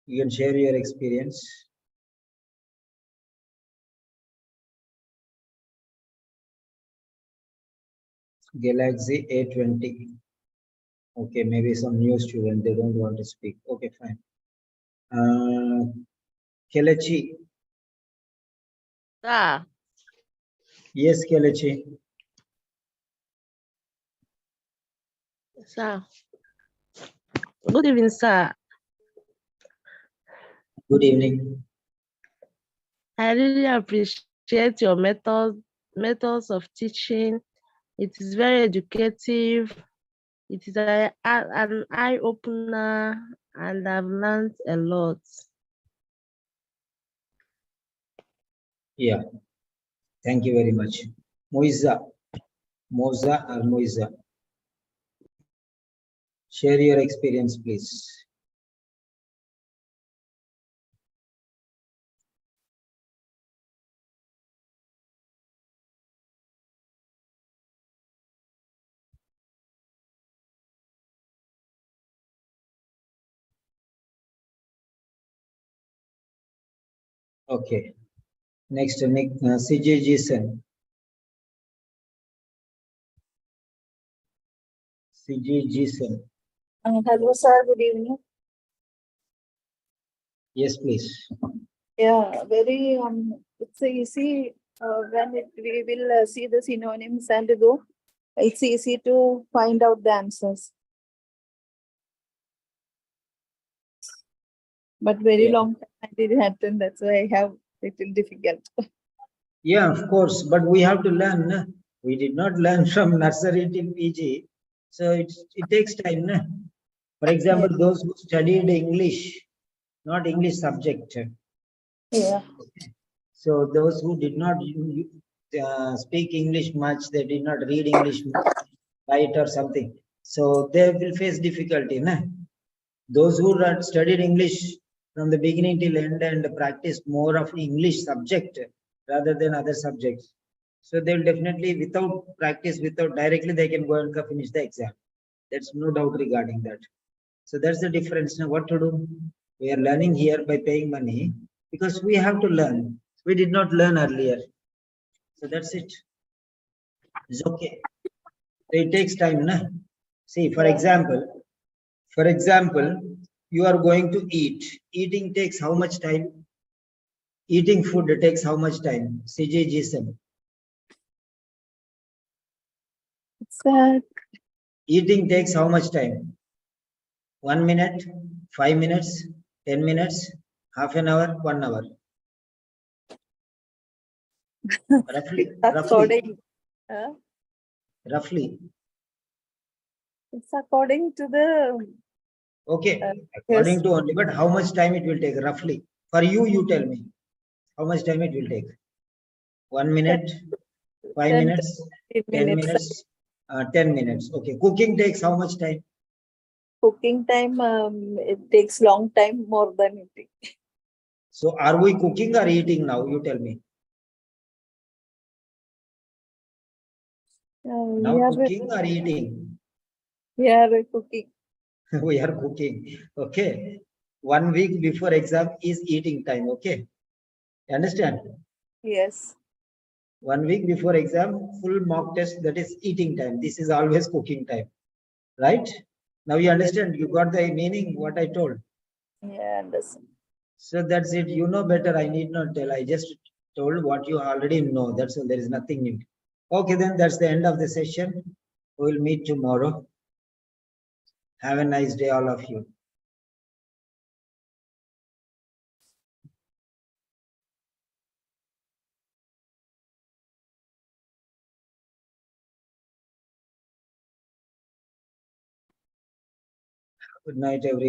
You can share your experience. Galaxy A20. Okay, maybe some new student, they don't want to speak. Okay, fine. Kelechi. Sir, Yes, Kelechi. sir. Good evening, sir. Good evening. I really appreciate your methods of teaching. It is very educative. It is an eye opener, and I've learned a lot. Yeah. Thank you very much. Moiza. Moza or Moiza. Share your experience, please. Okay. Next, Nick, CJ Jason. CJ Jason. Hello, sir. Good evening. Yes, please. Yeah, very it's easy when we will see the synonyms and go. It's easy to find out the answers. But very Yeah. long time I didn't attend. That's why I have little difficult. Yeah, of course, but we have to learn. Na? We did not learn from nursery till PG. So it takes time. Na? For example, those who studied English, not English subject. Yeah. So those who did not speak English much, they did not read English much, write or something. So they will face difficulty. Na? Those who had studied English from the beginning till end and practiced more of English subject rather than other subjects. So they will definitely, without practice, without directly, they can go and finish the exam. There's no doubt regarding that. So that's the difference. Now, what to do? We are learning here by paying money because we have to learn. We did not learn earlier. So that's it. It's okay. So it takes time. Na? See, for example, you are going to eat. Eating takes how much time? Eating food takes how much time? CJ Jason. Sir, Eating takes how much time? 1 minute, 5 minutes, 10 minutes, half an hour, 1 hour. Roughly. according, Roughly. it's according to the Okay. yes. According to only, but how much time it will take roughly? For you, you tell me. How much time it will take? 1 minute, 5 10 minutes, 10 minutes. minutes, 10 minutes. Okay, cooking takes how much time? Cooking time, it takes long time, more than eating. So are we cooking or eating now? You tell me. Now cooking or eating? We are cooking. We are cooking. Okay. 1 week before exam is eating time. Okay. You understand? Yes. 1 week before exam, full mock test, that is eating time. This is always cooking time. Right? Now you understand, you got the meaning what I told. Yeah, understand. So that's it. You know better. I need not tell. I just told what you already know. That's all. There is nothing new. Okay, then that's the end of the session. We will meet tomorrow. Have a nice day, all of you. Good night, everyone.